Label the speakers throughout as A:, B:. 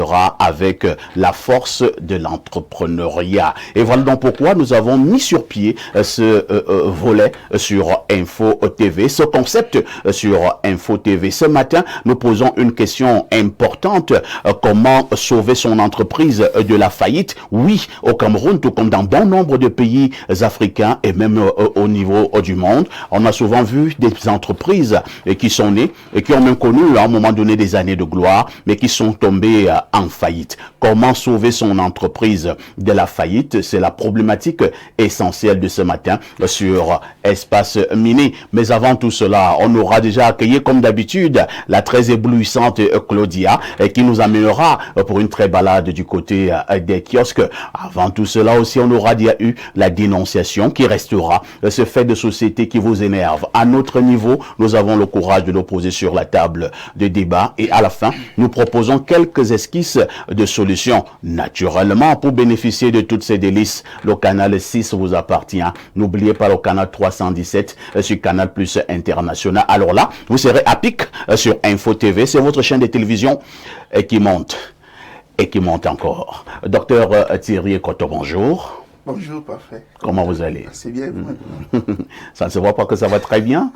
A: sera avec la force de l'entrepreneuriat. Et voilà donc pourquoi nous avons mis sur pied ce volet sur Info TV, ce concept sur Info TV. Ce matin, nous posons une question importante. Comment sauver son entreprise de la faillite? Oui, au Cameroun, tout comme dans bon nombre de pays africains et même au niveau du monde, on a souvent vu des entreprises qui sont nées et qui ont même connu à un moment donné des années de gloire, mais qui sont tombées en faillite. Comment sauver son entreprise de la faillite? C'est la problématique essentielle de ce matin sur Espace Mini. Mais avant tout cela, on aura déjà accueilli comme d'habitude la très éblouissante Claudia qui nous amènera pour une très balade du côté des kiosques. Avant tout cela aussi, on aura déjà eu la dénonciation qui restera ce fait de société qui vous énerve. À notre niveau, nous avons le courage de l'opposer sur la table de débat et à la fin, nous proposons quelques esquisses de solutions. Naturellement, pour bénéficier de toutes ces délices, le canal 6 vous appartient. N'oubliez pas le canal 317 sur Canal Plus International. Alors là, vous serez à pic sur Info TV. C'est votre chaîne de télévision qui monte et qui monte encore. Docteur Thierry Ekoto, bonjour.
B: Bonjour, parfait.
A: Comment vous allez?
B: C'est bien.
A: Ça ne se voit pas que ça va très bien?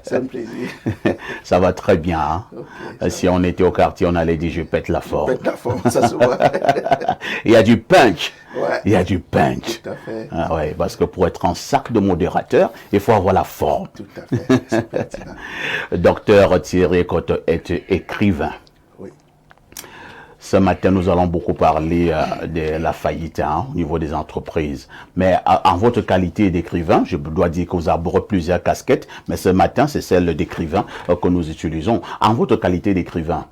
B: C'est un plaisir.
A: Ça va très bien. Hein? Okay, si on était au quartier, on allait dire je pète la forme.
B: Pète la forme, ça se voit.
A: Il y a du punch.
B: Ouais.
A: Il y a du punch.
B: Tout à fait.
A: Ah ouais, parce que pour être en sac de modérateur, il faut avoir la forme.
B: Tout à fait. C'est pertinent.
A: Docteur Thierry Ekoto est écrivain. Ce matin, nous allons beaucoup parler de la faillite au niveau des entreprises. Mais en votre qualité d'écrivain, je dois dire que vous avez plusieurs casquettes, mais ce matin, c'est celle d'écrivain que nous utilisons. En votre qualité d'écrivain,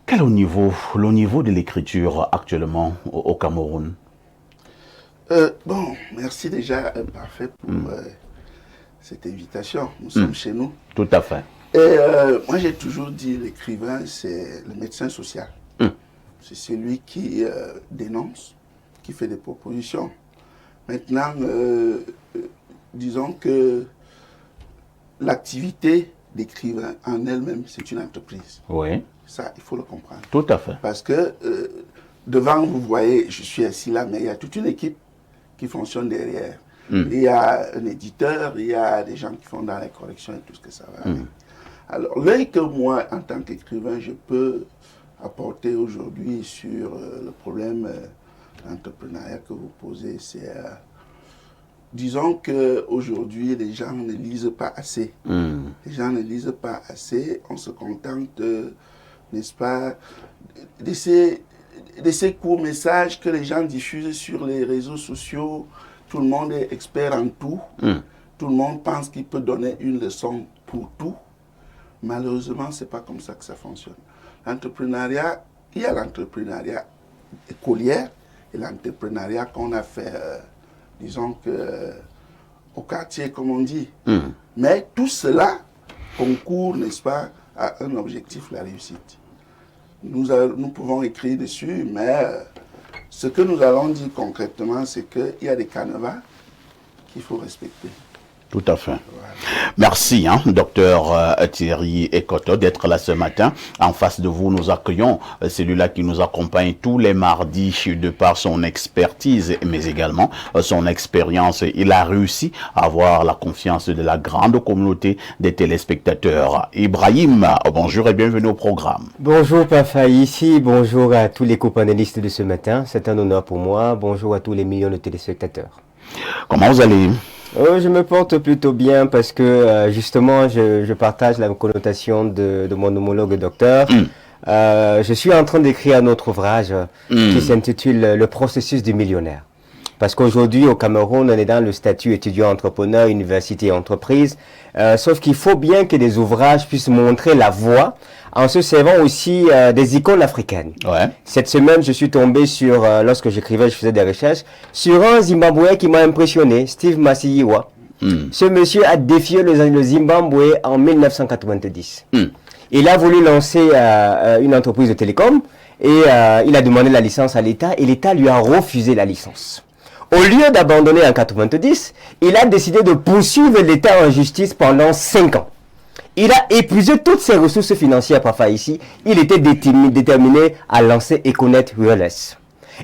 A: quel est le niveau de l'écriture actuellement au Cameroun?
B: Bon, merci déjà, parfait, pour cette invitation. Nous sommes chez nous.
A: Tout à fait.
B: Et moi, j'ai toujours dit l'écrivain, c'est le médecin social. C'est celui qui dénonce, qui fait des propositions. Maintenant, disons que l'activité d'écrivain en elle-même, c'est une entreprise.
A: Oui.
B: Ça, il faut le comprendre.
A: Tout à fait.
B: Parce que devant, vous voyez, je suis assis là, mais il y a toute une équipe qui fonctionne derrière. Il y a un éditeur, il y a des gens qui font dans les corrections et tout ce que ça va. Alors, l'œil que moi, en tant qu'écrivain, je peux apporter aujourd'hui sur le problème d'entrepreneuriat que vous posez, c'est disons qu'aujourd'hui les gens ne lisent pas assez. Les gens ne lisent pas assez, on se contente, n'est-ce pas, de ces courts messages que les gens diffusent sur les réseaux sociaux. Tout le monde est expert en tout. Tout le monde pense qu'il peut donner une leçon pour tout. Malheureusement, ce n'est pas comme ça que ça fonctionne. L'entrepreneuriat, il y a l'entrepreneuriat écolière et l'entrepreneuriat qu'on a fait, disons que, au quartier, comme on dit. Mais tout cela concourt, n'est-ce pas, à un objectif, la réussite. Nous pouvons écrire dessus, mais ce que nous allons dire concrètement, c'est qu'il y a des canevas qu'il faut respecter.
A: Tout à fait. Voilà. Merci, docteur Thierry Ekoto, d'être là ce matin. En face de vous, nous accueillons celui-là qui nous accompagne tous les mardis de par son expertise, mais également son expérience. Il a réussi à avoir la confiance de la grande communauté des téléspectateurs. Ibrahim, bonjour et bienvenue au programme.
C: Bonjour Pafa ici, bonjour à tous les copanélistes de ce matin. C'est un honneur pour moi. Bonjour à tous les millions de téléspectateurs.
A: Comment vous allez ?
C: Je me porte plutôt bien parce que justement je partage la connotation de mon homologue docteur. Je suis en train d'écrire un autre ouvrage qui s'intitule Le processus du millionnaire. Parce qu'aujourd'hui au Cameroun on est dans le statut étudiant-entrepreneur, université entreprise. Sauf qu'il faut bien que des ouvrages puissent montrer la voie en se servant aussi des icônes africaines. Ouais. Cette semaine, je suis tombé sur, lorsque j'écrivais, je faisais des recherches, sur un Zimbabwéen qui m'a impressionné, Steve Masiyiwa. Ce monsieur a défié le Zimbabwe en 1990. Il a voulu lancer une entreprise de télécom et il a demandé la licence à l'État et l'État lui a refusé la licence. Au lieu d'abandonner en 90, il a décidé de poursuivre l'État en justice pendant 5 ans. Il a épuisé toutes ses ressources financières parfois ici. Il était déterminé à lancer Econet Wireless.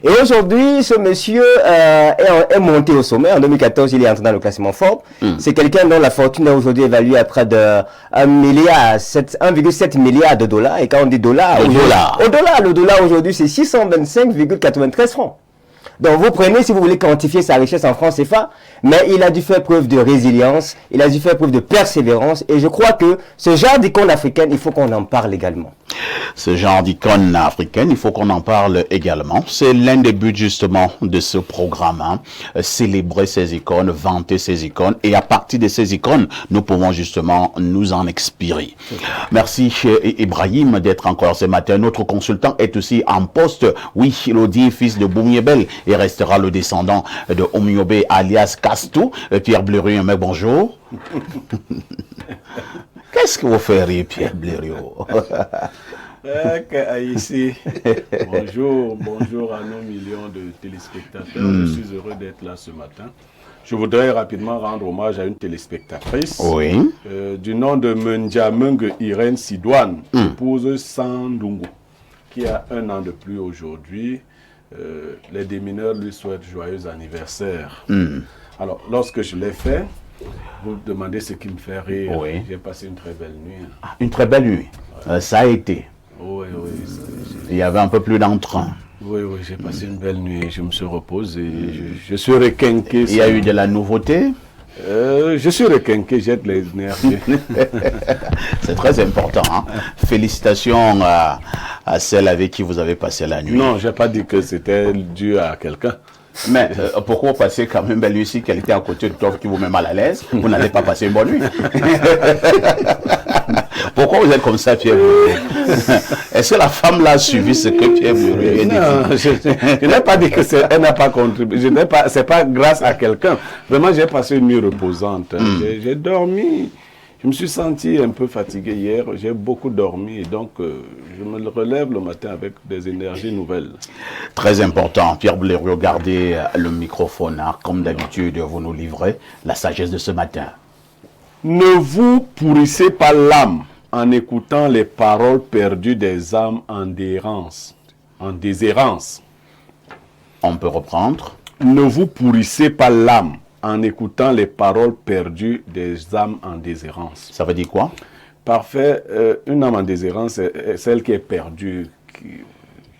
C: Et aujourd'hui, ce monsieur est monté au sommet. En 2014, il est entré dans le classement Forbes. C'est quelqu'un dont la fortune est aujourd'hui évaluée à près de 1,7 milliard de dollars. Et quand on dit dollars, le dollar aujourd'hui, c'est 625,93 francs. Donc vous prenez, si vous voulez quantifier sa richesse en francs CFA, mais il a dû faire preuve de résilience, il a dû faire preuve de persévérance, et je crois que ce genre d'icône africaine, il faut qu'on en parle également.
A: Ce genre d'icône africaine, il faut qu'on en parle également. C'est l'un des buts justement de ce programme, hein. Célébrer ces icônes, vanter ces icônes, et à partir de ces icônes, nous pouvons justement nous en inspirer. Merci Ibrahim d'être encore ce matin. Notre consultant est aussi en poste. Oui, Lodi, fils de Boumiebel, et restera le descendant de Omiobe alias Kastou. Pierre Blériot, mais bonjour. Qu'est-ce que vous feriez, Pierre Blériot?
D: Ici, bonjour à nos millions de téléspectateurs. Je suis heureux d'être là ce matin. Je voudrais rapidement rendre hommage à une téléspectatrice du nom de Mendjamung Irène Sidouane, épouse Sandungu, qui a 1 an de plus aujourd'hui. Les démineurs lui souhaitent joyeux anniversaire. Alors, lorsque je l'ai fait, vous demandez ce qui me fait rire. J'ai passé une très belle nuit.
A: Une très belle nuit. Ça a été.
D: Oui.
A: Il y avait un peu plus d'entrain.
D: Oui, j'ai passé une belle nuit. Je me suis reposé. Je suis requinqué.
A: Il y a eu de la nouveauté?
D: Je suis requinqué, j'ai de l'énergie.
A: C'est très important. Hein? Félicitations à celle avec qui vous avez passé la nuit.
D: Non, je n'ai pas dit que c'était dû à quelqu'un.
A: Mais pourquoi passer quand même belle nuit si qu'elle était à côté de toi qui vous met mal à l'aise? Vous n'allez pas passer une bonne nuit. Pourquoi vous êtes comme ça, Pierre? Est-ce que la femme l'a suivi ce que Pierre Blériot a dit?
D: Non, je n'ai pas dit qu'elle n'a pas contribué. C'est pas grâce à quelqu'un. Vraiment, j'ai passé une nuit reposante. J'ai dormi. Je me suis senti un peu fatigué hier. J'ai beaucoup dormi. Et donc, je me relève le matin avec des énergies nouvelles.
A: Très important. Pierre Blériot, gardez le microphone. Hein. Comme d'habitude, vous nous livrez la sagesse de ce matin.
D: Ne vous pourrissez pas l'âme en écoutant les paroles perdues des âmes en déshérence.
A: On peut reprendre.
D: Ne vous pourrissez pas l'âme en écoutant les paroles perdues des âmes en déshérence.
A: Ça veut dire quoi?
D: Parfait. Une âme en déshérence est celle qui est perdue.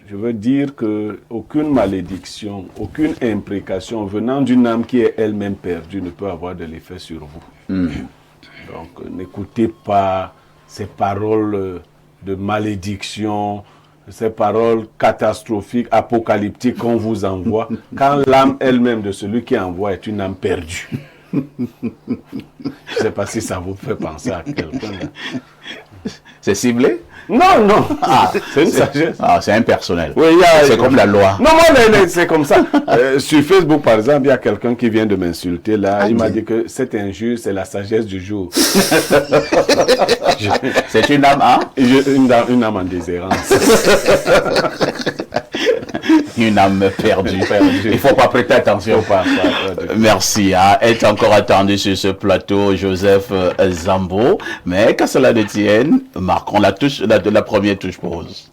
D: Je veux dire qu'aucune malédiction, aucune imprécation venant d'une âme qui est elle-même perdue ne peut avoir de l'effet sur vous. Donc, n'écoutez pas ces paroles de malédiction, ces paroles catastrophiques, apocalyptiques qu'on vous envoie, quand l'âme elle-même de celui qui envoie est une âme perdue. Je ne sais pas si ça vous fait penser à quelqu'un.
A: C'est ciblé?
D: Non. C'est une sagesse.
A: C'est impersonnel.
D: Oui,
A: c'est comme la loi.
D: Non, c'est comme ça. Sur Facebook, par exemple, il y a quelqu'un qui vient de m'insulter là. Il m'a dit que cette injure, c'est la sagesse du jour.
A: C'est une âme, hein?
D: Une âme en déshérence.
A: Une âme perdue. Il ne faut pas prêter attention. Merci. Est encore attendu sur ce plateau Joseph Zambo. Mais qu'à cela ne tienne, marquons la première touche pause.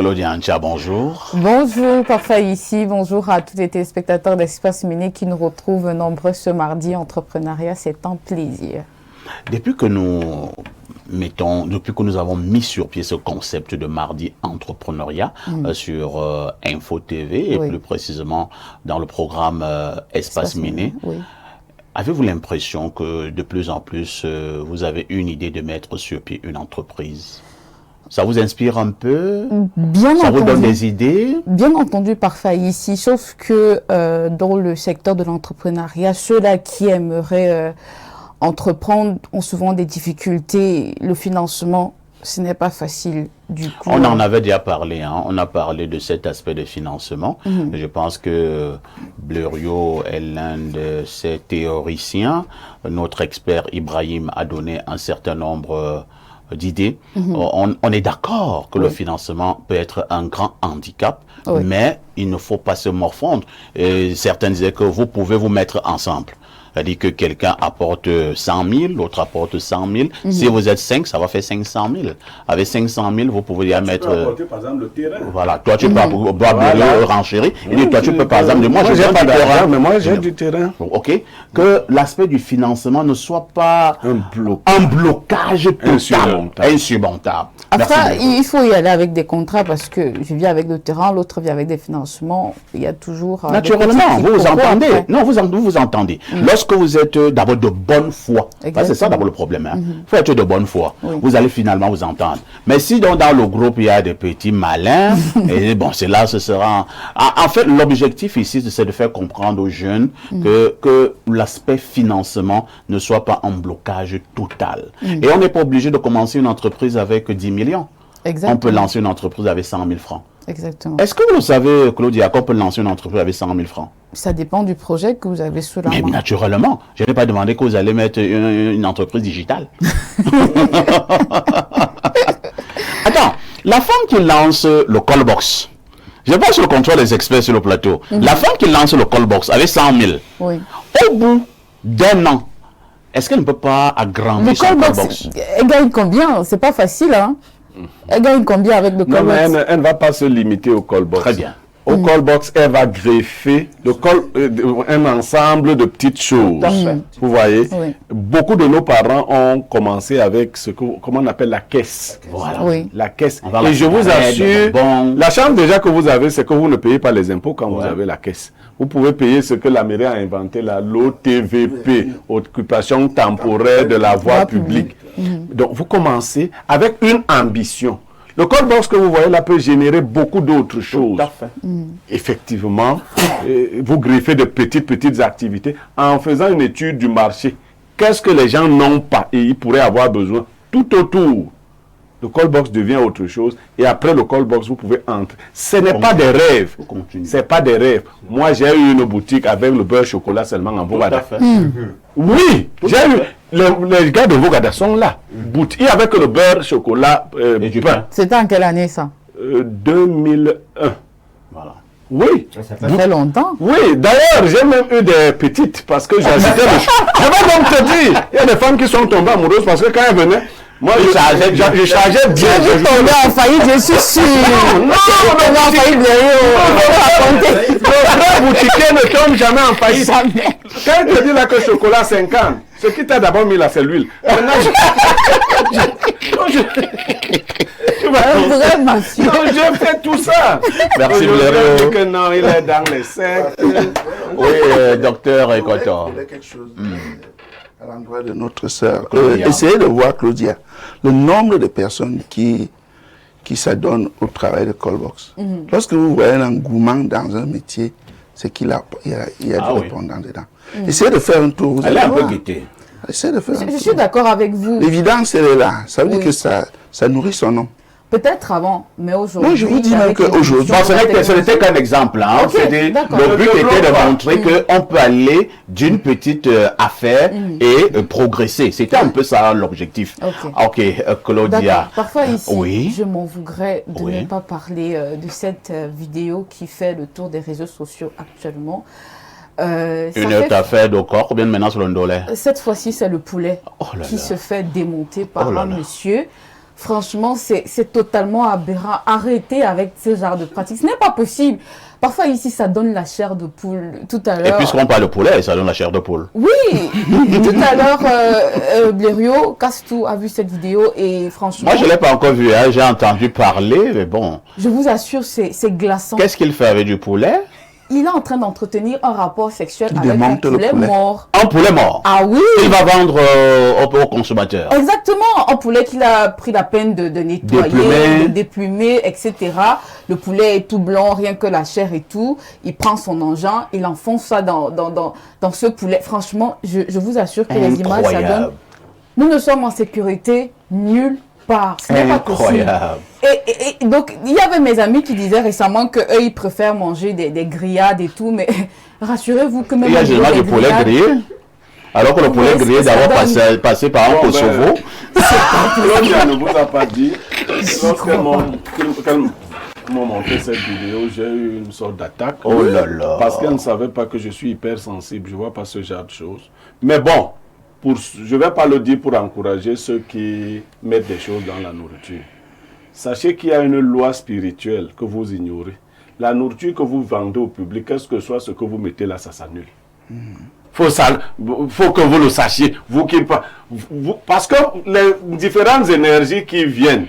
A: Claudia Ancha, bonjour.
E: Bonjour, parfait ici. Bonjour à tous les téléspectateurs d'Espace Mini qui nous retrouvent nombreux ce mardi. Entrepreneuriat, c'est un plaisir.
A: Depuis que nous avons mis sur pied ce concept de mardi entrepreneuriat sur Info TV et plus précisément dans le programme Espace Mini, avez-vous l'impression que de plus en plus vous avez une idée de mettre sur pied une entreprise? Ça vous inspire un peu?
E: Bien
A: Ça
E: entendu,
A: vous donne des idées?
E: Bien entendu, parfait ici. Sauf que dans le secteur de l'entrepreneuriat, ceux-là qui aimeraient entreprendre ont souvent des difficultés. Le financement, ce n'est pas facile du coup.
A: On en avait déjà parlé, hein. On a parlé de cet aspect de financement. Je pense que Blériot est l'un de ces théoriciens. Notre expert Ibrahim a donné un certain nombre d'idées. On est d'accord que le financement peut être un grand handicap, mais il ne faut pas se morfondre. Et certains disaient que vous pouvez vous mettre ensemble. C'est-à-dire que quelqu'un apporte 100 000, l'autre apporte 100 000. Si vous êtes 5, ça va faire 500 000. Avec 500 000, vous pouvez y mettre...
D: Tu peux apporter, par exemple, le terrain.
A: Voilà, toi tu peux renchérir. Il dit, toi tu peux par exemple... Moi j'ai pas
D: d'argent, mais moi j'ai du terrain.
A: Ok. Que l'aspect du financement ne soit pas un blocage total, insurmontable.
E: Après, il faut y aller avec des contrats parce que je viens avec le terrain, l'autre vient avec des financements. Il y a toujours...
A: Naturellement, vous vous entendez. Non, vous vous entendez. Lorsque vous êtes d'abord de bonne foi, c'est ça d'abord le problème. Il faut être de bonne foi. Vous allez finalement vous entendre. Mais si dans le groupe, il y a des petits malins, et bon, c'est là, ce sera... En fait, l'objectif ici, c'est de faire comprendre aux jeunes que l'aspect financement ne soit pas un blocage total. Et on n'est pas obligé de commencer une entreprise avec 10 millions.
E: Exactement.
A: On peut lancer une entreprise avec 100 000 francs.
E: Exactement.
A: Est-ce que vous le savez, Claudia, qu'on peut lancer une entreprise avec 100 000 francs?
E: Ça dépend du projet que vous avez sous la main.
A: Mais naturellement, je n'ai pas demandé que vous allez mettre une entreprise digitale. Attends, la femme qui lance le callbox, je passe le contrôle des experts sur le plateau. La femme qui lance le callbox avec 100 000, au bout d'un an, est-ce qu'elle ne peut pas agrandir son callbox?
E: Elle gagne combien? C'est pas facile, hein? Elle gagne combien avec le callbox?
D: Non, mais elle ne va pas se limiter au callbox.
A: Très bien.
D: Au callbox, elle va greffer un ensemble de petites choses. Vous voyez, beaucoup de nos parents ont commencé avec comment on appelle la caisse. Voilà. La caisse. Et je vous assure, la chance déjà que vous avez, c'est que vous ne payez pas les impôts quand vous avez la caisse. Vous pouvez payer ce que la mairie a inventé, l'OTVP, occupation temporaire de la voie publique. Donc vous commencez avec une ambition. Le callbox que vous voyez là peut générer beaucoup d'autres choses. Tout à fait. Effectivement, vous greffez de petites activités en faisant une étude du marché. Qu'est-ce que les gens n'ont pas et ils pourraient avoir besoin tout autour. Le callbox devient autre chose et après le callbox, vous pouvez entrer. Ce n'est pas des rêves. C'est pas des rêves. Moi, j'ai eu une boutique avec le beurre chocolat seulement en Vogada. Oui, j'ai eu... Les gars de Vogada sont là. Boutique avec le beurre, chocolat et du pain.
E: C'était en quelle année ça?
D: 2001. Voilà. Oui.
E: Ça fait longtemps.
D: Oui, d'ailleurs, j'ai même eu des petites parce que j'agitais le... Je vais donc te dire, il y a des femmes qui sont tombées amoureuses parce que quand elles venaient, moi je chargeais bien.
E: Je suis tombé en faillite, je suis sûr.
D: Non, tombé en faillite, le vrai boutiquier ne tombe jamais en faillite. Quand il te dit là que chocolat 50, ce qui t'a d'abord mis là, c'est l'huile. Maintenant, je fais tout ça.
A: Merci Blériot.
D: Que non, il est dans les sectes.
A: Oui, docteur Ekotor.
B: Il y a quelque chose à l'endroit de notre sœur. Essayez de voir, Claudia, le nombre de personnes qui s'adonnent au travail de callbox. Lorsque vous voyez un engouement dans un métier, c'est qu'il y a du répondant dedans. Essayez de faire un tour.
A: Elle est un peu guettée.
B: Essayez de faire un tour.
E: Je suis d'accord avec vous.
B: L'évidence, elle est là. Ça veut dire que ça nourrit son nom.
E: Peut-être avant, mais aujourd'hui...
B: Non, je vous dis même qu'aujourd'hui...
A: Ce n'était qu'un exemple. Hein.
E: Okay,
A: le but était de montrer qu'on peut aller d'une petite affaire et progresser. C'était un peu ça l'objectif. Ok, Claudia.
E: Parfois ici, je m'en voudrais de ne pas parler de cette vidéo qui fait le tour des réseaux sociaux actuellement.
A: Une affaire de corps, combien de maintenant sur le dollar?
E: Cette fois-ci, c'est le poulet qui se fait démonter par un monsieur. Franchement, c'est totalement aberrant. Arrêtez avec ce genre de pratique. Ce n'est pas possible. Parfois, ici, ça donne la chair de poule. Tout à l'heure.
A: Et puisqu'on parle de poulet, ça donne la chair de poule.
E: Oui, tout à l'heure, Blériot, Castou a vu cette vidéo et franchement...
A: Moi, je ne l'ai pas encore vu, hein. J'ai entendu parler, mais bon.
E: Je vous assure, c'est glaçant.
A: Qu'est-ce qu'il fait avec du poulet?
E: Il est en train d'entretenir un rapport sexuel
B: Il
E: avec un
B: démonte le
E: poulet
B: poulet.
E: mort.
A: Un poulet mort.
E: Ah oui!
A: Il va vendre au consommateur.
E: Exactement, un poulet qu'il a pris la peine de nettoyer,
A: Déplumer.
E: de déplumer, etc. Le poulet est tout blanc, rien que la chair et tout. Il prend son engin, il enfonce ça dans ce poulet. Franchement, je vous assure que les images, ça donne...
A: Incroyable.
E: Nous ne sommes en sécurité nulle part. Ce n'est pas possible.
A: Incroyable.
E: Et donc, il y avait mes amis qui disaient récemment qu'eux, ils préfèrent manger des grillades et tout, mais rassurez-vous que même
A: Il y a
E: au niveau
A: généralement
E: des
A: du poulet
E: grillades,
A: grillé. Alors que le poulet
E: Oui,
A: grillé
E: ça
A: d'abord
E: donne-
A: passé par un
D: Bon,
A: Kosovo.
D: Claudia ne vous a pas dit, lorsqu'elles m'ont montré cette vidéo, j'ai eu une sorte d'attaque.
A: Oh là là.
D: Parce qu'elle ne savait pas que je suis hypersensible, je ne vois pas ce genre de choses. Mais bon, je ne vais pas le dire pour encourager ceux qui mettent des choses dans la nourriture. Sachez qu'il y a une loi spirituelle que vous ignorez. La nourriture que vous vendez au public, quest ce que soit ce que vous mettez là, ça s'annule. Faut que vous le sachiez. Parce que les différentes énergies qui viennent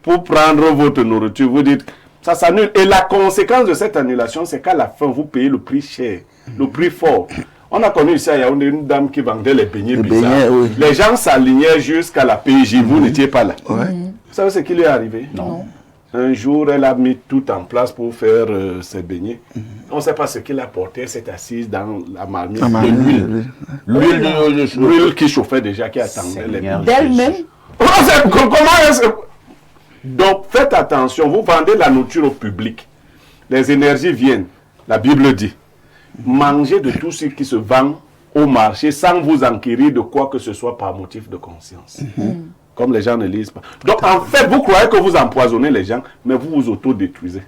D: pour prendre votre nourriture, vous dites, ça s'annule. Et la conséquence de cette annulation, c'est qu'à la fin, vous payez le prix cher, le prix fort. On a connu ici à Yaoundé une dame qui vendait les beignets bizarres.
B: beignets, oui.
D: Les gens s'alignaient jusqu'à la PJ, vous n'étiez pas là.
B: Ouais.
D: Vous savez ce qui lui est arrivé?
E: Non.
D: Un jour, elle a mis tout en place pour faire ses beignets. On ne sait pas ce qu'il a porté. Elle s'est assise dans la marmite de l'huile. L'huile qui chauffait déjà, qui attendait les
A: Seigneur.
E: D'elle-même,
D: Donc, faites attention. Vous vendez la nourriture au public. Les énergies viennent. La Bible dit. Mangez de tout ce qui se vend au marché sans vous enquérir de quoi que ce soit par motif de conscience. Comme les gens ne lisent pas. Donc, en fait, vous croyez que vous empoisonnez les gens, mais vous vous autodétruisez.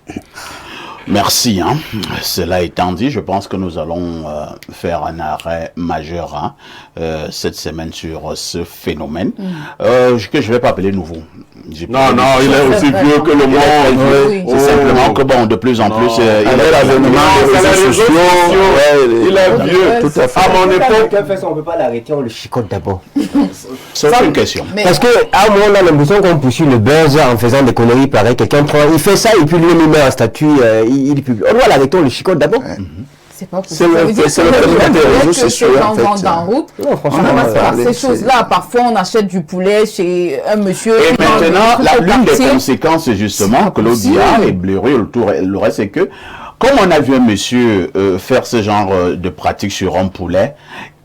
A: Merci. Hein. Cela étant dit, je pense que nous allons faire un arrêt majeur cette semaine sur ce phénomène que je ne vais pas appeler nouveau.
D: Non, il est aussi vieux que le monde.
E: Oui.
A: C'est simplement que, bon, de plus en plus, il
B: Avec l'avènement des réseaux sociaux,
D: Il est vieux.
B: tout à fait.
D: À mon époque,
C: Quelqu'un fait ça, on ne peut pas l'arrêter, on le chicote d'abord.
A: c'est une question.
E: mais
C: Parce qu'à un moment, on a l'impression qu'on poursuit le buzz en faisant des conneries pareilles. Quelqu'un prend, il fait ça et puis lui, il met en statut, il publie. On doit l'arrêter, on le chicote d'abord.
E: c'est pas possible.
B: C'est le-
E: Ça veut dire
B: c'est
E: que
B: le phénomène des
E: que
B: réseaux
E: ces
B: sociaux,
E: gens
B: en fait,
E: vendent
B: ça.
E: en route.
C: Non, franchement,
E: On
B: on
E: va
B: va
E: faire
B: parler,
E: ces
B: c'est-
E: choses-là. Parfois, on achète du poulet chez un monsieur.
A: Et maintenant, l'une des
E: conséquences,
A: conséquences, justement, Claudia et Blériot, le reste, c'est que, comme on a vu un monsieur faire ce genre de pratique sur un poulet,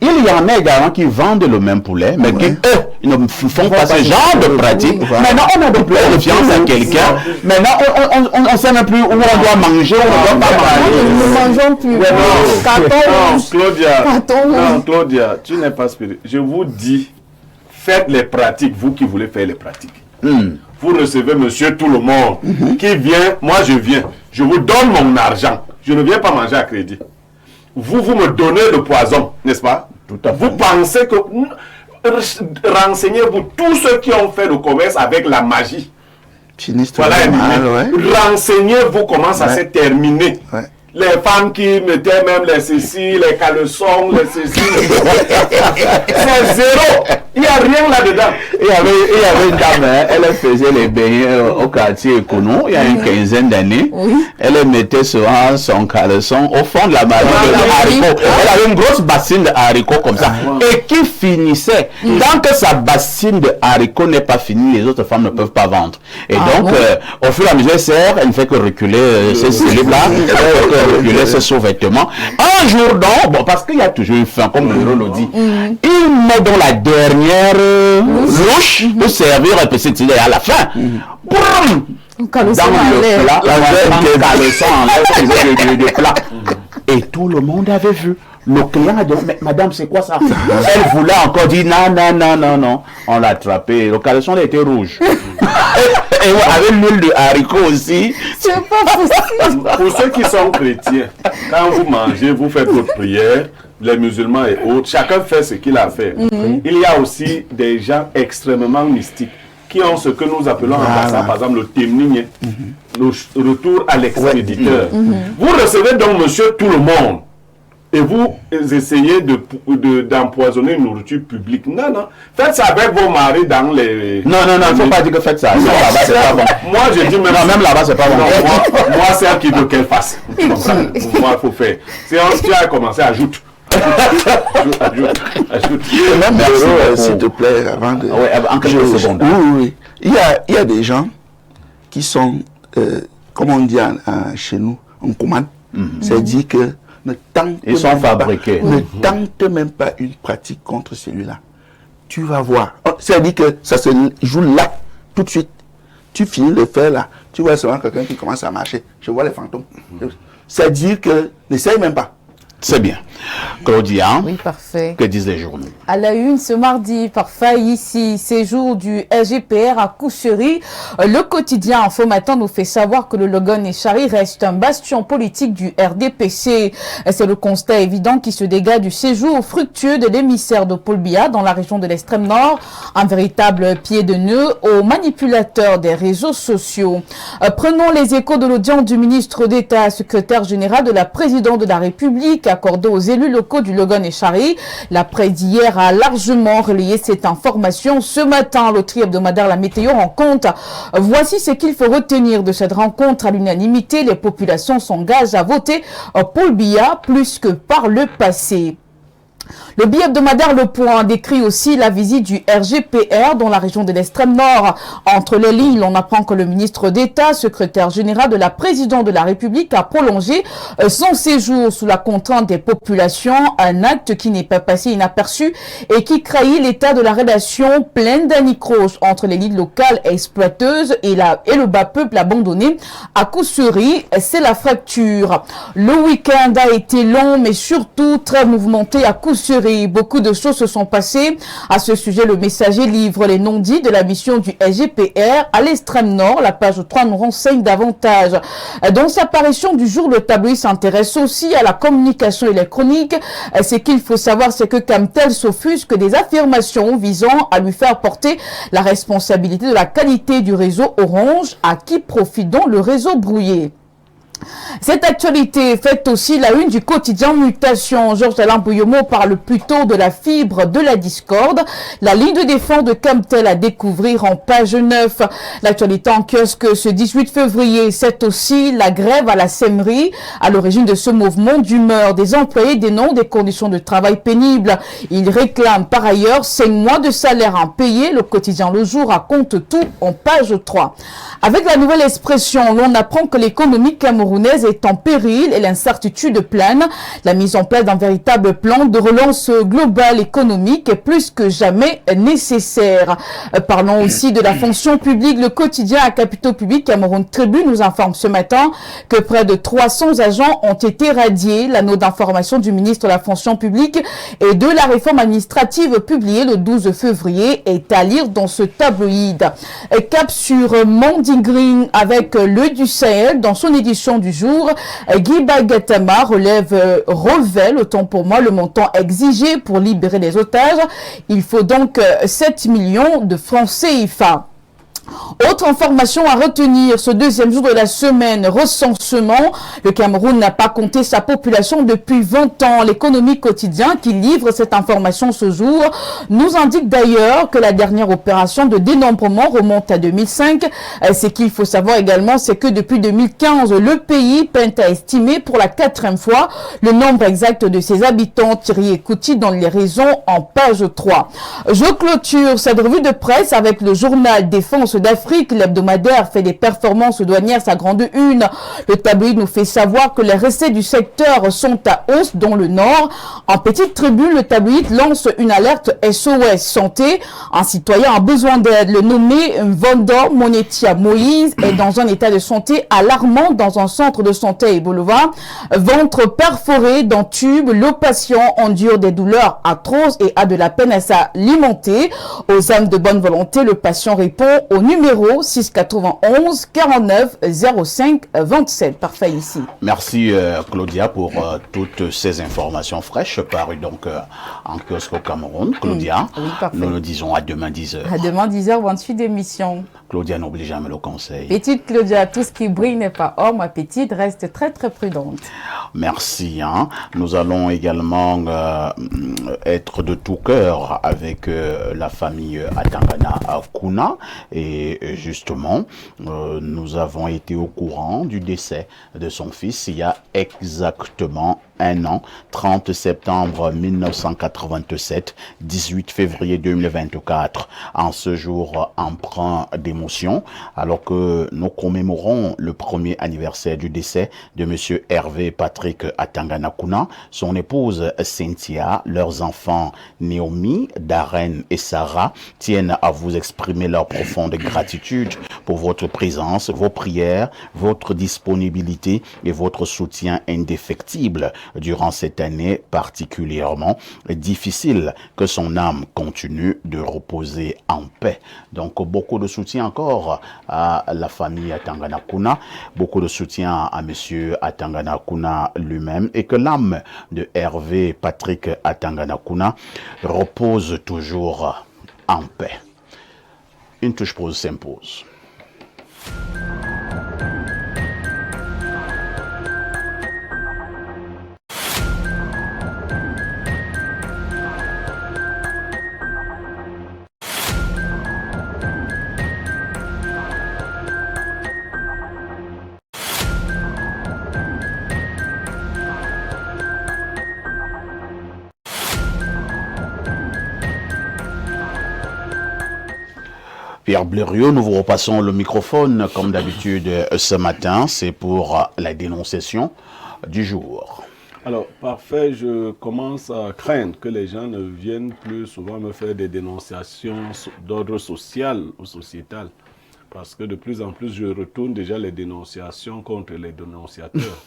A: il y en a également qui vendent le même poulet, mais qui, eux, ils ne font pas ce genre de pratique.
B: Oui, voilà.
A: Maintenant, on a de plus confiance à quelqu'un. Maintenant, on ne sait même plus où on doit manger, où on ne doit pas manger.
E: Nous ne mangeons plus. Carton
D: non,
E: rouge.
D: Claudia,
E: Carton
D: non,
E: rouge.
D: Claudia, tu n'es pas spirituel. Je vous dis, faites les pratiques, vous qui voulez faire les pratiques. Vous recevez monsieur tout le monde qui vient, moi je viens, je vous donne mon argent. Je ne viens pas manger à crédit. Vous me donnez le poison, n'est-ce pas?
A: Tout à fait.
D: Vous pensez que... Renseignez-vous, tous ceux qui ont fait le commerce avec la magie.
B: Sinistre
D: Voilà un
B: mal,
D: idée.
B: ouais.
D: Renseignez-vous comment ça
B: Ouais.
D: s'est terminé.
B: Ouais.
D: Les femmes qui mettaient même les ceci, les caleçons, les ceci. C'est zéro. Il n'y a rien là-dedans.
A: Il y avait une dame, hein, elle faisait les beignets au quartier Écono, il y a une quinzaine d'années.
E: Oui.
A: Elle mettait souvent son caleçon au fond de la marmite
E: Ah,
A: de
E: oui.
A: haricots. Elle avait une grosse bassine de haricots comme ça. Et qui finissait. Tant que sa bassine de haricots n'est pas finie, les autres femmes ne peuvent pas vendre. Et
E: Ah,
A: donc,
E: bon?
A: au fur et à mesure, elle sert, elle ne fait que reculer ses cellules-là, elle fait que reculer ses sous-vêtements. Un jour, donc, bon, parce qu'il y a toujours une fin, comme le le dit, il met dans la dernière louche pour servir un petit idée à la fin. Boum!
E: Caleçon
A: Dans
E: en
A: le
E: l'air.
A: plat, un caleçon en l'air de plat. Et tout le monde avait vu. Le client a dit, mais madame, c'est quoi ça? Elle voulait encore dire, non. On l'a attrapé. Le caleçon il était rouge. Et avec l'huile de haricot aussi.
E: C'est pas possible.
D: Pour ceux qui sont chrétiens, quand vous mangez, vous faites votre prière, les musulmans et autres, chacun fait ce qu'il a à faire. Il y a aussi des gens extrêmement mystiques qui ont ce que nous appelons en passant, par exemple, le temning, le retour à l'expéditeur. Vous recevez donc monsieur tout le monde et vous essayez d'empoisonner une nourriture publique. Non, non. Faites ça avec vos maris dans les...
A: Non, il ne faut pas dire que faites ça. Là-bas, c'est pas bon.
D: Moi, je dis même...
A: Non, même là-bas, c'est pas bon.
D: Moi, c'est un qui veut qu'elle fasse. Pour moi, il faut faire. Si tu as commencé, ajoute. Ajoute.
B: Même s'il te plaît, avant de...
A: Oui, en quelques secondes.
B: Oui. Il y a des gens qui sont, comme on dit chez nous, en commande. C'est-à-dire que
A: ils sont fabriqués.
B: Ne tente même pas une pratique contre celui-là. Tu vas voir. C'est-à-dire que ça se joue là, tout de suite. Tu finis de faire là. Tu vois seulement quelqu'un qui commence à marcher. Je vois les fantômes. C'est-à-dire que n'essaye même pas.
A: C'est bien. Claudia,
E: oui, parfait.
A: Que disent les journaux?
E: À la une ce mardi, par faille ici, séjour du SGPR à Koussery. Le quotidien Info Matin nous fait savoir que le Logon Eshari reste un bastion politique du RDPC. C'est le constat évident qui se dégage du séjour fructueux de l'émissaire de Paul Biya dans la région de l'extrême nord. Un véritable pied de nœud aux manipulateurs des réseaux sociaux. Prenons les échos de l'audience du ministre d'État, secrétaire général de la présidente de la République, accordé aux élus locaux du Logon Eshari. La presse d'hier a largement relayé cette information. Ce matin, le tri hebdomadaire La Météo rend compte. Voici ce qu'il faut retenir de cette rencontre. À l'unanimité, les populations s'engagent à voter Paul Biya plus que par le passé. Le billet hebdomadaire Le Point décrit aussi la visite du RGPR dans la région de l'extrême nord. Entre les lignes, on apprend que le ministre d'État, secrétaire général de la présidente de la République, a prolongé son séjour sous la contrainte des populations, un acte qui n'est pas passé inaperçu et qui trahit l'état de la relation pleine d'anicroche entre les lignes locales exploiteuses et le bas peuple abandonné. À Koussery, c'est la fracture. Le week-end a été long, mais surtout très mouvementé à Koussery. Beaucoup de choses se sont passées. À ce sujet, le Messager livre les non-dits de la mission du SGPR à l'extrême nord. La page 3 nous renseigne davantage. Dans sa parution du jour, le tabloïd s'intéresse aussi à la communication électronique. Ce qu'il faut savoir, c'est que Camtel s'offusque des affirmations visant à lui faire porter la responsabilité de la qualité du réseau Orange, à qui profite donc le réseau brouillé. Cette actualité fait aussi la une du quotidien Mutation. Georges-Alain Bouillomo parle plutôt de la fibre de la discorde. La ligne de défense de Camtel à découvrir en page 9. L'actualité en kiosque ce 18 février, c'est aussi la grève à la Seimerie. À l'origine de ce mouvement d'humeur, des employés dénoncent des conditions de travail pénibles. Ils réclament par ailleurs 5 mois de salaire impayé. Le quotidien Le Jour raconte tout en page 3. Avec la nouvelle expression, l'on apprend que l'économie camerounaise est en péril et l'incertitude plane. La mise en place d'un véritable plan de relance globale économique est plus que jamais nécessaire. Parlons aussi de la fonction publique. Le quotidien à capitaux publics Cameroun Tribune nous informe ce matin que près de 300 agents ont été radiés. La note d'information du ministre de la fonction publique et de la réforme administrative publiée le 12 février est à lire dans ce tabloïd. Cap sur Manding Green avec l'œil du Sahel dans son édition du jour. Guy Bagatama relève, autant pour moi, le montant exigé pour libérer les otages. Il faut donc 7 millions de francs CFA. Autre information à retenir, ce deuxième jour de la semaine, recensement. Le Cameroun n'a pas compté sa population depuis 20 ans. L'économie quotidien qui livre cette information ce jour nous indique d'ailleurs que la dernière opération de dénombrement remonte à 2005. Ce qu'il faut savoir également, c'est que depuis 2015, le pays peine à estimer pour la 4e fois le nombre exact de ses habitants. Thierry Ekouti dans les raisons en page 3. Je clôture cette revue de presse avec le journal Défense d'Afrique. L'hebdomadaire fait des performances douanières sa grande une. Le tabloïd nous fait savoir que les recettes du secteur sont à hausse dans le Nord. En petite tribune, le tabloïd lance une alerte SOS Santé. Un citoyen a besoin d'aide. Le nommé Vendor Monetia Moïse est dans un état de santé alarmant dans un centre de santé à Ebolova. Ventre perforé d'un tube, le patient endure des douleurs atroces et a de la peine à s'alimenter. Aux âmes de bonne volonté, le patient répond au numéro 691 49 05 27. Parfait ici.
A: Merci Claudia pour toutes ces informations fraîches parues donc en kiosque au Cameroun. Claudia,
E: Oui, parfait.
A: nous nous disons à demain 10h.
E: À demain 10h28 d'émission.
A: Claudia n'oublie jamais le conseil.
E: Petite Claudia, tout ce qui brille n'est pas or. Ma petite reste très très prudente.
A: Merci. Nous allons également être de tout cœur avec la famille Atangana Kuna. Et justement, nous avons été au courant du décès de son fils il y a exactement un an, 30 septembre 1987, 18 février 2024, en ce jour empreint d'émotion, alors que nous commémorons le premier anniversaire du décès de monsieur Hervé Patrick Atangana Kuna, son épouse Cynthia, leurs enfants Naomi, Darren et Sarah tiennent à vous exprimer leur profonde gratitude pour votre présence, vos prières, votre disponibilité et votre soutien indéfectible durant cette année particulièrement difficile. Que son âme continue de reposer en paix. Donc beaucoup de soutien encore à la famille Atangana Kuna, beaucoup de soutien à monsieur Atangana Kuna lui-même, et que l'âme de Hervé Patrick Atangana Kuna repose toujours en paix. Une touche pause s'impose. Pierre Blériot, nous vous repassons le microphone comme d'habitude ce matin. C'est pour la dénonciation du jour.
D: Alors, parfait, je commence à craindre que les gens ne viennent plus souvent me faire des dénonciations d'ordre social ou sociétal. Parce que de plus en plus, je retourne déjà les dénonciations contre les dénonciateurs.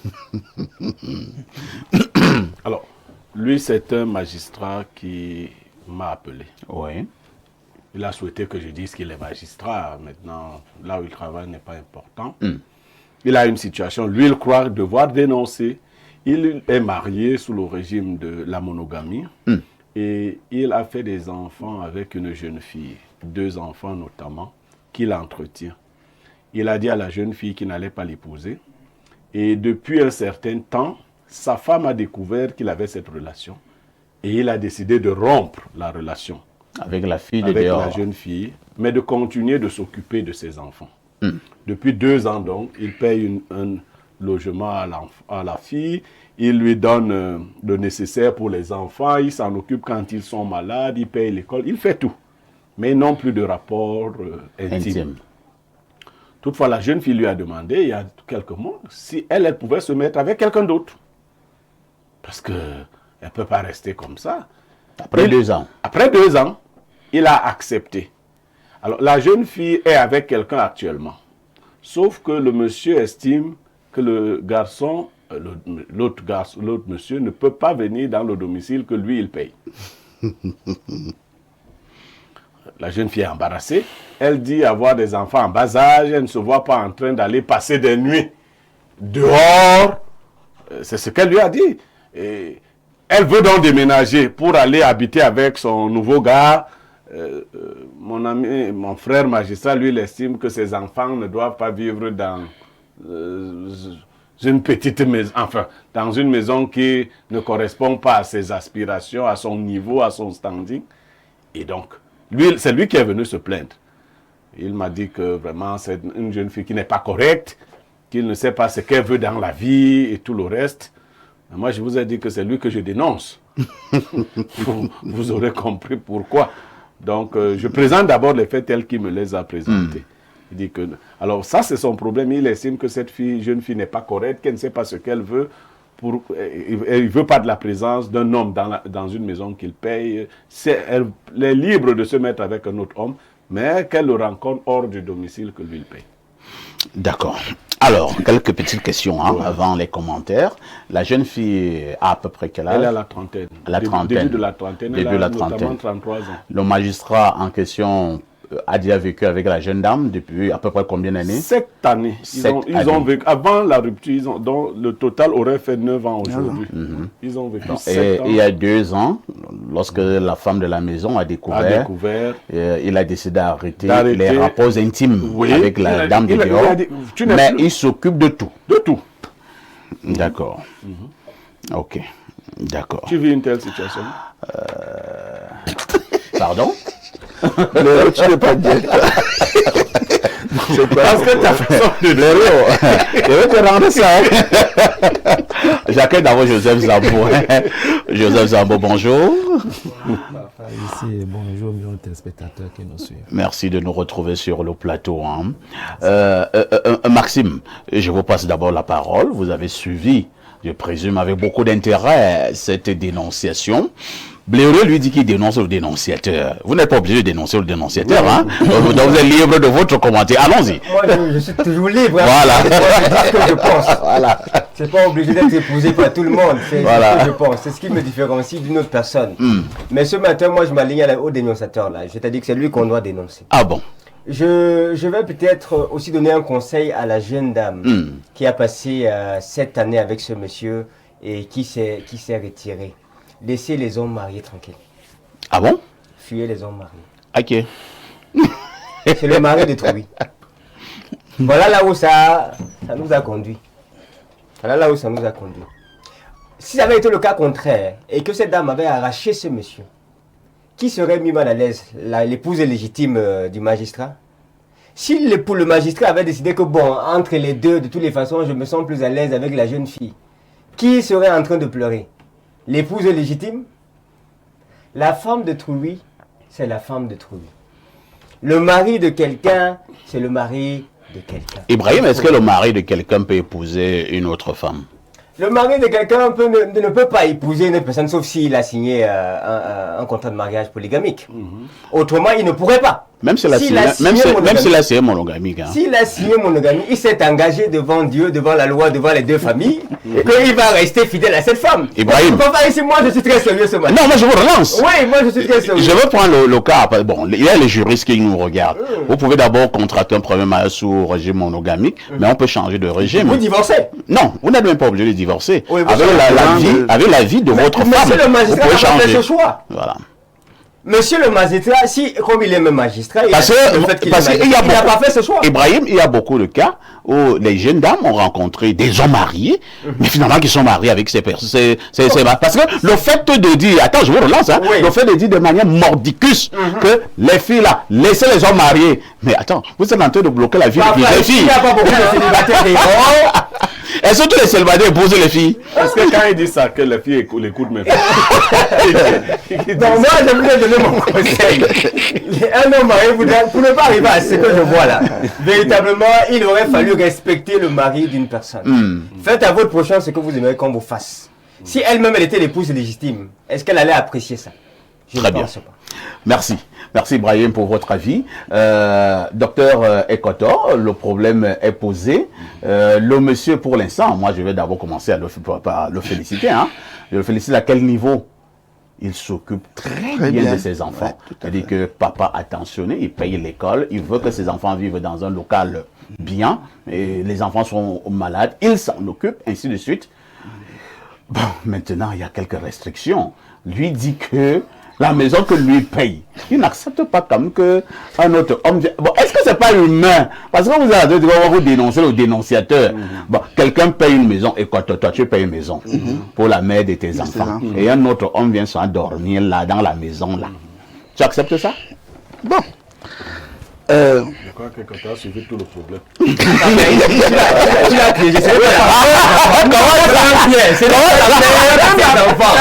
D: Alors, lui, c'est un magistrat qui m'a appelé.
A: Oui.
D: Il a souhaité que je dise qu'il est magistrat. Maintenant, là où il travaille n'est pas important. Il a une situation, lui, il croit devoir dénoncer. Il est marié sous le régime de la monogamie. Et il a fait des enfants avec une jeune fille, 2 enfants notamment, qu'il entretient. Il a dit à la jeune fille qu'il n'allait pas l'épouser. Et depuis un certain temps, sa femme a découvert qu'il avait cette relation. Et il a décidé de rompre la relation.
A: Avec la fille de
D: Avec
A: dehors.
D: la jeune fille, mais de continuer de s'occuper de ses enfants. Depuis 2 ans donc, il paye un logement à la fille, il lui donne le nécessaire pour les enfants, il s'en occupe quand ils sont malades, il paye l'école, il fait tout. Mais non plus de rapport intime. Toutefois, la jeune fille lui a demandé, il y a quelques mois, si elle pouvait se mettre avec quelqu'un d'autre. Parce qu'elle ne peut pas rester comme ça.
A: Après 2 ans.
D: Après 2 ans, il a accepté. Alors, la jeune fille est avec quelqu'un actuellement. Sauf que le monsieur estime que le garçon, l'autre monsieur, ne peut pas venir dans le domicile que lui, il paye. La jeune fille est embarrassée. Elle dit avoir des enfants en bas âge. Elle ne se voit pas en train d'aller passer des nuits dehors. C'est ce qu'elle lui a dit. Et elle veut donc déménager pour aller habiter avec son nouveau gars. Mon ami, mon frère magistrat, lui, il estime que ses enfants ne doivent pas vivre dans une petite maison, enfin, dans une maison qui ne correspond pas à ses aspirations, à son niveau, à son standing. Et donc, c'est lui qui est venu se plaindre. Il m'a dit que vraiment, c'est une jeune fille qui n'est pas correcte, qu'il ne sait pas ce qu'elle veut dans la vie et tout le reste. Mais moi, je vous ai dit que c'est lui que je dénonce. Vous aurez compris pourquoi. Donc, je présente d'abord les faits tels qu'il me les a présentés. Il dit que, alors ça, c'est son problème. Il estime que cette jeune fille n'est pas correcte, qu'elle ne sait pas ce qu'elle veut. Il ne veut pas de la présence d'un homme dans une maison qu'il paye. Elle est libre de se mettre avec un autre homme, mais qu'elle le rencontre hors du domicile que lui il paye.
A: D'accord. Alors, quelques petites questions avant les commentaires. La jeune fille a à peu près quel âge?
D: Elle est à la trentaine.
A: À la trentaine.
D: Début de la trentaine.
A: Début
D: elle
A: de la
D: a notamment
A: trentaine.
D: 33 ans.
A: Le magistrat en question a déjà vécu avec la jeune dame depuis à peu près combien d'années?
D: 7 années. Ils ont vécu. Avant la rupture, donc le total aurait fait 9 ans aujourd'hui. Ils ont vécu 7 ans.
A: Et il y a 2 ans, lorsque la femme de la maison a découvert, il a décidé d'arrêter les rapports intimes avec la dame de dehors. Mais il s'occupe de tout.
D: De tout.
A: D'accord. Ok. D'accord.
D: Tu vis une telle situation?
A: Pardon?
B: Tu ne peux pas dire.
A: Parce que ta façon de dire, je vais te rendre ça. J'accueille d'abord Joseph Zambo. Joseph Zambo, bonjour.
F: Ici, bonjour, mes téléspectateurs qui nous suivent.
A: Merci de nous retrouver sur le plateau. Maxime, je vous passe d'abord la parole. Vous avez suivi, je présume, avec beaucoup d'intérêt, cette dénonciation. Bléreux lui dit qu'il dénonce le dénonciateur. Vous n'êtes pas obligé de dénoncer le dénonciateur, hein? Donc vous êtes libre de votre commentaire. Allons-y.
C: Moi, je suis toujours libre. Hein.
A: Voilà.
C: Moi, je dis ce que je pense. Voilà. C'est pas obligé d'être épousé par tout le monde. C'est ce que je pense. C'est ce qui me différencie d'une autre personne. Mais ce matin, moi, je m'aligne au dénonciateur, là. Je t'ai dit que c'est lui qu'on doit dénoncer.
A: Ah bon?
C: Je vais peut-être aussi donner un conseil à la jeune dame qui a passé 7 années avec ce monsieur et qui s'est retiré. Laissez les hommes mariés tranquilles.
A: Ah bon?
C: Fuyez les hommes mariés.
A: Ok.
C: C'est le mari détruit. Voilà là où ça nous a conduit. Voilà là où ça nous a conduit. Si ça avait été le cas contraire et que cette dame avait arraché ce monsieur, qui serait mis mal à l'aise? L'épouse légitime du magistrat? Si le magistrat avait décidé que bon, entre les deux, de toutes les façons, je me sens plus à l'aise avec la jeune fille, qui serait en train de pleurer? L'épouse légitime? La femme de Trouy, c'est la femme de Trouy. Le mari de quelqu'un, c'est le mari de quelqu'un.
A: Ibrahim, est-ce que le mari de quelqu'un peut épouser une autre femme?
C: Le mari de quelqu'un ne peut pas épouser une autre personne sauf s'il a signé un contrat de mariage polygamique. Autrement, il ne pourrait pas.
A: Même s'il a signé monogamique. Hein.
C: S'il a signé monogamique, il s'est engagé devant Dieu, devant la loi, devant les deux familles, qu'il va rester fidèle à cette femme.
A: Ibrahim.
C: Ici, moi, je suis très sérieux ce matin.
A: Non, moi je vous relance.
C: Oui, moi je suis très sérieux.
A: Je veux prendre le cas. Bon, il y a les juristes qui nous regardent. Vous pouvez d'abord contracter un premier mariage sous régime monogamique, mais on peut changer de régime.
C: Vous divorcez?
A: Non, vous n'êtes même pas obligé de divorcer.
C: Oui,
A: avec la vie de votre femme.
C: Monsieur le magistrat
A: vous pouvez
C: a fait
A: changer.
C: ce choix.
A: Voilà.
C: Monsieur le magistrat, si, comme il est même magistrat, il
A: n'a
C: pas fait ce choix.
A: Ibrahim, il y a beaucoup de cas où les jeunes dames ont rencontré des hommes mariés, mais finalement qui sont mariés avec ces personnes. Parce que le fait de dire, attends, je vous relance, hein, le fait de dire de manière mordicus que les filles là, laissez les hommes mariés. Mais attends, vous êtes en train de bloquer la vie des filles.
C: Il n'y a pas beaucoup de célibataires.
A: Est-ce que tous les célibataires épousent les filles?
D: Est-ce que quand il dit ça, que les filles écoutent mes filles?
C: Donc moi, je voulais donner mon conseil. Un homme marié, pour ne pas arriver à ce que je vois là, véritablement, il aurait fallu respecter le mari d'une personne. Faites à votre prochain ce que vous aimeriez qu'on vous fasse. Si elle-même, elle était l'épouse légitime, est-ce qu'elle allait apprécier ça?
A: Très bien. Merci. Merci Ibrahim pour votre avis. Docteur Ekotor, le problème est posé. Le monsieur, pour l'instant, moi je vais d'abord commencer par le féliciter. Hein. Je le félicite à quel niveau? Il s'occupe très bien de ses enfants. Ouais, c'est-à-dire que papa attentionné, il paye l'école, il veut que ses enfants vivent dans un local bien, et les enfants sont malades, il s'en occupe, ainsi de suite. Bon, maintenant, il y a quelques restrictions. Lui dit que la maison que lui paye, il n'accepte pas comme que un autre homme. Bon, est-ce que c'est pas humain? Parce que vous avez dit, vous dénoncez le dénonciateur. Bon, quelqu'un paye une maison, et quoi, toi, tu payes une maison pour la mère de tes enfants. Et un autre homme vient s'endormir là, dans la maison là. Tu acceptes ça?
B: Bon.
D: Je crois que tu as suivi tout le problème. C'est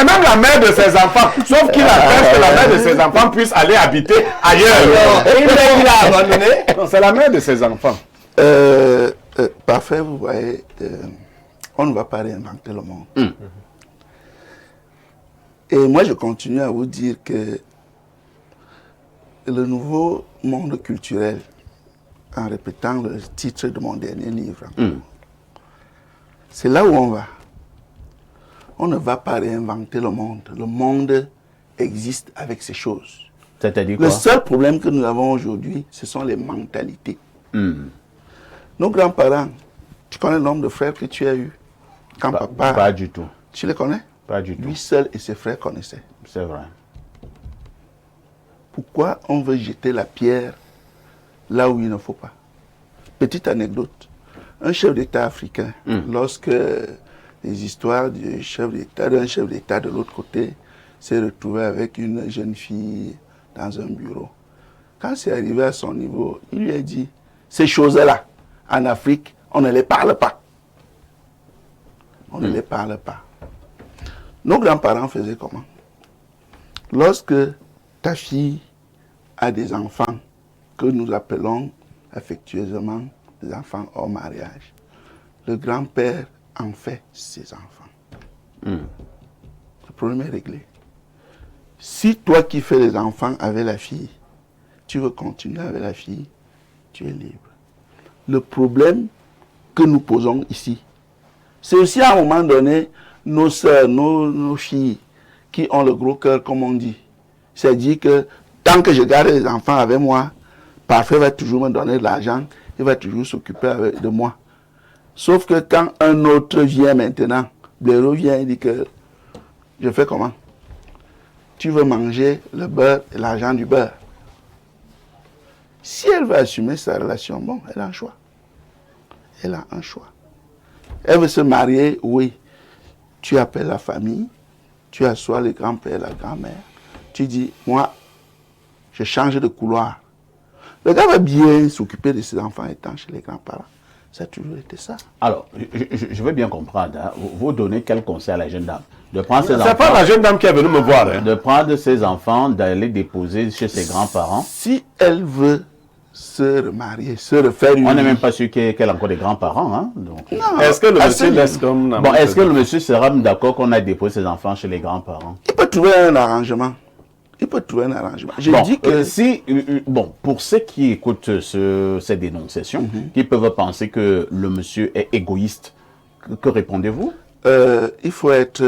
D: même la mère de ses enfants. Sauf qu'il a peur que la mère de ses enfants puisse aller habiter ailleurs.
C: Il a abandonné.
D: C'est la mère de ses enfants.
B: Parfait, vous voyez, on ne va pas réinventer le monde. Et moi, je continue à vous dire que le nouveau monde culturel, en répétant le titre de mon dernier livre, c'est là où on va. On ne va pas réinventer le monde. Le monde existe avec ses choses.
A: C'est-à-dire quoi?
B: Le seul problème que nous avons aujourd'hui, ce sont les mentalités. Nos grands-parents, tu connais le nombre de frères que tu as eu quand papa...
A: Pas du tout.
B: Tu les connais?
A: Pas du tout.
B: Lui seul et ses frères connaissaient.
A: C'est vrai.
B: Pourquoi on veut jeter la pierre là où il ne faut pas? Petite anecdote. Un chef d'État africain, lorsque les histoires du chef d'État, d'un chef d'État de l'autre côté, s'est retrouvé avec une jeune fille dans un bureau. Quand c'est arrivé à son niveau, il lui a dit, ces choses-là, en Afrique, on ne les parle pas. On ne les parle pas. Nos grands-parents faisaient comment? Lorsque ta fille a des enfants que nous appelons affectueusement des enfants hors mariage, le grand-père en fait ses enfants. Le problème est réglé. Si toi qui fais les enfants avec la fille, tu veux continuer avec la fille, tu es libre. Le problème que nous posons ici, c'est aussi à un moment donné, nos sœurs, nos filles, qui ont le gros cœur, comme on dit. C'est-à-dire que tant que je garde les enfants avec moi, parfait va toujours me donner de l'argent, il va toujours s'occuper de moi. Sauf que quand un autre vient maintenant, Blaireau vient et dit que je fais comment? Tu veux manger le beurre et l'argent du beurre. Si elle veut assumer sa relation, bon, elle a un choix. Elle a un choix. Elle veut se marier, oui. Tu appelles la famille, tu assois le grand-père, la grand-mère, tu dis, moi, je change de couloir. Le gars va bien s'occuper de ses enfants étant chez les grands-parents. Ça a toujours été ça.
A: Alors, je veux bien comprendre. Hein. Vous donnez quel conseil à la jeune dame? De prendre ses enfants.
D: C'est pas la jeune dame qui est venue me voir. Hein.
A: De prendre ses enfants, d'aller déposer chez ses grands-parents.
B: Si elle veut se remarier, se refaire une...
A: On n'est même pas sûr qu'elle ait encore des grands-parents. Hein. Donc...
D: Est-ce que le monsieur laisse comme...
A: Bon, est-ce que le monsieur sera d'accord qu'on a déposé ses enfants chez les grands-parents?
B: Il peut trouver un arrangement. Il peut trouver un arrangement. Je dis que...
A: bon, pour ceux qui écoutent ces dénonciations, qui peuvent penser que le monsieur est égoïste, que répondez-vous?
B: Il faut être...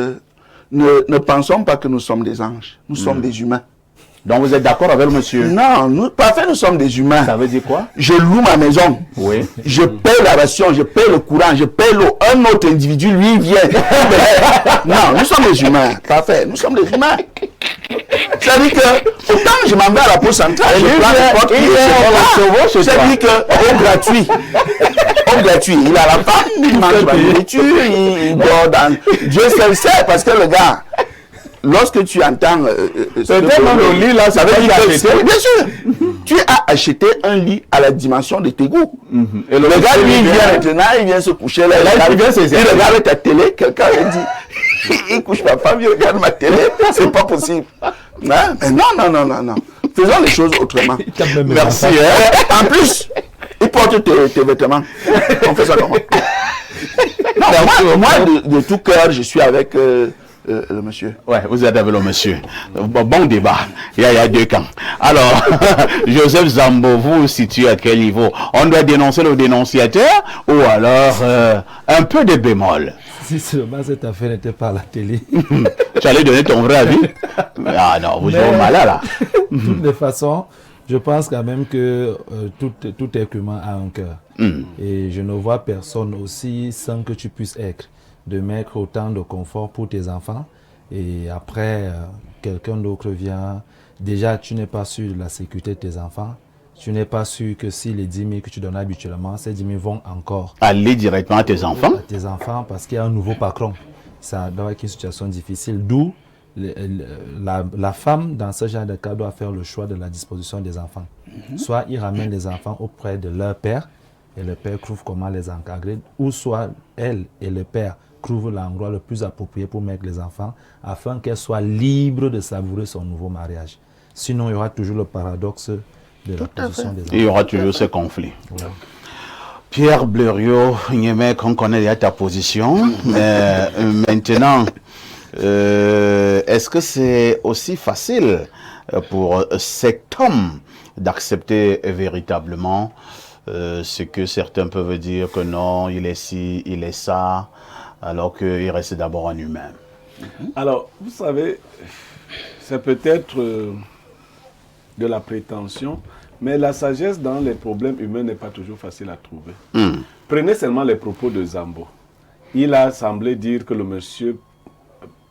B: Ne pensons pas que nous sommes des anges. Nous sommes des humains.
A: Donc vous êtes d'accord avec le monsieur?
B: Non, nous sommes des humains.
A: Ça veut dire quoi?
B: Je loue ma maison.
A: Oui.
B: Je paye la ration, je paye le courant, je paye l'eau. Un autre individu, lui, vient. Non, nous sommes des humains. Parfait, nous sommes des humains. C'est-à-dire que, autant je m'en vais à la poste centrale, je prends le porte, c'est-à-dire que, au gratuit. Au gratuit. Il a la femme, il mange la nourriture, il dort dans... Dieu seul le sait, parce que le gars... Lorsque tu entends...
D: c'est tellement le lit là, ça veut dire que
B: bien sûr. Tu as acheté un lit à la dimension de tes goûts.
A: Et
B: le gars, lui, il vient maintenant, il vient se coucher là. Il regarde ta télé, quelqu'un lui dit, il couche ma femme, il regarde ma télé, c'est pas possible. Hein? Mais non. Faisons les choses autrement.
A: Merci.
B: En plus, il porte tes vêtements. On fait ça comment? Non, moi de tout cœur, je suis avec... le monsieur.
A: Ouais, vous êtes avec le monsieur. Bon débat. Il y a deux camps. Alors, Joseph Zambo, vous vous situez à quel niveau? On doit dénoncer le dénonciateur ou alors un peu de bémol?
F: Si seulement cette affaire n'était pas à la télé.
A: Tu allais donner ton vrai avis? Ah non, vous êtes malade là.
F: De toutes les façons, je pense quand même que tout être humain a un cœur. Et je ne vois personne aussi sans que tu puisses être, de mettre autant de confort pour tes enfants. Et après, quelqu'un d'autre vient. Déjà, tu n'es pas sûr de la sécurité de tes enfants. Tu n'es pas sûr que si les 10 000 que tu donnes habituellement, ces 10 000 vont encore
A: aller directement à tes enfants.
F: À tes enfants, parce qu'il y a un nouveau patron. Ça doit être une situation difficile. D'où la femme, dans ce genre de cas, doit faire le choix de la disposition des enfants. Soit ils ramènent les enfants auprès de leur père, et le père trouve comment les encadrer, ou soit elle et le père trouve l'endroit le plus approprié pour mettre les enfants, afin qu'elle soit libre de savourer son nouveau mariage. Sinon, il y aura toujours le paradoxe de la position des enfants.
A: Il y aura toujours ce conflit.
F: Voilà.
A: Pierre Blériot, on connaît déjà ta position. Maintenant, est-ce que c'est aussi facile pour cet homme d'accepter véritablement ce que certains peuvent dire que non, il est ci, il est ça, alors qu'il reste d'abord un humain?
D: Alors, vous savez, c'est peut-être de la prétention, mais la sagesse dans les problèmes humains n'est pas toujours facile à trouver. Prenez seulement les propos de Zambo. Il a semblé dire que le monsieur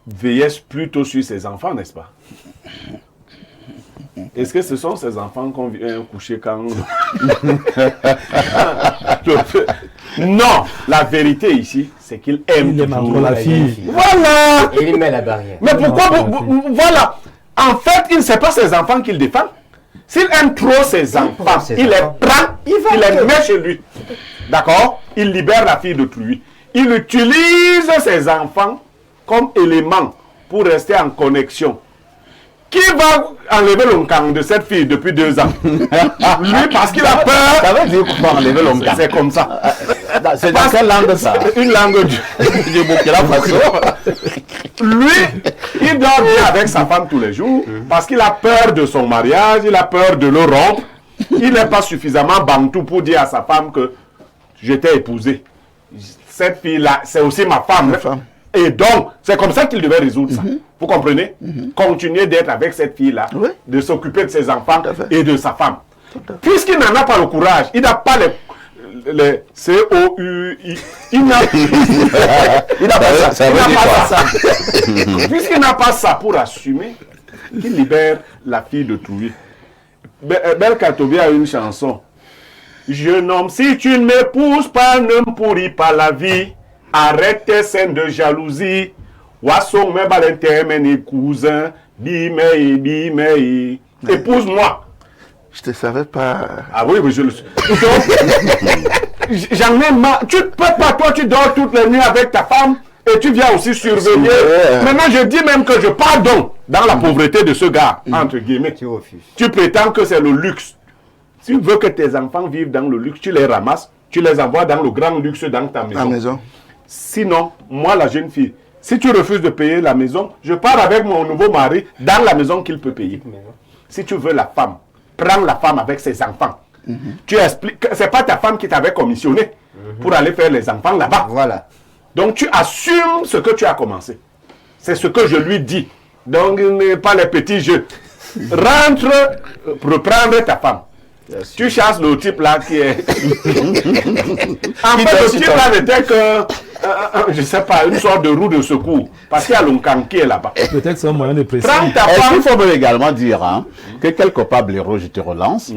D: veillait plutôt sur ses enfants, n'est-ce pas? Est-ce que ce sont ces enfants qu'on vient coucher quand... Non, la vérité ici, c'est qu'il aime toujours
F: la fille.
D: Voilà.
C: Et il met la barrière.
D: Mais pourquoi voilà. En fait, il ne sait pas ses enfants qu'il défend. S'il aime trop ses enfants, il les prend, il les met chez lui. D'accord? Il libère la fille d'autrui. Il utilise ses enfants comme élément pour rester en connexion. Qui va enlever l'onkan de cette fille depuis 2 ans? Lui, parce qu'il a peur.
A: Ça veut dire qu'on va enlever l'onkan.
D: C'est comme ça.
A: C'est dans quelle langue ça?
D: Une langue du
A: Burkina Faso.
D: Lui, il dort bien avec sa femme tous les jours parce qu'il a peur de son mariage, il a peur de le rompre. Il n'est pas suffisamment bantou pour dire à sa femme que je t'ai épousé. Cette fille-là, c'est aussi ma femme. Et donc, c'est comme ça qu'il devait résoudre ça. Vous comprenez? Continuer d'être avec cette fille-là, de s'occuper de ses enfants et de sa femme. Puisqu'il n'en a pas le courage, il n'a pas les C-O-U-I. Il n'a pas ça. Puisqu'il n'a pas ça pour assumer, qu'il libère la fille de Trouille. Bel Katobi a une chanson. Jeune homme, si tu ne m'épouses pas, ne me pourris pas la vie. Arrête tes scènes de jalousie. Wasson me balente mes cousins. Bimei, bimei. Épouse-moi.
B: Je te savais pas.
D: Ah oui, mais je le suis. J'en ai marre. Tu peux pas, toi, tu dors toutes les nuits avec ta femme et tu viens aussi surveiller. Maintenant, je dis même que je pardonne dans la pauvreté de ce gars, entre guillemets.
C: Tu refuses.
D: Tu prétends que c'est le luxe. Si tu veux que tes enfants vivent dans le luxe, tu les ramasses, tu les envoies dans le grand luxe dans ta maison.
B: La maison.
D: Sinon, moi, la jeune fille, si tu refuses de payer la maison, je pars avec mon nouveau mari dans la maison qu'il peut payer. Si tu veux la femme, prends la femme avec ses enfants. Tu expliques, c'est pas ta femme qui t'avait commissionné pour aller faire les enfants là-bas.
C: Voilà.
D: Donc tu assumes ce que tu as commencé. C'est ce que je lui dis. Donc pas les petits jeux. Rentre, reprendre ta femme. Tu chasses le type là qui est... En fait, le type là n'était que, je sais pas, une sorte de roue de secours. Parce qu'il y a l'onkan qui est là-bas.
F: Peut-être c'est un moyen de pression.
D: Prends ta
A: Est-ce
D: femme.
A: qu'il faut même également dire que quelque part, Blaireau, je te relance,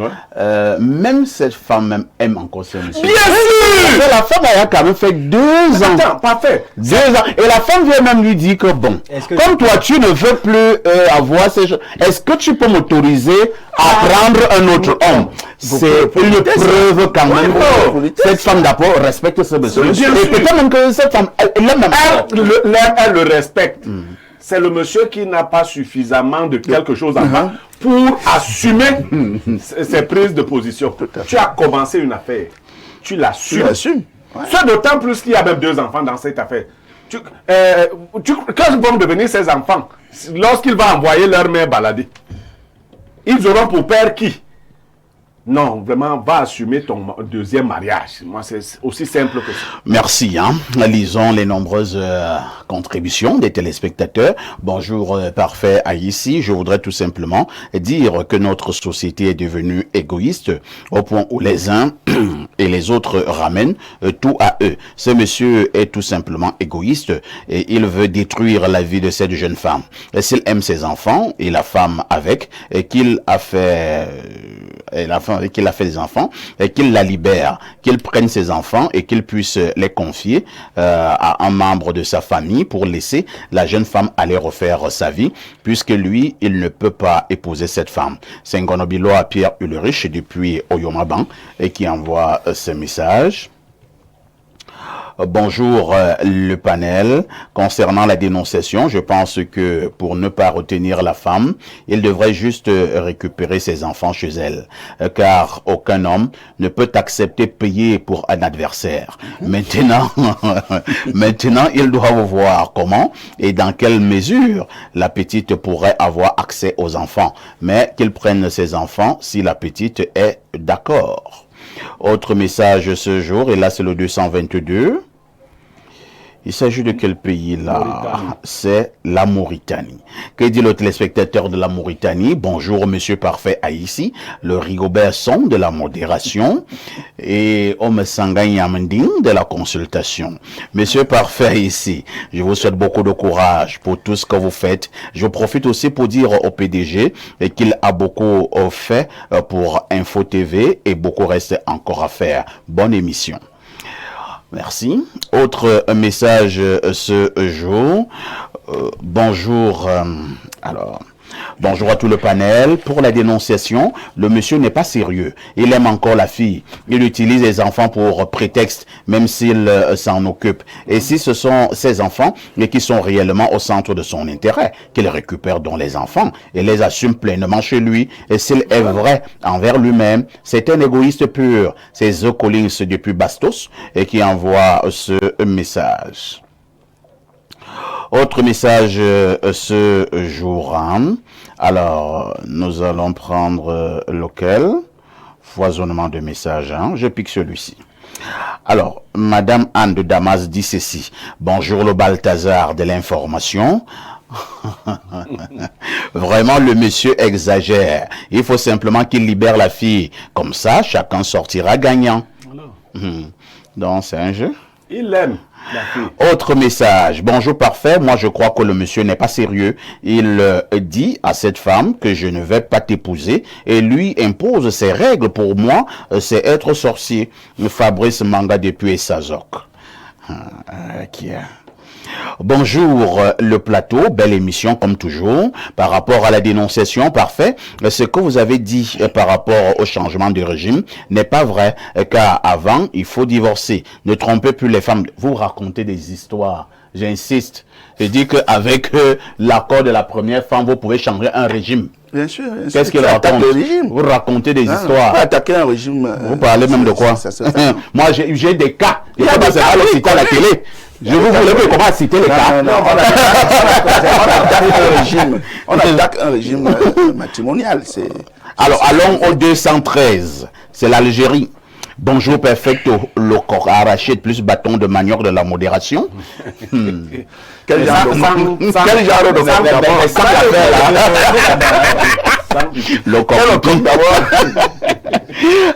A: même cette femme même aime encore ce monsieur.
D: Bien sûr!
A: La femme a quand même fait 2 ans.
D: Attends, parfait.
A: 2 ans. Et la femme vient même lui dire que bon, comme toi tu ne veux plus avoir ces choses, est-ce que tu peux m'autoriser à prendre un autre homme? C'est une preuve quand même que cette femme d'abord respecte ce monsieur. Et peut-être même que cette femme, elle l'aime même.
D: Elle le respecte. C'est le monsieur qui n'a pas suffisamment de quelque chose en main pour assumer ses prises de position. Tu as commencé une affaire. Tu l'assumes. C'est d'autant plus qu'il y a même 2 enfants dans cette affaire. Quand vont devenir ces enfants, lorsqu'ils vont envoyer leur mère balader, ils auront pour père qui? Non, vraiment, va assumer ton 2e mariage. Moi, c'est aussi simple que ça.
A: Merci. Lisons les nombreuses contributions des téléspectateurs. Bonjour, parfait ici. Je voudrais tout simplement dire que notre société est devenue égoïste au point où les uns et les autres ramènent tout à eux. Ce monsieur est tout simplement égoïste et il veut détruire la vie de cette jeune femme. S'il aime ses enfants et la femme avec, et qu'il a fait... qu'il a fait des enfants, et qu'il la libère, qu'il prenne ses enfants et qu'il puisse les confier à un membre de sa famille pour laisser la jeune femme aller refaire sa vie, puisque lui, il ne peut pas épouser cette femme. C'est Ngonobilo à Pierre Ulrich depuis Oyomaban et qui envoie ce message. Bonjour le panel. Concernant la dénonciation, je pense que pour ne pas retenir la femme, il devrait juste récupérer ses enfants chez elle, car aucun homme ne peut accepter payer pour un adversaire. Maintenant, il doit voir comment et dans quelle mesure la petite pourrait avoir accès aux enfants, mais qu'il prenne ses enfants si la petite est d'accord. Autre message ce jour, et là c'est le 222. Il s'agit de quel pays là?
D: Mauritanie.
A: C'est la Mauritanie. Que dit le téléspectateur de la Mauritanie? Bonjour Monsieur Parfait Haïssi, le Rigobert Son de la modération et Homme Sangay Yamending de la consultation. Monsieur Parfait Haïssi, je vous souhaite beaucoup de courage pour tout ce que vous faites. Je profite aussi pour dire au PDG qu'il a beaucoup fait pour Info TV et beaucoup reste encore à faire. Bonne émission. Merci. Autre message ce jour. Bonjour. Bonjour à tout le panel. Pour la dénonciation, le monsieur n'est pas sérieux. Il aime encore la fille. Il utilise les enfants pour prétexte, même s'il s'en occupe. Et si ce sont ses enfants, mais qui sont réellement au centre de son intérêt, qu'il récupère donc les enfants et les assume pleinement chez lui. Et s'il est vrai envers lui-même, c'est un égoïste pur. C'est The Collins depuis Bastos et qui envoie ce message. Autre message ce jour. Alors, nous allons prendre lequel? Foisonnement de messages. Je pique celui-ci. Alors, Madame Anne de Damas dit ceci. Bonjour le Balthazar de l'information. Vraiment, le monsieur exagère. Il faut simplement qu'il libère la fille. Comme ça, chacun sortira gagnant. Donc, c'est un jeu.
D: Il l'aime.
A: Autre message. Bonjour Parfait. Moi, je crois que le monsieur n'est pas sérieux. Il dit à cette femme que je ne vais pas t'épouser et lui impose ses règles. Pour moi, c'est être sorcier. Fabrice Manga depuis Sazok. Bonjour le plateau, belle émission comme toujours. Par rapport à la dénonciation, Parfait, ce que vous avez dit par rapport au changement de régime n'est pas vrai, car avant, il faut divorcer. Ne trompez plus les femmes. Vous racontez des histoires, j'insiste. Je dis qu'avec l'accord de la première femme, vous pouvez changer un régime.
B: Bien sûr.
A: Qu'est-ce qu'il raconte? Vous racontez des histoires.
B: Pas attaquer un régime.
A: Vous parlez même de quoi? Moi, j'ai des cas. Il y a des cas aussi à la télé. Je vous voulais comment citer les cas.
B: On attaque un régime matrimonial.
A: Alors, allons au 213. C'est l'Algérie. Bonjour, perfecto, le corps arraché plus bâton de manioc de la modération.
B: Quel genre de
A: le corps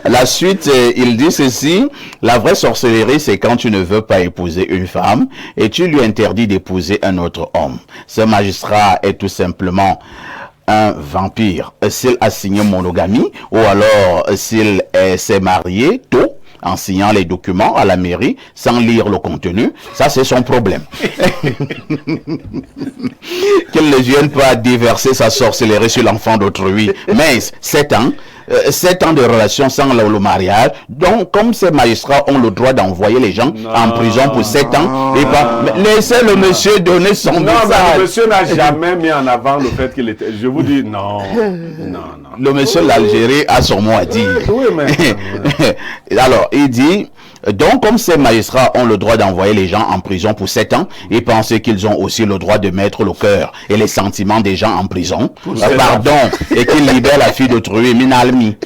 A: La suite, il dit ceci. La vraie sorcellerie, c'est quand tu ne veux pas épouser une femme et tu lui interdis d'épouser un autre homme. Ce magistrat est tout simplement un vampire. S'il a signé monogamie ou alors s'il s'est marié tôt en signant les documents à la mairie sans lire le contenu, ça c'est son problème. Qu'il ne vienne pas déverser sa sorcellerie sur l'enfant d'autrui. Mais 7 ans de relation sans le mariage. Donc, comme ces magistrats ont le droit d'envoyer les gens en prison pour 7 ans, et pas, laissez le monsieur donner son message.
D: Non, le monsieur n'a jamais mis en avant le fait qu'il était... Je vous dis, non.
A: Le monsieur de l'Algérie a son mot à dire.
D: Oui, mais...
A: Alors, il dit... Donc, comme ces magistrats ont le droit d'envoyer les gens en prison pour 7 ans, ils pensent qu'ils ont aussi le droit de mettre le cœur et les sentiments des gens en prison. Et qu'ils libèrent la fille d'autrui, Minalmi.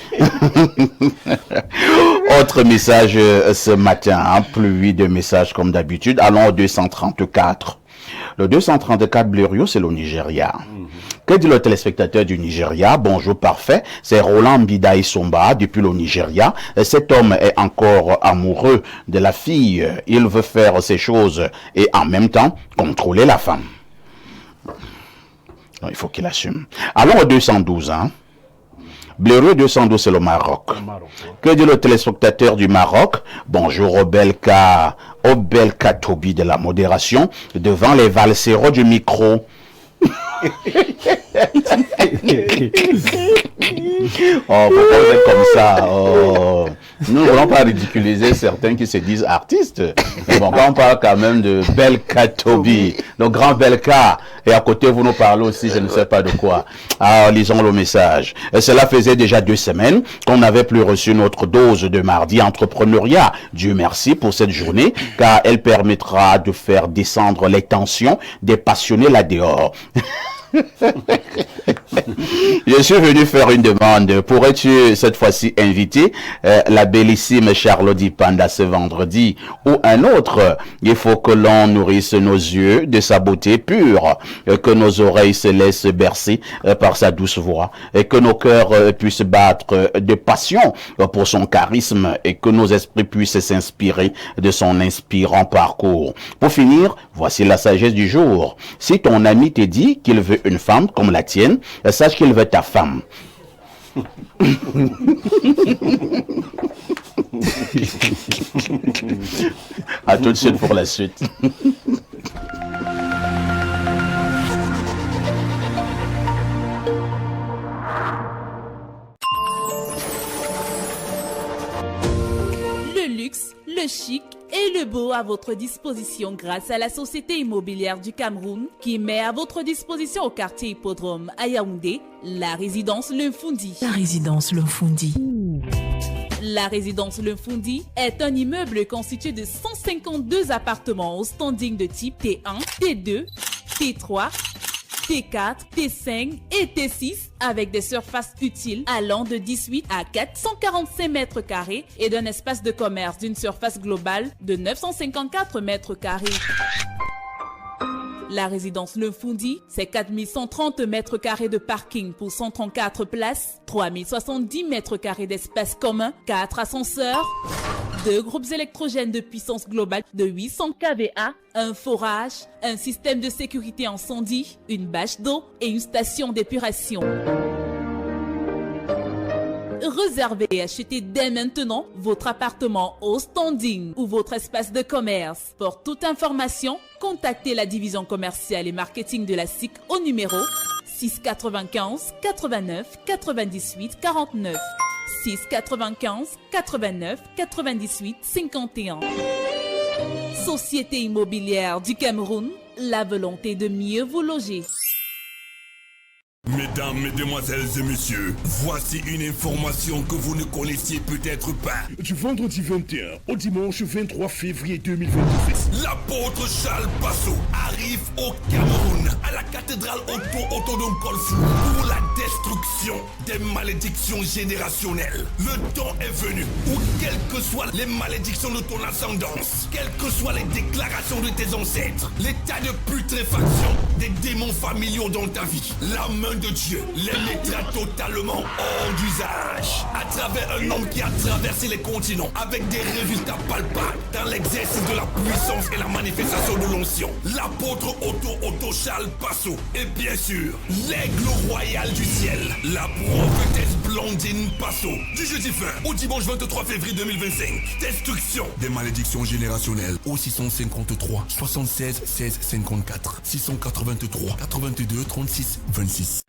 A: Autre message ce matin, pluie de messages comme d'habitude. Allons au 234. Le 234 Blériot, c'est le Nigeria. Que dit le téléspectateur du Nigeria? Bonjour Parfait, c'est Roland Bidaï Somba depuis le Nigeria. Cet homme est encore amoureux de la fille. Il veut faire ces choses et en même temps contrôler la femme. Non, il faut qu'il assume. Allons au 212. Blériot 212, c'est le Maroc. Que dit le téléspectateur du Maroc? Bonjour Obelka Tobi de la modération devant les valséros du micro. Oh, pourquoi vous êtes comme ça? Oh. Nous ne voulons pas ridiculiser certains qui se disent artistes. Mais bon, quand on parle quand même de Belka Tobi, le grand Belka, et à côté vous nous parlez aussi, je ne sais pas de quoi. Alors, lisons le message. Cela faisait déjà 2 semaines qu'on n'avait plus reçu notre dose de mardi entrepreneuriat. Dieu merci pour cette journée, car elle permettra de faire descendre les tensions des passionnés là-dehors. Je suis venu faire une demande. Pourrais-tu cette fois-ci inviter la bellissime Charlotte Panda ce vendredi ou un autre? Il faut que l'on nourrisse nos yeux de sa beauté pure, que nos oreilles se laissent bercer par sa douce voix, et que nos cœurs puissent battre de passion pour son charisme et que nos esprits puissent s'inspirer de son inspirant parcours. Pour finir, voici la sagesse du jour. Si ton ami te dit qu'il veut une femme comme la tienne, sache qu'il veut ta femme. À tout de suite pour la suite.
G: Le luxe, le chic et le beau à votre disposition grâce à la Société immobilière du Cameroun qui met à votre disposition au quartier Hippodrome à Yaoundé la résidence L'Infundi.
H: La résidence L'Infundi.
G: La résidence L'Infundi est un immeuble constitué de 152 appartements au standing de type T1, T2, T3, T4, T5 et T6 avec des surfaces utiles allant de 18 à 445 mètres carrés et d'un espace de commerce d'une surface globale de 954 mètres carrés. La résidence L'Infundi, c'est 4130 mètres carrés de parking pour 134 places, 3070 mètres carrés d'espace commun, 4 ascenseurs, 2 groupes électrogènes de puissance globale de 800 kVA, un forage, un système de sécurité incendie, une bâche d'eau et une station d'épuration. Réservez et achetez dès maintenant votre appartement au standing ou votre espace de commerce. Pour toute information, contactez la division commerciale et marketing de la SIC au numéro 695 89 98 49. 695 89 98 51. Société immobilière du Cameroun, la volonté de mieux vous loger.
I: Mesdames, mesdemoiselles et messieurs, voici une information que vous ne connaissiez peut-être pas.
J: Du vendredi 21 au dimanche 23 février 2026,
I: l'apôtre Charles Basso arrive au Cameroun, à la cathédrale Autonome Golfou, pour la destruction des malédictions générationnelles. Le temps est venu où, quelles que soient les malédictions de ton ascendance, quelles que soient les déclarations de tes ancêtres, l'état de putréfaction des démons familiaux dans ta vie, la main de Dieu les mettra totalement hors d'usage à travers un homme qui a traversé les continents avec des résultats palpables dans l'exercice de la puissance et la manifestation de l'onction. L'apôtre Otto Charles Basso et bien sûr l'aigle royal du ciel, la prophétesse Blandine Basso. Du jeudi 20 au dimanche 23 février 2025, destruction des malédictions générationnelles au 653 76 16 54 683 82 36 26.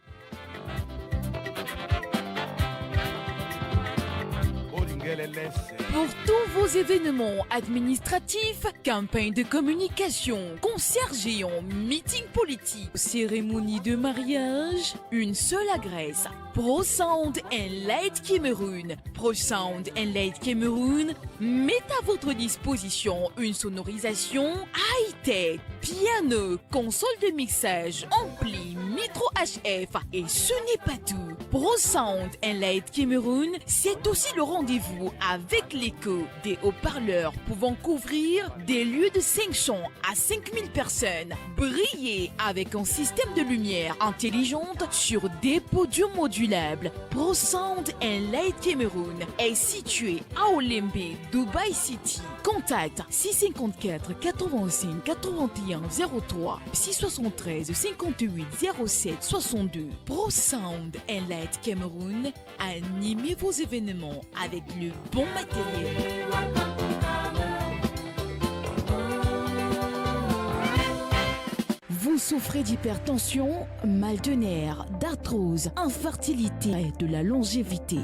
H: Pour tous vos événements administratifs, campagnes de communication, concerts géants, meetings politiques, cérémonies de mariage, une seule adresse. Pro Sound and Light Cameroun. Pro Sound and Light Cameroun met à votre disposition une sonorisation high-tech, piano, console de mixage, ampli, micro HF et ce n'est pas tout. Pro Sound and Light Cameroun, c'est aussi le rendez-vous avec l'écho des haut-parleurs pouvant couvrir des lieux de 500 à 5000 personnes. Briller avec un système de lumière intelligente sur des podiums modulables. Pro Sound and Light Cameroun est situé à Olembe, Dubai City. Contact 654 85 81 03 673 58 07 62. Pro Sound and Light Cameroun, animez vos événements avec le bon matériel. Vous souffrez d'hypertension, mal de nerfs, d'arthrose, infertilité et de la longévité.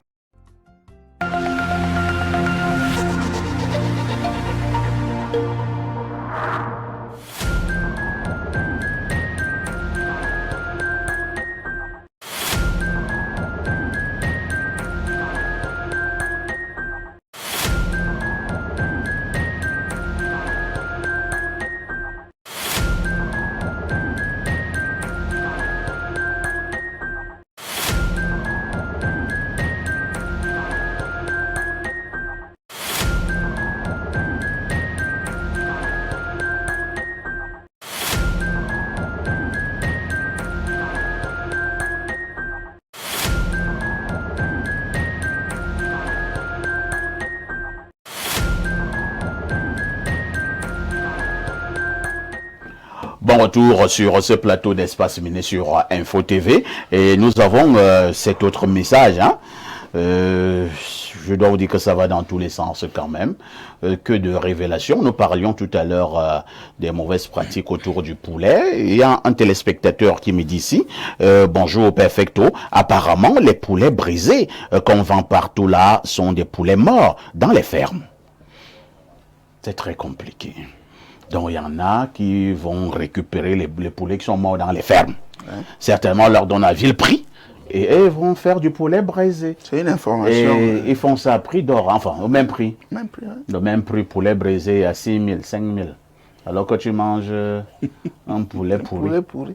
A: retour sur ce plateau d'Espace Miné sur Info TV et nous avons cet autre message. Hein. Je dois vous dire que ça va dans tous les sens quand même. Que de révélations. Nous parlions tout à l'heure des mauvaises pratiques autour du poulet. Il y a un téléspectateur qui me dit ici, bonjour Perfecto, apparemment les poulets brisés qu'on vend partout là sont des poulets morts dans les fermes. C'est très compliqué. Donc il y en a qui vont récupérer les poulets qui sont morts dans les fermes. Ouais. Certainement leur donner à vil prix. Et eux vont faire du poulet braisé.
B: C'est une information.
A: Et ils font ça à prix d'or, enfin au même prix.
B: Même prix, hein.
A: Le même prix, poulet braisé à 6 000, 5 000. Alors que tu manges un poulet pourri.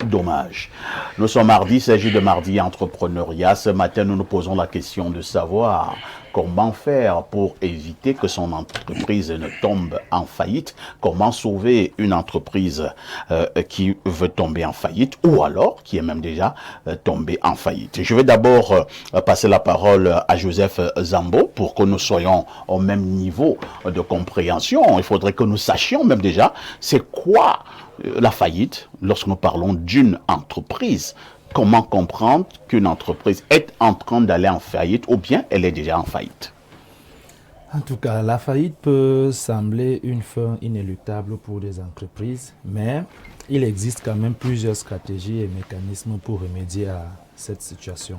A: Dommage. Nous sommes mardi, il s'agit de mardi entrepreneuriat. Ce matin, nous nous posons la question de savoir comment faire pour éviter que son entreprise ne tombe en faillite. Comment sauver une entreprise qui veut tomber en faillite ou alors qui est même déjà tombée en faillite. Je vais d'abord passer la parole à Joseph Zambo pour que nous soyons au même niveau de compréhension. Il faudrait que nous sachions même déjà c'est quoi la faillite lorsque nous parlons d'une entreprise. Comment comprendre qu'une entreprise est en train d'aller en faillite ou bien elle est déjà en faillite?
F: En tout cas, la faillite peut sembler une fin inéluctable pour des entreprises, mais il existe quand même plusieurs stratégies et mécanismes pour remédier à cette situation.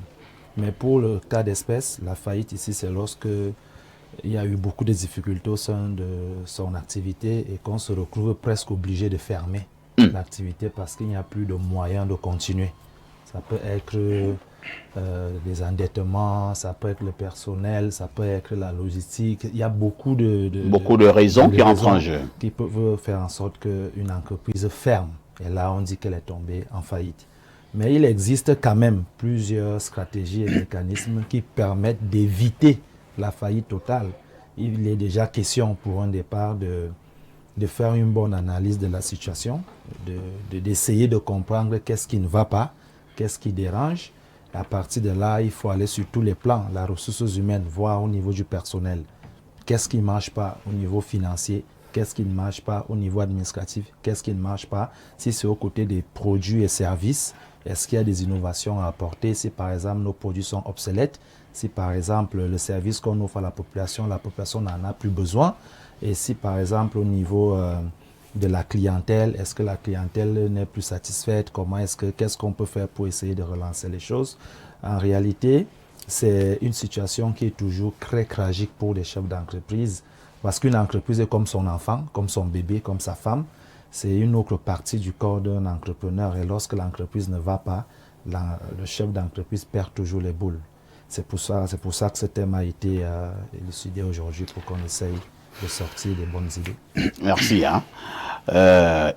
F: Mais pour le cas d'espèce, la faillite ici, c'est lorsque il y a eu beaucoup de difficultés au sein de son activité et qu'on se retrouve presque obligé de fermer l'activité parce qu'il n'y a plus de moyens de continuer. Ça peut être des endettements, ça peut être le personnel, ça peut être la logistique. Il y a beaucoup de
A: raisons qui rentrent en jeu.
F: Qui peuvent faire en sorte qu'une entreprise ferme. Et là, on dit qu'elle est tombée en faillite. Mais il existe quand même plusieurs stratégies et mécanismes qui permettent d'éviter la faillite totale. Il est déjà question pour un départ de faire une bonne analyse de la situation, d'essayer de comprendre qu'est-ce qui ne va pas, qu'est-ce qui dérange. À partir de là, il faut aller sur tous les plans, la ressources humaines, voir au niveau du personnel, qu'est-ce qui ne marche pas au niveau financier, qu'est-ce qui ne marche pas au niveau administratif, qu'est-ce qui ne marche pas si c'est au côté des produits et services, est-ce qu'il y a des innovations à apporter, si par exemple nos produits sont obsolètes, si par exemple le service qu'on offre à la population n'en a plus besoin, et si par exemple au niveau de la clientèle, est-ce que la clientèle n'est plus satisfaite, qu'est-ce qu'on peut faire pour essayer de relancer les choses. En réalité, c'est une situation qui est toujours très tragique pour les chefs d'entreprise, parce qu'une entreprise est comme son enfant, comme son bébé, comme sa femme, c'est une autre partie du corps d'un entrepreneur, et lorsque l'entreprise ne va pas, le chef d'entreprise perd toujours les boules. C'est pour ça que ce thème a été élucidé aujourd'hui pour qu'on essaye de sortir des bonnes idées.
A: Merci.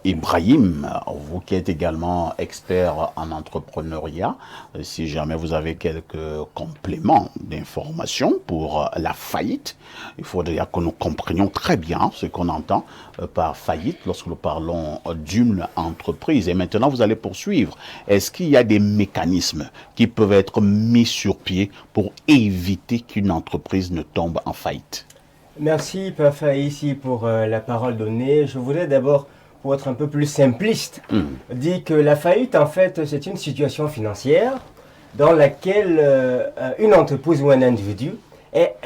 A: Ibrahim, vous qui êtes également expert en entrepreneuriat, si jamais vous avez quelques compléments d'informations pour la faillite, il faudrait que nous comprenions très bien ce qu'on entend par faillite lorsque nous parlons d'une entreprise. Et maintenant, vous allez poursuivre. Est-ce qu'il y a des mécanismes qui peuvent être mis sur pied pour éviter qu'une entreprise ne tombe en faillite?
C: Merci Pafa ici pour la parole donnée. Je voudrais d'abord, pour être un peu plus simpliste, dire que la faillite en fait c'est une situation financière dans laquelle une entreprise ou un individu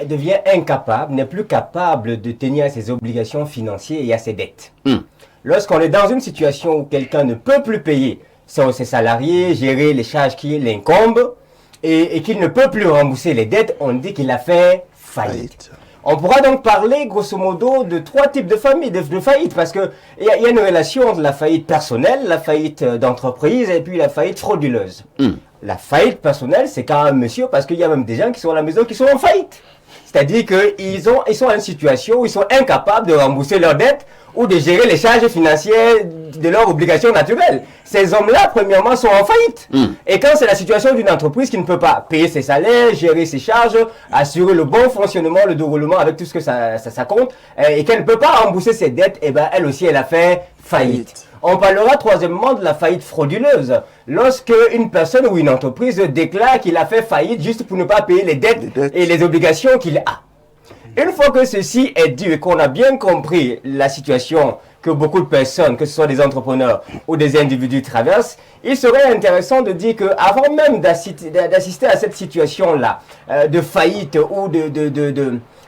C: devient incapable, n'est plus capable de tenir à ses obligations financières et à ses dettes. Lorsqu'on est dans une situation où quelqu'un ne peut plus payer ses salariés, gérer les charges qui l'incombent et qu'il ne peut plus rembourser les dettes, on dit qu'il a fait faillite. On pourra donc parler, grosso modo, de trois types de faillite, parce qu'il y a une relation entre la faillite personnelle, la faillite d'entreprise et puis la faillite frauduleuse. La faillite personnelle, c'est quand même monsieur, parce qu'il y a même des gens qui sont à la maison qui sont en faillite. C'est-à-dire qu'ils sont dans une situation où ils sont incapables de rembourser leurs dettes ou de gérer les charges financières de leurs obligations naturelles. Ces hommes-là, premièrement, sont en faillite. Et quand c'est la situation d'une entreprise qui ne peut pas payer ses salaires, gérer ses charges, assurer le bon fonctionnement, le déroulement avec tout ce que ça compte, et qu'elle ne peut pas rembourser ses dettes, et ben elle aussi, elle a fait faillite. On parlera troisièmement de la faillite frauduleuse. Lorsque une personne ou une entreprise déclare qu'il a fait faillite juste pour ne pas payer les dettes et les obligations qu'il a. Une fois que ceci est dit et qu'on a bien compris la situation que beaucoup de personnes, que ce soit des entrepreneurs ou des individus, traversent, il serait intéressant de dire qu'avant même d'assister à cette situation-là, de faillite ou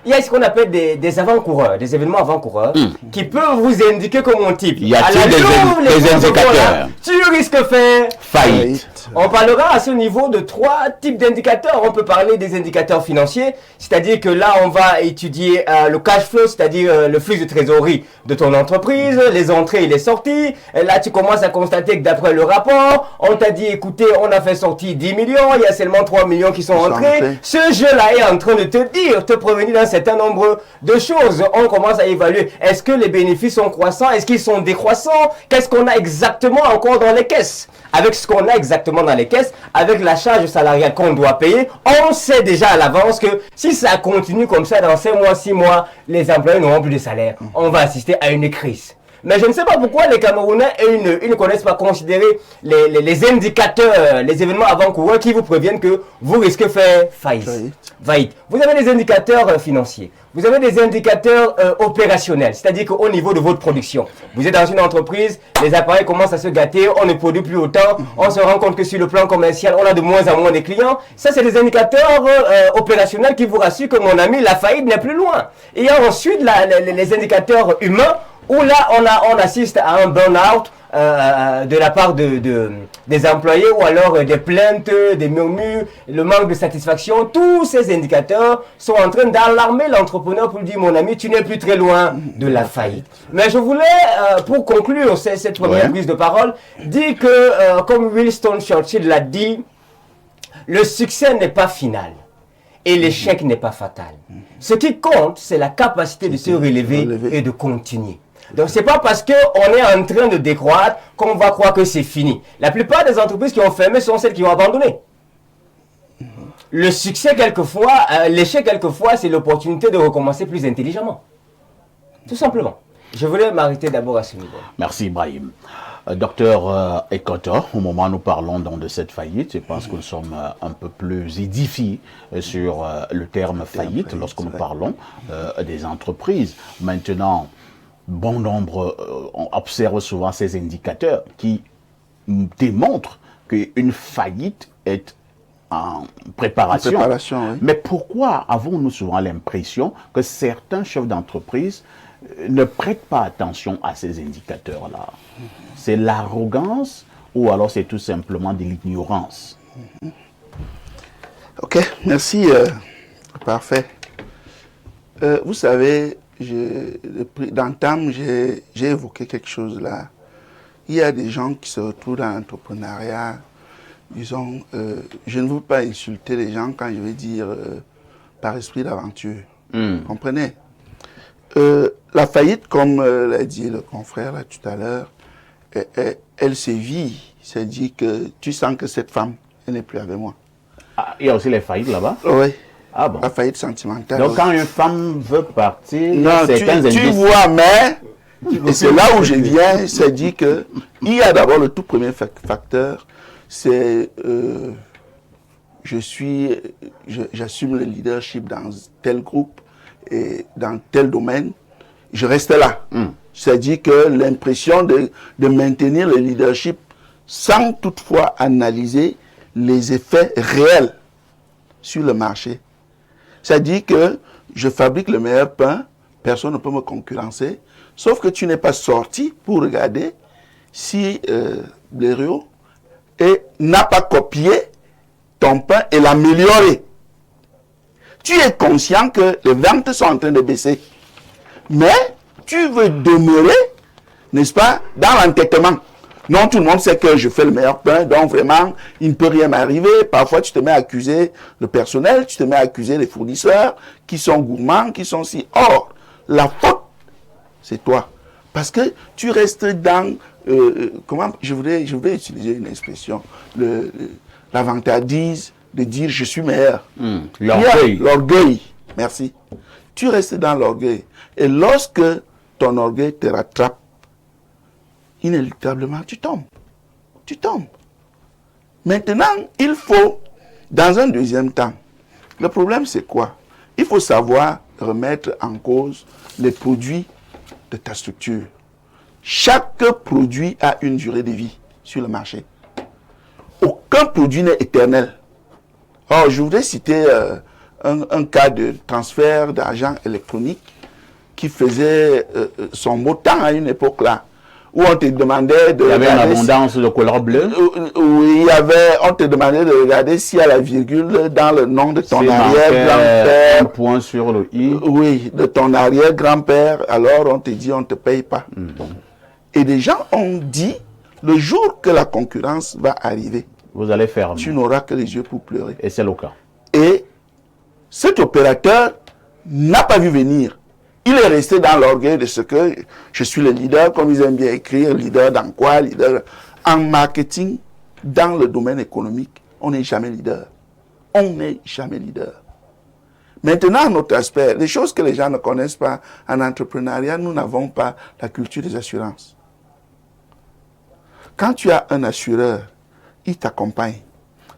C: il y a ce qu'on appelle des avant-coureurs, des événements avant-coureurs, qui peuvent vous indiquer comme mon type.
A: Y a-t-il des indicateurs?
C: Tu risques de faire
A: Faillite.
C: On parlera à ce niveau de 3 types d'indicateurs. On peut parler des indicateurs financiers, c'est-à-dire que là, on va étudier le cash flow, c'est-à-dire le flux de trésorerie de ton entreprise, les entrées et les sorties. Et là, tu commences à constater que d'après le rapport, on t'a dit, écoutez, on a fait sortir 10 millions, il y a seulement 3 millions qui sont entrés. Ce jeu-là est en train de te prévenir d'un certain nombre de choses. On commence à évaluer, est-ce que les bénéfices sont croissants, est-ce qu'ils sont décroissants, qu'est-ce qu'on a exactement encore dans les caisses. Avec ce qu'on a exactement dans les caisses, avec la charge salariale qu'on doit payer, on sait déjà à l'avance que si ça continue comme ça dans 5 mois, 6 mois, les employés n'auront plus de salaire. On va assister à une crise. Mais je ne sais pas pourquoi les Camerounais ils ne connaissent pas considérer les indicateurs, les événements avant-coureurs qui vous préviennent que vous risquez de faire faillite. Vous avez des indicateurs financiers, vous avez des indicateurs opérationnels, c'est-à-dire qu'au niveau de votre production, vous êtes dans une entreprise, les appareils commencent à se gâter, on ne produit plus autant, on se rend compte que sur le plan commercial, on a de moins en moins de clients. Ça, c'est des indicateurs opérationnels qui vous rassurent que mon ami, la faillite n'est plus loin. Et ensuite, les indicateurs humains, où là, on assiste à un burn-out de la part des employés ou alors des plaintes, des murmures, le manque de satisfaction. Tous ces indicateurs sont en train d'alarmer l'entrepreneur pour lui dire, mon ami, tu n'es plus très loin de la faillite. Mais je voulais, pour conclure cette première prise de parole, dire que, comme Winston Churchill l'a dit, le succès n'est pas final et l'échec n'est pas fatal. Ce qui compte, c'est la capacité de se relever et de continuer. Donc, c'est pas parce qu'on est en train de décroître qu'on va croire que c'est fini. La plupart des entreprises qui ont fermé sont celles qui ont abandonné. Le succès, quelquefois, l'échec, quelquefois, c'est l'opportunité de recommencer plus intelligemment. Tout simplement. Je voulais m'arrêter d'abord à ce niveau.
A: Merci, Ibrahim. Docteur Ekoto, au moment où nous parlons donc de cette faillite, je pense que nous sommes un peu plus édifiés sur le terme faillite lorsque nous parlons des entreprises. Maintenant, bon nombre, on observe souvent ces indicateurs qui démontrent qu'une faillite est en préparation.
B: Oui.
A: Mais pourquoi avons-nous souvent l'impression que certains chefs d'entreprise ne prêtent pas attention à ces indicateurs-là? C'est l'arrogance ou alors c'est tout simplement de l'ignorance?
B: Ok, merci. Parfait. Vous savez, d'entame, j'ai évoqué quelque chose là. Il y a des gens qui se retrouvent dans l'entrepreneuriat. Disons, je ne veux pas insulter les gens quand je vais dire par esprit d'aventure. Comprenez? La faillite, comme l'a dit le confrère là, tout à l'heure, elle sévit. C'est-à-dire que tu sens que cette femme, elle n'est plus avec moi.
A: Ah, il y a aussi les faillites là-bas?
B: Oui.
A: Ah bon.
B: La faillite sentimentale.
A: Donc quand une femme veut partir,
B: non, tu vois, mais, et c'est là où je viens, c'est dit que il y a d'abord le tout premier facteur, c'est j'assume le leadership dans tel groupe et dans tel domaine, je reste là. C'est-à-dire que l'impression de maintenir le leadership sans toutefois analyser les effets réels sur le marché. C'est-à-dire que je fabrique le meilleur pain, personne ne peut me concurrencer, sauf que tu n'es pas sorti pour regarder si Blériot n'a pas copié ton pain et l'amélioré. Tu es conscient que les ventes sont en train de baisser, mais tu veux demeurer, n'est-ce pas, dans l'entêtement. Non, tout le monde sait que je fais le meilleur pain, donc vraiment, il ne peut rien m'arriver. Parfois, tu te mets à accuser le personnel, tu te mets à accuser les fournisseurs qui sont gourmands, qui sont si. Or, la faute, c'est toi. Parce que tu restes dans, comment, je vais utiliser une expression, la vantardise de dire je suis meilleur.
A: L'orgueil.
B: L'orgueil, merci. Tu restes dans l'orgueil. Et lorsque ton orgueil te rattrape, inéluctablement, tu tombes. Tu tombes. Maintenant, il faut, dans un deuxième temps, le problème c'est quoi? Il faut savoir remettre en cause les produits de ta structure. Chaque produit a une durée de vie sur le marché. Aucun produit n'est éternel. Or, je voudrais citer un cas de transfert d'argent électronique qui faisait son beau temps à une époque là, où on te demandait de regarder...
A: Il y avait une abondance de couleur bleue.
B: Oui, on te demandait de regarder s'il y a la virgule dans le nom de ton arrière-grand-père.
A: Un point sur le i.
B: Oui, de ton arrière-grand-père. Alors, on te dit, on ne te paye pas. Et des gens ont dit, le jour que la concurrence va arriver,
A: vous allez fermer.
B: Tu n'auras que les yeux pour pleurer.
A: Et c'est le cas.
B: Et cet opérateur n'a pas vu venir. Il est resté dans l'orgueil de ce que je suis le leader, comme ils aiment bien écrire, leader dans quoi, leader en marketing, dans le domaine économique, on n'est jamais leader. On n'est jamais leader. Maintenant, notre aspect, les choses que les gens ne connaissent pas en entrepreneuriat, nous n'avons pas la culture des assurances. Quand tu as un assureur, il t'accompagne.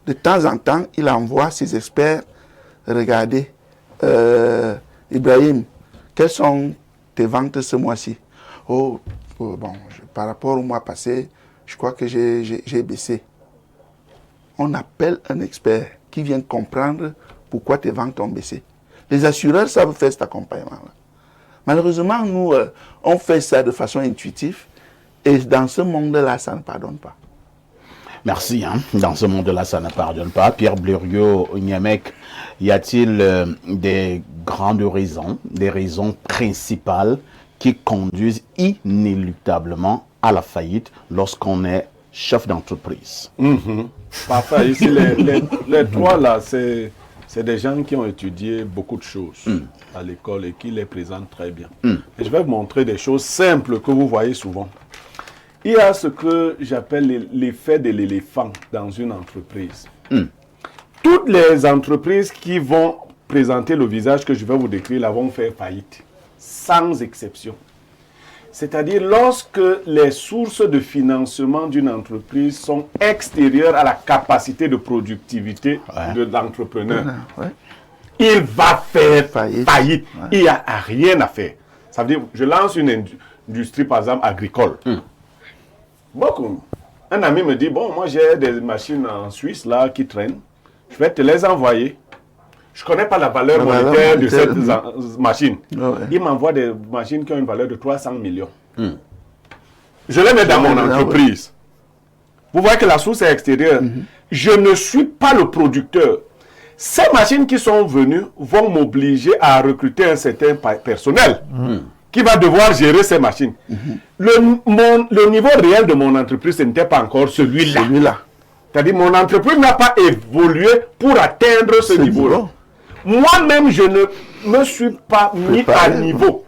B: De temps en temps, il envoie ses experts regarder. Ibrahim, quelles sont tes ventes ce mois-ci? Bon, par rapport au mois passé, je crois que j'ai baissé. On appelle un expert qui vient comprendre pourquoi tes ventes ont baissé. Les assureurs savent faire cet accompagnement-là. Malheureusement, nous, on fait ça de façon intuitive et dans ce monde-là, ça ne pardonne pas.
A: Merci. Dans ce monde-là, ça ne pardonne pas. Pierre Blériot-Niamec, y a-t-il des grandes raisons, des raisons principales qui conduisent inéluctablement à la faillite lorsqu'on est chef d'entreprise?
D: Parfait. Ici, les trois là, c'est des gens qui ont étudié beaucoup de choses à l'école et qui les présentent très bien. Et je vais vous montrer des choses simples que vous voyez souvent. Il y a ce que j'appelle l'effet de l'éléphant dans une entreprise. Toutes les entreprises qui vont présenter le visage que je vais vous décrire là vont faire faillite, sans exception. C'est-à-dire lorsque les sources de financement d'une entreprise sont extérieures à la capacité de productivité de l'entrepreneur, il va faire faillite. Il n'y a rien à faire. Ça veut dire, je lance une industrie, par exemple, agricole. Un ami me dit, bon, moi j'ai des machines en Suisse là qui traînent, je vais te les envoyer. Je ne connais pas la valeur monétaire de cette machine. Il m'envoie des machines qui ont une valeur de 300 millions. Je les mets dans mon entreprise. Vous voyez que la source est extérieure. Je ne suis pas le producteur. Ces machines qui sont venues vont m'obliger à recruter un certain personnel qui va devoir gérer ces machines. Le niveau réel de mon entreprise, ce n'était pas encore celui-là. C'est-à-dire mon entreprise n'a pas évolué pour atteindre ce niveau-là. Moi-même, je ne me suis pas mis à niveau.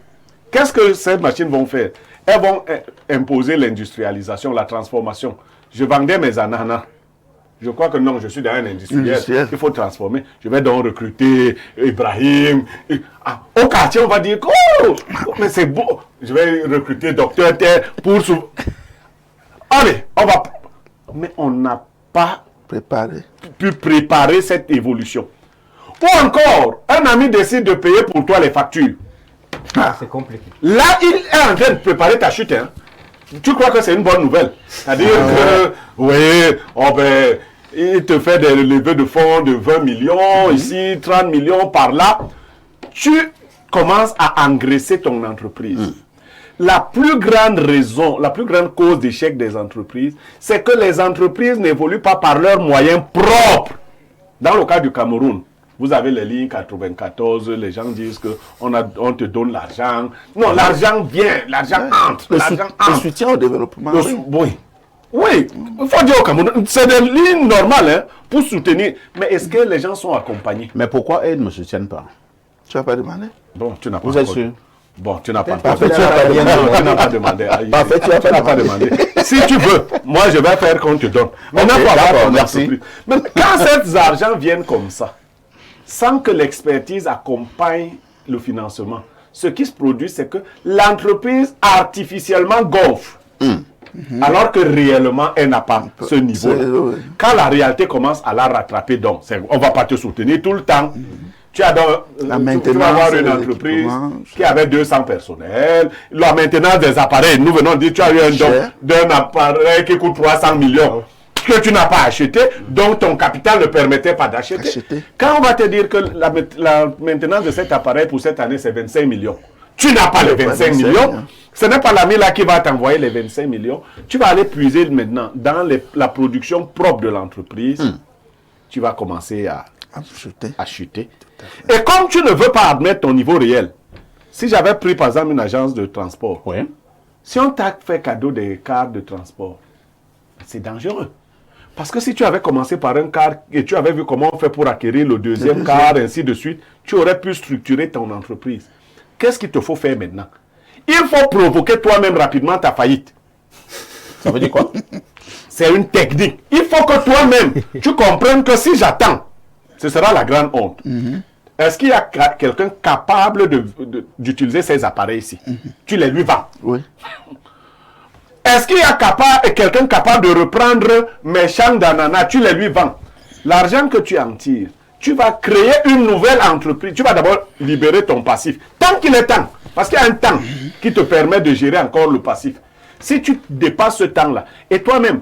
D: Qu'est-ce que ces machines vont faire? Elles vont imposer l'industrialisation, la transformation. Je vendais mes ananas. Je crois que non, je suis dans un industriel. Il faut transformer. Je vais donc recruter Ibrahim. Au quartier, on va dire, oh, mais c'est beau. Je vais recruter docteur pour... Allez, on va... Mais on n'a pas pu préparer cette évolution. Ou encore, un ami décide de payer pour toi les factures.
C: C'est compliqué.
D: Là, il est en train de préparer ta chute. Tu crois que c'est une bonne nouvelle? C'est-à-dire que, oui, il te fait des levées de fonds de 20 millions, ici, 30 millions par là. Tu commences à engraisser ton entreprise. La plus grande raison, la plus grande cause d'échec des entreprises, c'est que les entreprises n'évoluent pas par leurs moyens propres. Dans le cas du Cameroun, vous avez les lignes 94, les gens disent qu'on te donne l'argent. Non, l'argent vient, l'argent entre.
B: Le soutien au développement.
D: Oui, il faut dire au Cameroun, c'est des lignes normales pour soutenir. Mais est-ce que les gens sont accompagnés?
A: Mais pourquoi elles ne me soutiennent pas?
B: Tu n'as pas demandé?
D: Bon, tu n'as pas.
A: Vous êtes sûr?
D: Bon, tu n'as pas.
B: Tu n'as
D: pas demandé.
B: Parfait, tu n'as pas demandé.
D: Si tu veux, moi je vais faire qu'on te donne.
A: Merci.
D: Mais quand ces argents viennent comme ça, sans que l'expertise accompagne le financement, ce qui se produit, c'est que l'entreprise artificiellement gonfle. Alors que réellement, elle n'a pas ce niveau. Quand la réalité commence à la rattraper, donc, on ne va pas te soutenir tout le temps. Tu as donc,
B: La
D: tu
B: maintenance,
D: vas avoir une entreprise
B: l'équipement,
D: qui avait 200 personnels. La maintenance des appareils, nous venons de dire, tu as eu un don d'un appareil qui coûte 300 millions que tu n'as pas acheté, donc ton capital ne permettait pas d'acheter. Quand on va te dire que la maintenance de cet appareil pour cette année, c'est 25 millions, tu n'as pas les 25 millions, ce n'est pas l'ami là qui va t'envoyer les 25 millions. Tu vas aller puiser maintenant dans la production propre de l'entreprise. Tu vas commencer à chuter. Et comme tu ne veux pas admettre ton niveau réel, si j'avais pris par exemple une agence de transport, si on t'a fait cadeau des cartes de transport, c'est dangereux. Parce que si tu avais commencé par un car et tu avais vu comment on fait pour acquérir le deuxième car, ainsi de suite, tu aurais pu structurer ton entreprise. Qu'est-ce qu'il te faut faire maintenant? Il faut provoquer toi-même rapidement ta faillite.
A: Ça veut dire quoi?
D: C'est une technique. Il faut que toi-même, tu comprennes que si j'attends, ce sera la grande honte. Est-ce qu'il y a quelqu'un capable d'utiliser ces appareils ici? Tu les lui vends.
B: Oui.
D: Est-ce qu'il y a quelqu'un capable de reprendre mes champs d'ananas? Tu les lui vends. L'argent que tu en tires, tu vas créer une nouvelle entreprise. Tu vas d'abord libérer ton passif. Tant qu'il est temps. Parce qu'il y a un temps qui te permet de gérer encore le passif. Si tu dépasses ce temps-là, et toi-même,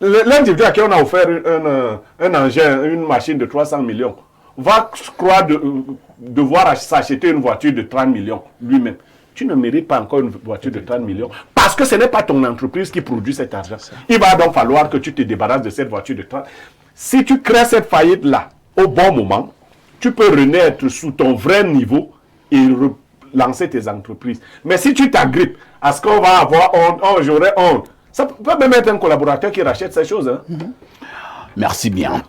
D: l'individu à qui on a offert un engin, une machine de 300 millions, va croire devoir s'acheter une voiture de 30 millions lui-même. Tu ne mérites pas encore une voiture de 30 millions parce que ce n'est pas ton entreprise qui produit cet argent. Il va donc falloir que tu te débarrasses de cette voiture de 30. Si tu crées cette faillite-là au bon moment, tu peux renaître sous ton vrai niveau et lancer tes entreprises. Mais si tu t'agrippes à ce qu'on va avoir honte, oh j'aurais honte, ça peut même être un collaborateur qui rachète ces choses. Hein.
A: Merci bien.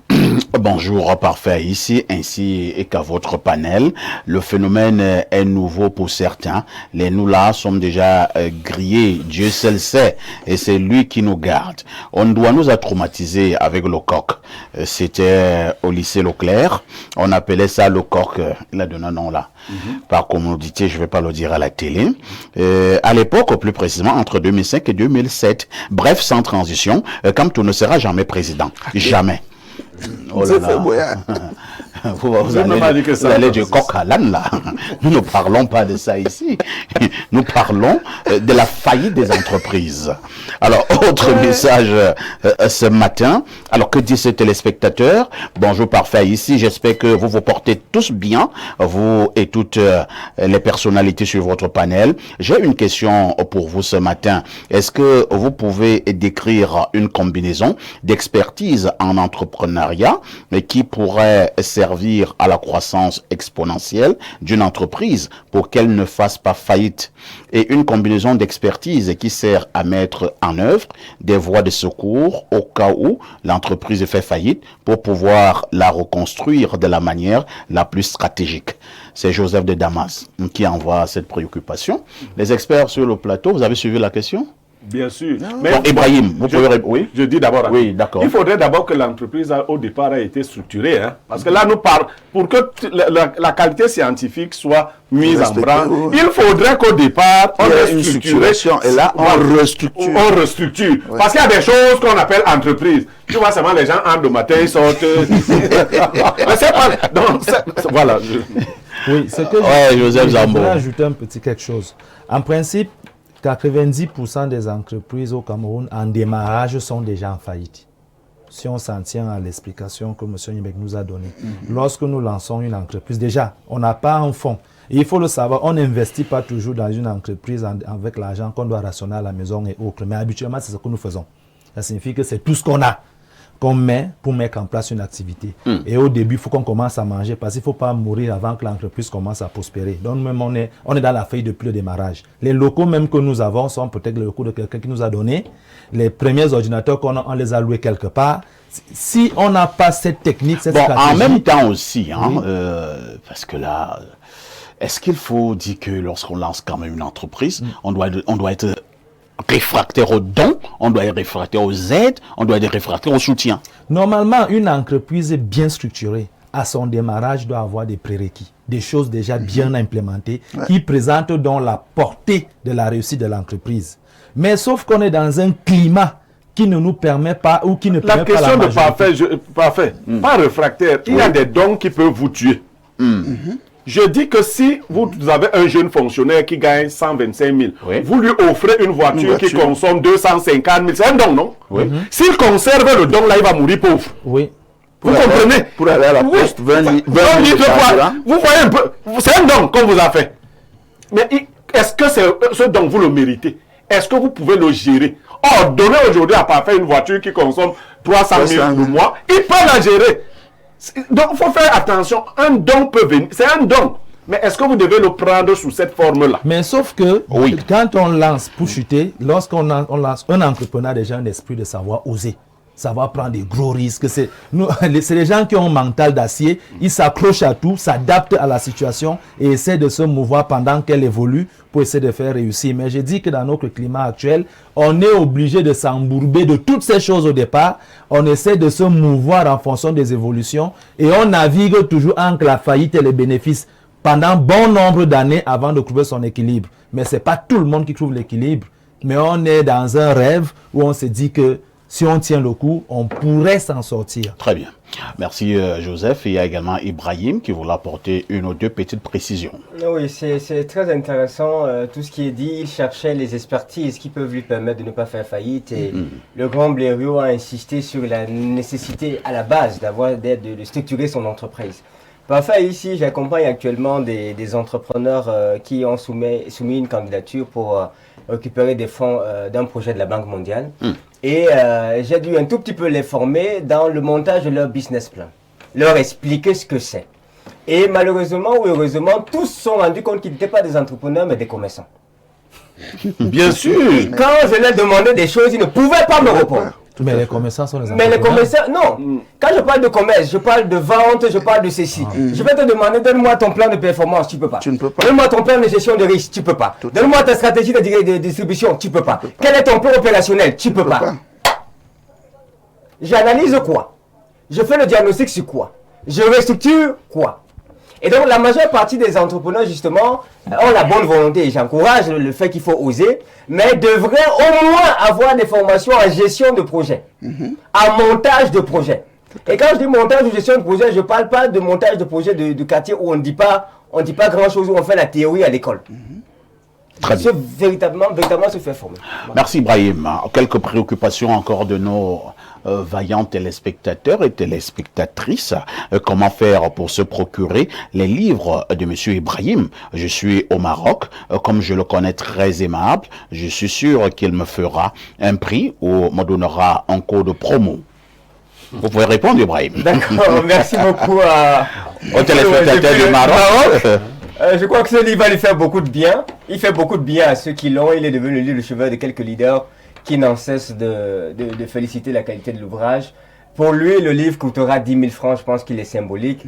A: Bonjour, parfait ici, ainsi qu'à votre panel. Le phénomène est nouveau pour certains. Les nous là sommes déjà grillés. Dieu seul sait. Et c'est lui qui nous garde. On doit nous a traumatisés avec le coq. C'était au lycée Leclerc. On appelait ça le coq. Il a donné un nom là. Par commodité, je ne vais pas le dire à la télé. À l'époque, plus précisément, entre 2005 et 2007. Bref, sans transition, Kamto ne sera jamais président. Jamais. Oh là là. Vous allez du coq à l'âne là. Nous ne parlons pas de ça ici. Nous parlons de la faillite des entreprises. Alors, autre message ce matin. Alors, que disent ces téléspectateurs? Bonjour, parfait ici. J'espère que vous vous portez tous bien, vous et toutes les personnalités sur votre panel. J'ai une question pour vous ce matin. Est-ce que vous pouvez décrire une combinaison d'expertise en entrepreneuriat qui pourrait servir à la croissance exponentielle d'une entreprise pour qu'elle ne fasse pas faillite, et une combinaison d'expertise qui sert à mettre en œuvre des voies de secours au cas où l'entreprise fait faillite pour pouvoir la reconstruire de la manière la plus stratégique? C'est Joseph de Damas qui envoie cette préoccupation. Les experts sur le plateau, vous avez suivi la question?
D: Bien sûr.
A: Mais bon, Ibrahim, vous pouvez répondre. Oui,
D: je dis d'abord.
A: Oui, d'accord.
D: Il faudrait d'abord que l'entreprise au départ ait été structurée, hein, parce que là nous parlons pour que la qualité scientifique soit mise en branle. Il faudrait qu'au départ on ait
B: une structuration et là on restructure.
D: On restructure. Ouais. Parce qu'il y a des choses qu'on appelle entreprise. Tu vois seulement les gens entrent au matin, ils sortent. Mais c'est pas. Donc, voilà.
F: Oui, c'est que
A: Joseph Zambo.
F: Je voudrais ajouter un petit quelque chose. En principe, 90% des entreprises au Cameroun en démarrage sont déjà en faillite. Si on s'en tient à l'explication que M. Nibek nous a donnée. Lorsque nous lançons une entreprise, déjà, on n'a pas un fonds. Et il faut le savoir, on n'investit pas toujours dans une entreprise avec l'argent qu'on doit rationner à la maison et autres. Mais habituellement, c'est ce que nous faisons. Ça signifie que c'est tout ce qu'on a qu'on met pour mettre en place une activité. Et au début, il faut qu'on commence à manger parce qu'il ne faut pas mourir avant que l'entreprise commence à prospérer. Donc, même on est dans la feuille depuis le démarrage. Les locaux même que nous avons sont peut-être les locaux de quelqu'un qui nous a donné. Les premiers ordinateurs on les a loués quelque part. Si on n'a pas cette technique, cette stratégie...
A: En même temps aussi, hein, parce que là, est-ce qu'il faut dire que lorsqu'on lance quand même une entreprise, on doit être réfractaire aux dons, on doit être réfractaire aux aides, on doit être réfractaire au soutien?
F: Normalement, une entreprise bien structurée, à son démarrage, doit avoir des prérequis, des choses déjà bien implémentées, qui présentent donc la portée de la réussite de l'entreprise. Mais sauf qu'on est dans un climat qui ne nous permet pas, ou qui ne permet pas la majorité.
D: La question de parfait, pas réfractaire, il y a des dons qui peuvent vous tuer. Je dis que si vous avez un jeune fonctionnaire qui gagne 125 000, vous lui offrez une voiture qui consomme 250 000, c'est un don, non? S'il conserve le don, là, il va mourir pauvre.
F: Oui.
D: Vous comprenez?
B: Pour aller à la poste, 20
D: litres quoi? Vous voyez un peu, c'est un don qu'on vous a fait. Mais est-ce que ce don, vous le méritez? Est-ce que vous pouvez le gérer? Or, donner aujourd'hui à Parfait une voiture qui consomme 300 000 le mois, il peut la gérer. Donc, il faut faire attention. Un don peut venir. C'est un don. Mais est-ce que vous devez le prendre sous cette forme-là?
F: Mais sauf que, quand on lance pour chuter, lorsqu'on lance un entrepreneur, déjà un esprit de savoir oser. Savoir prendre des gros risques. C'est les gens qui ont un mental d'acier. Ils s'accrochent à tout, s'adaptent à la situation et essaient de se mouvoir pendant qu'elle évolue pour essayer de faire réussir. Mais je dis que dans notre climat actuel, on est obligé de s'embourber de toutes ces choses au départ. On essaie de se mouvoir en fonction des évolutions et on navigue toujours entre la faillite et les bénéfices pendant bon nombre d'années avant de trouver son équilibre. Mais ce n'est pas tout le monde qui trouve l'équilibre. Mais on est dans un rêve où on se dit que si on tient le coup, on pourrait s'en sortir.
A: Très bien. Merci Joseph. Il y a également Ibrahim qui voulait apporter une ou deux petites précisions.
C: Oui, c'est très intéressant. Tout ce qui est dit, il cherchait les expertises qui peuvent lui permettre de ne pas faire faillite. Et le grand Blériot a insisté sur la nécessité à la base de structurer son entreprise. Parfait, ici, j'accompagne actuellement des entrepreneurs qui ont soumis une candidature pour récupérer des fonds d'un projet de la Banque mondiale. Et j'ai dû un tout petit peu les former dans le montage de leur business plan, leur expliquer ce que c'est. Et malheureusement ou heureusement, tous se sont rendus compte qu'ils n'étaient pas des entrepreneurs, mais des commerçants.
D: Bien sûr.
C: Quand je leur demandais des choses, ils ne pouvaient pas me répondre.
F: Mais les commerçants sont les entrepreneurs.
C: Mais les commerçants, non. Quand je parle de commerce, je parle de vente, je parle de ceci. Je vais te demander, donne-moi ton plan de performance, tu peux pas.
B: Tu ne peux pas.
C: Donne-moi ton plan de gestion de risque, tu peux pas. Donne-moi ta stratégie de distribution, tu peux pas. Quel est ton plan opérationnel, tu peux pas. J'analyse quoi? Je fais le diagnostic sur quoi? Je restructure quoi? Et donc la majeure partie des entrepreneurs justement ont la bonne volonté. J'encourage le fait qu'il faut oser, mais devraient au moins avoir des formations en gestion de projet, en montage de projet. Et quand je dis montage ou gestion de projet, je ne parle pas de montage de projet de quartier où on ne dit pas grand chose, où on fait la théorie à l'école.
A: Très bien.
C: Véritablement se faire former.
A: Merci Ibrahim. Quelques préoccupations encore de nos vaillants téléspectateurs et téléspectatrices. Comment faire pour se procurer les livres de Monsieur Ibrahim? Je suis au Maroc. Comme je le connais très aimable, je suis sûr qu'il me fera un prix ou me donnera un code promo. Vous pouvez répondre, Ibrahim.
C: D'accord, merci beaucoup
A: aux téléspectateurs du Maroc.
C: Je crois que ce livre va lui faire beaucoup de bien. Il fait beaucoup de bien à ceux qui l'ont. Il est devenu le chevet de quelques leaders qui n'en cessent de féliciter la qualité de l'ouvrage. Pour lui, le livre coûtera 10 000 francs. Je pense qu'il est symbolique.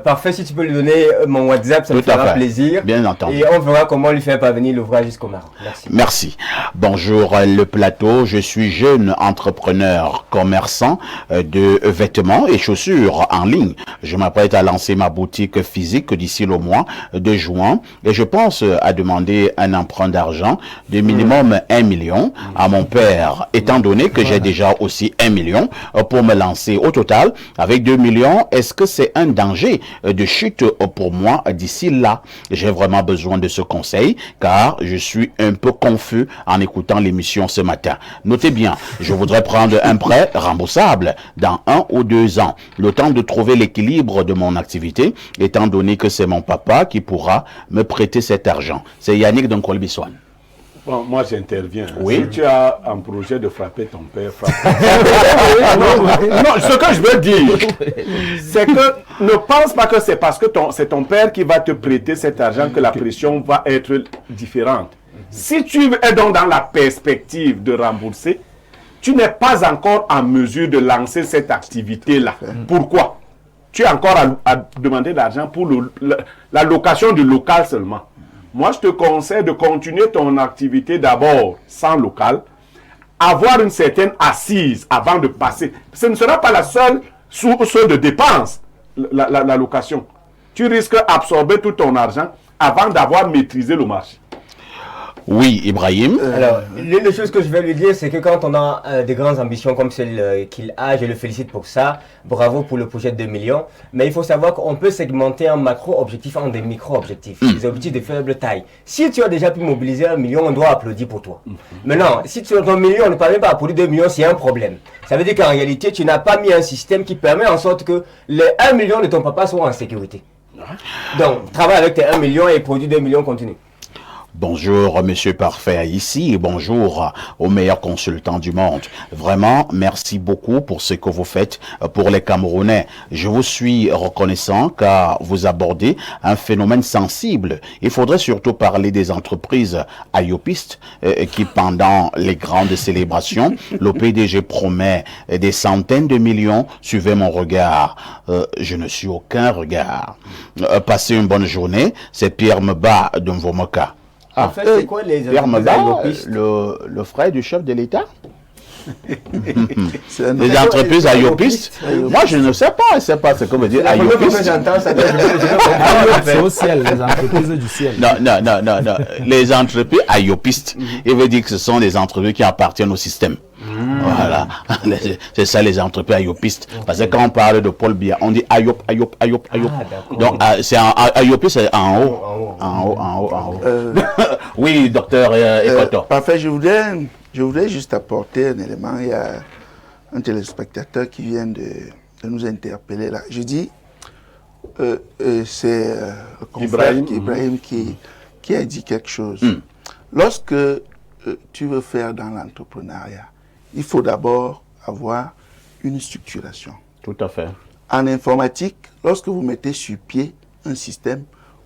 C: Parfait, si tu peux lui donner mon WhatsApp, ça me fera plaisir.
A: Bien entendu.
C: Et on verra comment lui faire parvenir l'ouvrage jusqu'au Maroc. Merci.
A: Merci. Bonjour le plateau. Je suis jeune entrepreneur commerçant de vêtements et chaussures en ligne. Je m'apprête à lancer ma boutique physique d'ici le mois de juin et je pense à demander un emprunt d'argent de minimum 1 million à mon père, étant donné que j'ai déjà aussi 1 million pour me lancer. Au total, avec 2 millions, est-ce que c'est un danger de chute pour moi d'ici là? J'ai vraiment besoin de ce conseil car je suis un peu confus en écoutant l'émission ce matin. Notez bien, je voudrais prendre un prêt remboursable dans 1 ou 2 ans, le temps de trouver l'équilibre de mon activité, étant donné que c'est mon papa qui pourra me prêter cet argent. C'est Yannick Donkolbiswan.
D: Bon, moi j'interviens.
A: Oui.
D: Si tu as un projet de frapper ton père, frappe. Non, ce que je veux dire, c'est que ne pense pas que c'est parce que c'est ton père qui va te prêter cet argent que la pression va être différente. Si tu es donc dans la perspective de rembourser, tu n'es pas encore en mesure de lancer cette activité-là. Pourquoi? Tu as encore à demander de l'argent pour la location du local seulement. Moi, je te conseille de continuer ton activité d'abord sans local, avoir une certaine assise avant de passer. Ce ne sera pas la seule source de dépenses, la location. Tu risques d'absorber tout ton argent avant d'avoir maîtrisé le marché.
A: Oui, Ibrahim.
C: Alors, l'une des choses que je vais lui dire, c'est que quand on a des grandes ambitions comme celle qu'il a, je le félicite pour ça. Bravo pour le projet de 2 millions. Mais il faut savoir qu'on peut segmenter un macro-objectif en des micro-objectifs, des objectifs de faible taille. Si tu as déjà pu mobiliser 1 million, on doit applaudir pour toi. Maintenant, si tu as 1 million, on ne parvient pas à produire 2 millions, c'est un problème. Ça veut dire qu'en réalité, tu n'as pas mis un système qui permet en sorte que les 1 million de ton papa soient en sécurité. Donc, travaille avec tes 1 million et produis 2 millions continue.
A: Bonjour, Monsieur Parfait ici et bonjour aux meilleurs consultants du monde. Vraiment, merci beaucoup pour ce que vous faites pour les Camerounais. Je vous suis reconnaissant car vous abordez un phénomène sensible. Il faudrait surtout parler des entreprises ayopistes qui, pendant les grandes célébrations, le PDG promet des centaines de millions. Suivez mon regard. Je ne suis aucun regard. Passez une bonne journée. C'est Pierre Meba de Mvomoka.
C: En fait, c'est quoi les
A: entreprises le frère du chef de l'État? Les entreprises ayopistes? Moi, je ne sais pas. Je ne sais pas ce que veut dire ayopiste.
F: C'est au ciel, les entreprises du ciel.
A: Non. Les entreprises ayopistes, il veut dire que ce sont des entreprises qui appartiennent au système. Voilà, c'est ça les entreprises ayopistes. Parce que quand on parle de Paul Biya, on dit ayop. Donc c'est ayopiste, c'est en haut. Oui, docteur Ekoto.
B: Parfait, je voudrais juste apporter un élément. Il y a un téléspectateur qui vient de nous interpeller là. Je dis, c'est Ibrahim qui a dit quelque chose. Lorsque tu veux faire dans l'entrepreneuriat, il faut d'abord avoir une structuration.
A: Tout à fait.
B: En informatique, lorsque vous mettez sur pied un système,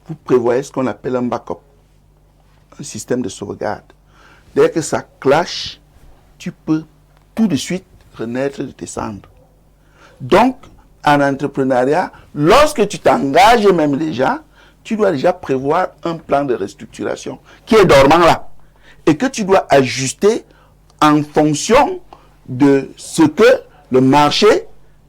B: vous prévoyez ce qu'on appelle un backup, un système de sauvegarde. Dès que ça clash, tu peux tout de suite renaître de tes cendres. Donc, en entrepreneuriat, lorsque tu t'engages même déjà, tu dois déjà prévoir un plan de restructuration qui est dormant là et que tu dois ajuster en fonction de ce que le marché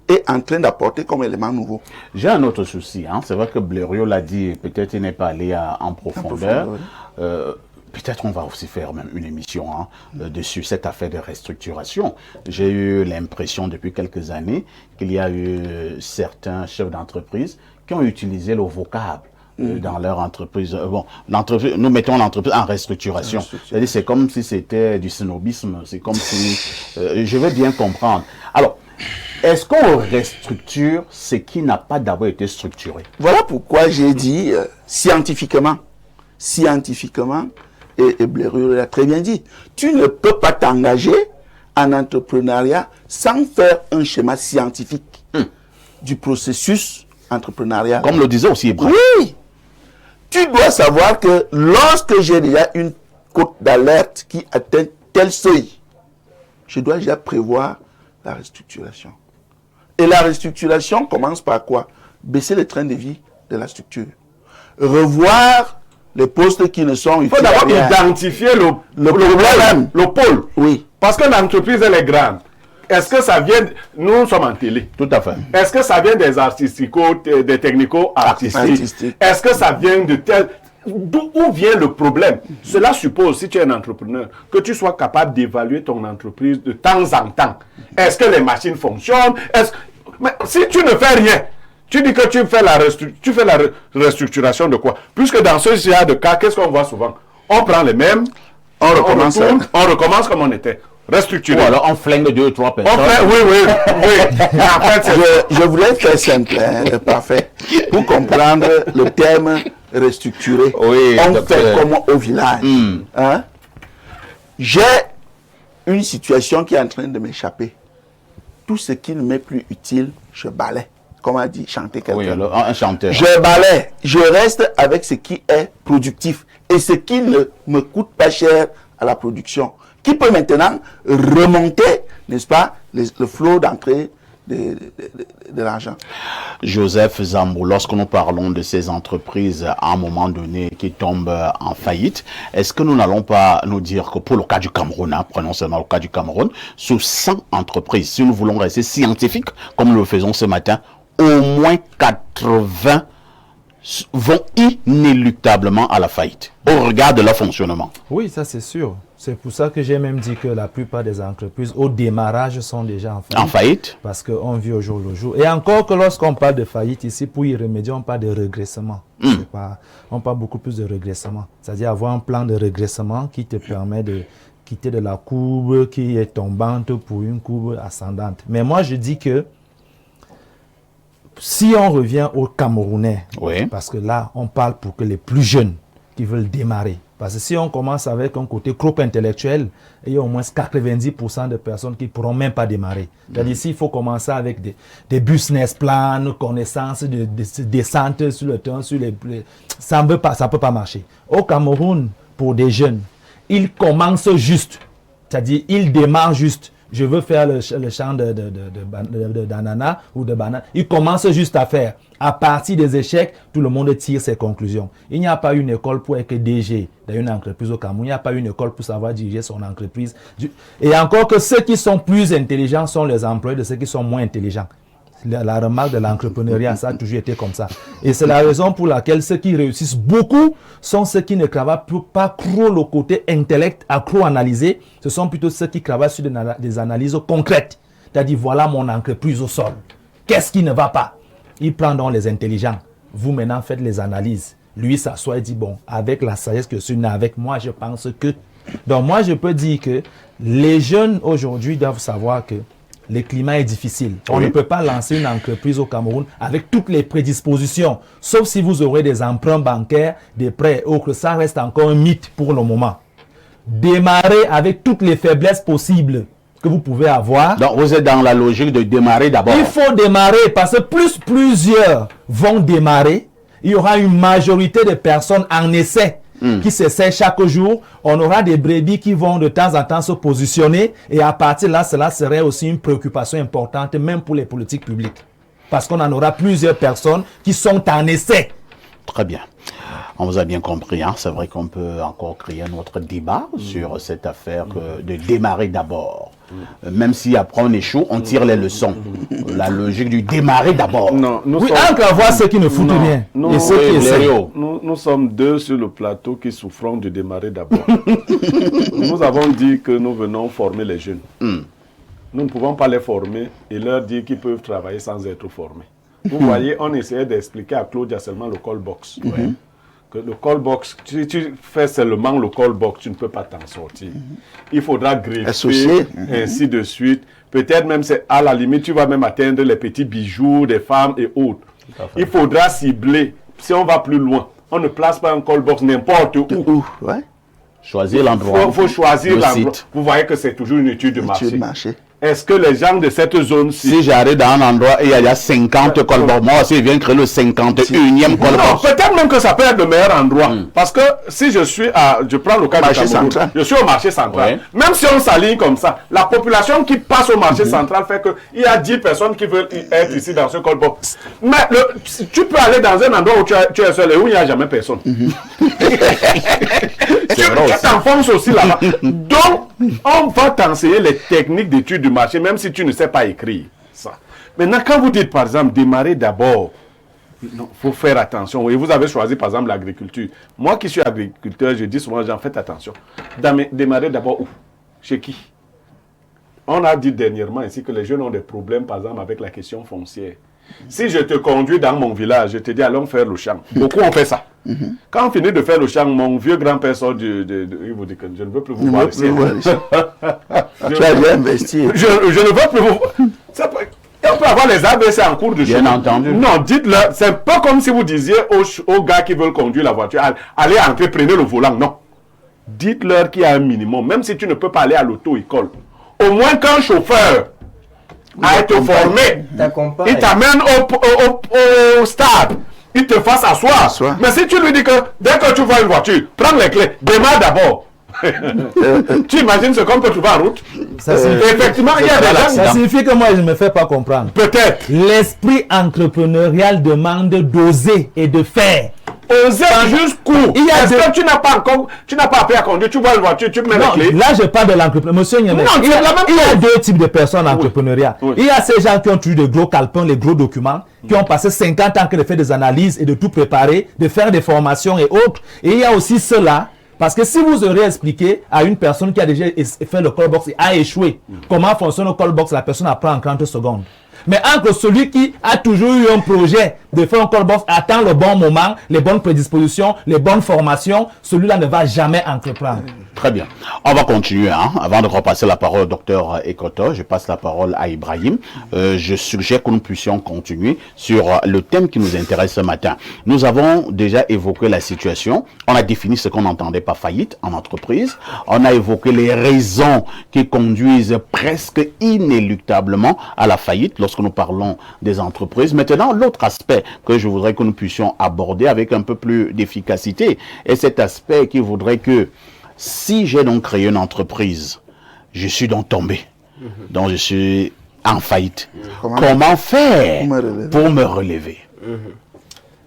B: est en train d'apporter comme élément nouveau.
A: J'ai un autre souci. C'est vrai que Blériot l'a dit, peut-être il n'est pas allé en profondeur. Peut-être on va aussi faire même une émission dessus cette affaire de restructuration. J'ai eu l'impression depuis quelques années qu'il y a eu certains chefs d'entreprise qui ont utilisé le vocable dans leur entreprise. Bon, nous mettons l'entreprise en restructuration. C'est-à-dire, c'est comme si c'était du snobisme. C'est comme si... je veux bien comprendre. Alors, est-ce qu'on restructure ce qui n'a pas d'abord été structuré?
B: Voilà pourquoi j'ai dit scientifiquement, et Blériot l'a très bien dit, tu ne peux pas t'engager en entrepreneuriat sans faire un schéma scientifique du processus entrepreneurial.
A: Comme le disait aussi Ibrahim.
B: Oui. Tu dois savoir que lorsque j'ai déjà une cote d'alerte qui atteint tel seuil, je dois déjà prévoir la restructuration. Et la restructuration commence par quoi? Baisser le train de vie de la structure. Revoir les postes qui ne sont utiles.
D: Il faut d'abord identifier le problème, le pôle.
B: Oui.
D: Parce que l'entreprise, elle est grande. Est-ce que ça vient... Nous sommes en télé.
A: Tout à fait.
D: Est-ce que ça vient des des technico-artistiques? Est-ce que ça vient de tel... D'où vient le problème? Cela suppose, si tu es un entrepreneur, que tu sois capable d'évaluer ton entreprise de temps en temps. Est-ce que les machines fonctionnent? Mais si tu ne fais rien, tu dis que tu fais la restructuration de quoi? Puisque dans ce genre de cas, qu'est-ce qu'on voit souvent? On prend les mêmes, on recommence comme on était. Restructurer.
A: Ou alors on flingue 2 ou 3 personnes.
B: Oui. En fait, je voulais faire simple, parfait, pour comprendre le terme restructurer.
A: Oui,
B: on fait comme au village. J'ai une situation qui est en train de m'échapper. Tout ce qui ne m'est plus utile, je balaie. Comme a dit chanter quelqu'un.
A: Oui, alors, un chanteur.
B: Je balaie. Je reste avec ce qui est productif et ce qui ne me coûte pas cher à la production, qui peut maintenant remonter, n'est-ce pas, le flot d'entrée de l'argent.
A: Joseph Zambou, lorsque nous parlons de ces entreprises à un moment donné qui tombent en faillite, est-ce que nous n'allons pas nous dire que pour le cas du Cameroun, prenons seulement le cas du Cameroun, sous 100 entreprises, si nous voulons rester scientifiques, comme nous le faisons ce matin, au moins 80 vont inéluctablement à la faillite au regard de leur fonctionnement.
F: Oui, ça c'est sûr. C'est pour ça que j'ai même dit que la plupart des entreprises au démarrage sont déjà en faillite.
A: En faillite?
F: Parce qu'on vit au jour le jour. Et encore que lorsqu'on parle de faillite ici, pour y remédier, on parle de régressement. On parle beaucoup plus de régressement. C'est-à-dire avoir un plan de régressement qui te permet de quitter de la courbe qui est tombante pour une courbe ascendante. Mais moi, je dis que si on revient aux Camerounais, parce que là, on parle pour que les plus jeunes qui veulent démarrer. Parce que si on commence avec un côté trop intellectuel, il y a au moins 90% de personnes qui ne pourront même pas démarrer. C'est-à-dire s'il faut commencer avec des business plans, connaissances de descente sur le terrain, ça ne peut pas marcher. Au Cameroun, pour des jeunes, ils commencent juste. C'est-à-dire ils démarrent juste. Je veux faire le champ d'ananas ou de banane. Ils commencent juste à faire. À partir des échecs, tout le monde tire ses conclusions. Il n'y a pas une école pour être DG dans une entreprise au Cameroun. Il n'y a pas une école pour savoir diriger son entreprise. Et encore que ceux qui sont plus intelligents sont les employés de ceux qui sont moins intelligents. La remarque de l'entrepreneuriat, ça a toujours été comme ça. Et c'est la raison pour laquelle ceux qui réussissent beaucoup sont ceux qui ne travaillent pas trop le côté intellect, accro-analysé. Ce sont plutôt ceux qui travaillent sur des analyses concrètes. C'est-à-dire, voilà mon entreprise au sol. Qu'est-ce qui ne va pas? Il prend donc les intelligents. Vous maintenant faites les analyses. Lui s'assoit et dit, bon, avec la sagesse que je suis né avec moi, je pense que... Donc moi, je peux dire que les jeunes aujourd'hui doivent savoir que le climat est difficile. On ne peut pas lancer une entreprise au Cameroun avec toutes les prédispositions, sauf si vous aurez des emprunts bancaires, des prêts, autres. Ça reste encore un mythe pour le moment. Démarrez avec toutes les faiblesses possibles que vous pouvez avoir.
A: Donc vous êtes dans la logique de démarrer d'abord.
F: Il faut démarrer parce que plusieurs vont démarrer, il y aura une majorité de personnes en essai qui s'essaient chaque jour. On aura des brebis qui vont de temps en temps se positionner et à partir de là, cela serait aussi une préoccupation importante même pour les politiques publiques. Parce qu'on en aura plusieurs personnes qui sont en essai.
A: Très bien. On vous a bien compris. Hein? C'est vrai qu'on peut encore créer un autre débat sur cette affaire de démarrer d'abord. Même si après on échoue, on tire les leçons. La logique du démarrer d'abord.
F: Oui, entre avoir ceux qui ne foutent rien et ceux qui essaient.
D: Nous sommes deux sur le plateau qui souffrons de démarrer d'abord. Nous avons dit que nous venons former les jeunes. Nous ne pouvons pas les former et leur dire qu'ils peuvent travailler sans être formés. Vous voyez, on essayait d'expliquer à Claudia seulement le call box. Que le call box, si tu fais seulement le call box, tu ne peux pas t'en sortir. Il faudra greffer, ainsi de suite. Peut-être même, à la limite, tu vas même atteindre les petits bijoux des femmes et autres. Il faudra cibler. Si on va plus loin, on ne place pas un call box n'importe où.
A: Choisir l'endroit.
D: Il faut choisir l'endroit. Vous voyez que c'est toujours une étude de marché. Est-ce que les gens de cette zone-ci...
A: Si j'arrive dans un endroit et il y a 50 colbox, moi aussi, je viens créer le 51e colbox.
D: Non, peut-être même que ça peut être le meilleur endroit. Parce que si je suis je prends le cas du Cameroun, je suis au marché central. Même si on s'aligne comme ça, la population qui passe au marché central fait qu'il y a 10 personnes qui veulent être ici dans ce colbox. Mais tu peux aller dans un endroit où tu es seul et où il n'y a jamais personne. Tu t'enfonces aussi là-bas. Donc, on va t'enseigner les techniques d'études du marché, même si tu ne sais pas écrire ça. Maintenant, quand vous dites, par exemple, démarrer d'abord, il faut faire attention. Et vous avez choisi, par exemple, l'agriculture. Moi qui suis agriculteur, je dis souvent, faites attention. Démarrer d'abord où? Chez qui? On a dit dernièrement ici que les jeunes ont des problèmes, par exemple, avec la question foncière. Si je te conduis dans mon village, je te dis allons faire le champ. Beaucoup ont fait ça. Quand on finit de faire le champ, mon vieux grand-père sort il vous dit que je ne veux plus vous voir ici.
B: Tu as bien investi.
D: Je ne veux plus vous voir. On peut avoir les ABC en cours de chemin.
A: Bien entendu.
D: Non, dites-leur, c'est un peu comme si vous disiez aux gars qui veulent conduire la voiture, allez entrer, prenez le volant. Non. Dites-leur qu'il y a un minimum. Même si tu ne peux pas aller à l'auto-école. Au moins qu'un chauffeur à être formé, il t'amène au stade, il te fasse asseoir. Mais si tu lui dis que dès que tu vois une voiture, prends les clés, démarre d'abord. Tu imagines ce qu'on peut trouver en route? Effectivement, il y a des gens.
F: Ça signifie que moi je ne me fais pas comprendre.
D: Peut-être.
F: L'esprit entrepreneurial demande d'oser et de faire.
D: Osez jusqu'où? Est-ce que tu n'as pas appris à conduire, tu vois une voiture, tu mets
F: Non,
D: les clés.
F: là je parle de l'entrepreneur. Monsieur Niamey,
D: Non,
F: il y a deux types de personnes en
D: Oui.
F: entrepreneuriat.
D: Oui.
F: Il y a ces gens qui ont eu de gros calepins, les gros documents, qui ont passé 50 ans de faire des analyses et de tout préparer, de faire des formations et autres. Et il y a aussi ceux-là, parce que si vous aurez expliqué à une personne qui a déjà fait le callbox et a échoué, comment fonctionne le callbox, la personne apprend en 30 secondes. Mais entre celui qui a toujours eu un projet de faire un callbox, attend le bon moment, les bonnes prédispositions, les bonnes formations, celui-là ne va jamais entreprendre.
A: Très bien. On va continuer. Avant de repasser la parole au docteur Ekoto, je passe la parole à Ibrahim. Je suggère que nous puissions continuer sur le thème qui nous intéresse ce matin. Nous avons déjà évoqué la situation. On a défini ce qu'on entendait par faillite en entreprise. On a évoqué les raisons qui conduisent presque inéluctablement à la faillite lorsque nous parlons des entreprises. Maintenant, l'autre aspect que je voudrais que nous puissions aborder avec un peu plus d'efficacité est cet aspect qui voudrait que si j'ai donc créé une entreprise, je suis donc tombé, donc je suis en faillite. Comment faire pour me relever?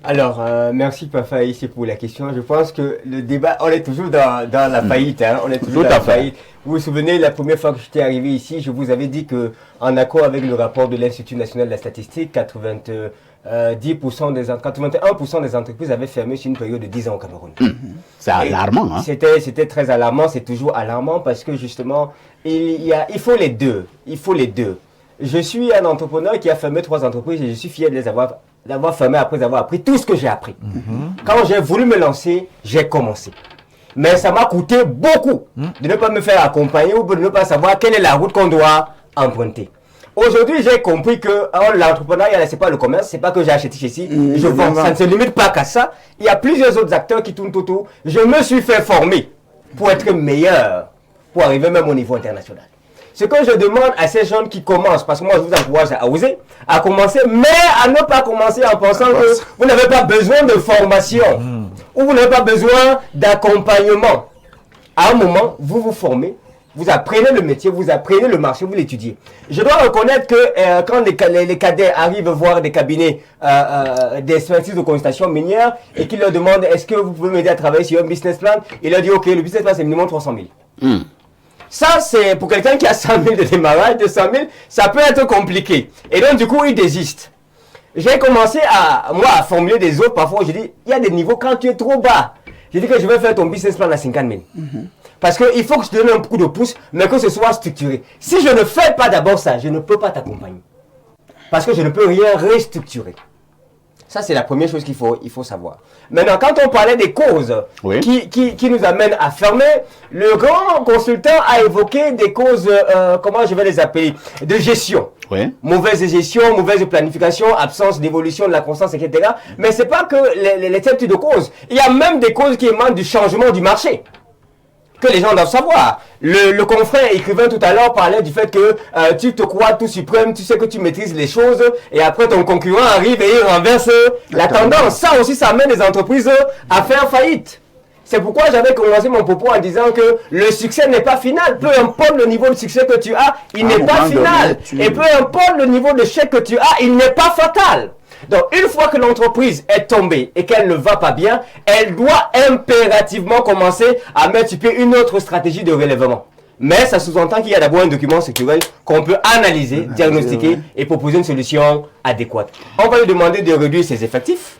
C: Alors, merci Pafa ici pour la question. Je pense que le débat, on est toujours dans la faillite. On est toujours dans la faillite. Vous vous souvenez, la première fois que j'étais arrivé ici, je vous avais dit que, en accord avec le rapport de l'Institut national de la statistique, 81% des entreprises avaient fermé sur une période de 10 ans au Cameroun.
A: C'est alarmant.
C: C'était très alarmant, c'est toujours alarmant parce que justement, il faut les deux. Il faut les deux. Je suis un entrepreneur qui a fermé 3 entreprises et je suis fier de les avoir fermées après avoir appris tout ce que j'ai appris. Quand j'ai voulu me lancer, j'ai commencé. Mais ça m'a coûté beaucoup de ne pas me faire accompagner ou de ne pas savoir quelle est la route qu'on doit emprunter. Aujourd'hui, j'ai compris que l'entrepreneuriat, c'est pas le commerce, c'est pas que j'ai acheté ici, je vends. Ça ne se limite pas qu'à ça. Il y a plusieurs autres acteurs qui tournent autour. Je me suis fait former pour être meilleur, pour arriver même au niveau international. Ce que je demande à ces jeunes qui commencent, parce que moi je vous encourage à oser, à commencer, mais à ne pas commencer en pensant que vous n'avez pas besoin de formation ou vous n'avez pas besoin d'accompagnement. À un moment, vous vous formez, vous apprenez le métier, vous apprenez le marché, vous l'étudiez. Je dois reconnaître que quand les cadets arrivent voir des cabinets d'expertise de consultation minière et qu'ils leur demandent est-ce que vous pouvez m'aider à travailler sur un business plan, il leur dit ok, le business plan c'est minimum 300 000. Ça, c'est pour quelqu'un qui a 100 000 de démarrage, 200 000, ça peut être compliqué. Et donc, du coup, il désiste. J'ai commencé à formuler des offres. Parfois, je dis, il y a des niveaux quand tu es trop bas. Je dis que je vais faire ton business plan à 50 000. Parce qu'il faut que je te donne un coup de pouce, mais que ce soit structuré. Si je ne fais pas d'abord ça, je ne peux pas t'accompagner. Parce que je ne peux rien restructurer. Ça, c'est la première chose qu'il faut savoir. Maintenant, quand on parlait des causes qui nous amènent à fermer, le grand consultant a évoqué des causes, comment je vais les appeler, de gestion. Mauvaise gestion, mauvaise planification, absence d'évolution de la croissance, etc. Mais ce n'est pas que les types de causes. Il y a même des causes qui émanent du changement du marché. Que les gens doivent savoir. Le confrère écrivain tout à l'heure parlait du fait que tu te crois tout suprême, tu sais que tu maîtrises les choses et après ton concurrent arrive et il renverse la tendance. Ça aussi, ça amène les entreprises à faire faillite. C'est pourquoi j'avais commencé mon propos en disant que le succès n'est pas final. Peu importe le niveau de succès que tu as, il n'est pas final. Et peu importe le niveau d'échec que tu as, il n'est pas fatal. Donc, une fois que l'entreprise est tombée et qu'elle ne va pas bien, elle doit impérativement commencer à mettre sur pied une autre stratégie de relèvement. Mais ça sous-entend qu'il y a d'abord un document structurel qu'on peut analyser, diagnostiquer et proposer une solution adéquate. On va lui demander de réduire ses effectifs.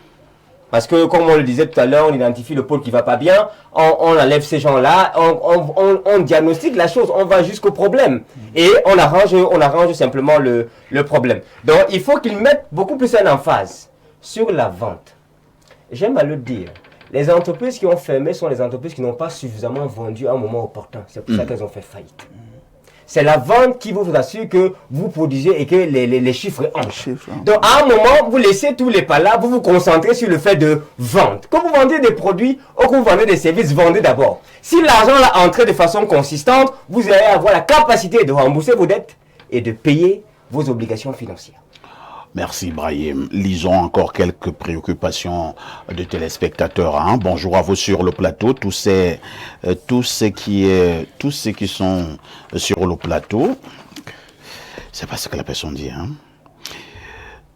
C: Parce que, comme on le disait tout à l'heure, on identifie le pôle qui ne va pas bien, on enlève ces gens-là, on diagnostique la chose, on va jusqu'au problème. Et on arrange simplement le problème. Donc, il faut qu'ils mettent beaucoup plus en emphase sur la vente. J'aime à le dire, les entreprises qui ont fermé sont les entreprises qui n'ont pas suffisamment vendu à un moment opportun. C'est pour ça qu'elles ont fait faillite. C'est la vente qui vous assure que vous produisez et que les chiffres entrent. Donc, à un moment, vous laissez tous les pas là, vous vous concentrez sur le fait de vendre. Quand vous vendez des produits ou que vous vendez des services, vendez d'abord. Si l'argent là entre de façon consistante, vous allez avoir la capacité de rembourser vos dettes et de payer vos obligations financières.
A: Merci Ibrahim. Lisons encore quelques préoccupations de téléspectateurs. Bonjour à vous sur le plateau, tous ceux qui sont sur le plateau. C'est pas ce que la personne dit.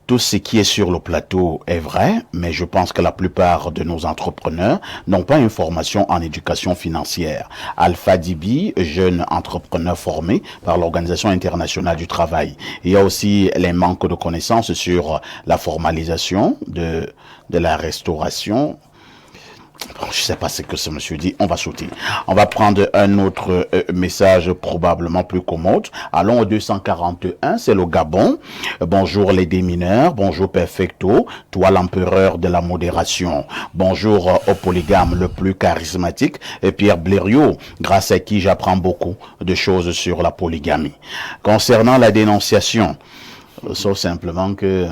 A: tout ce qui est sur le plateau est vrai, mais je pense que la plupart de nos entrepreneurs n'ont pas une formation en éducation financière. Alpha Dibi, jeune entrepreneur formé par l'Organisation internationale du travail. Il y a aussi les manques de connaissances sur la formalisation de la restauration. Bon, je ne sais pas ce que ce monsieur dit, on va sauter. On va prendre un autre message probablement plus commode. Allons au 241, c'est le Gabon. Bonjour les démineurs, bonjour Perfecto, toi l'empereur de la modération. Bonjour au polygame le plus charismatique, et Pierre Blériot, grâce à qui j'apprends beaucoup de choses sur la polygamie. Concernant la dénonciation, sauf simplement que...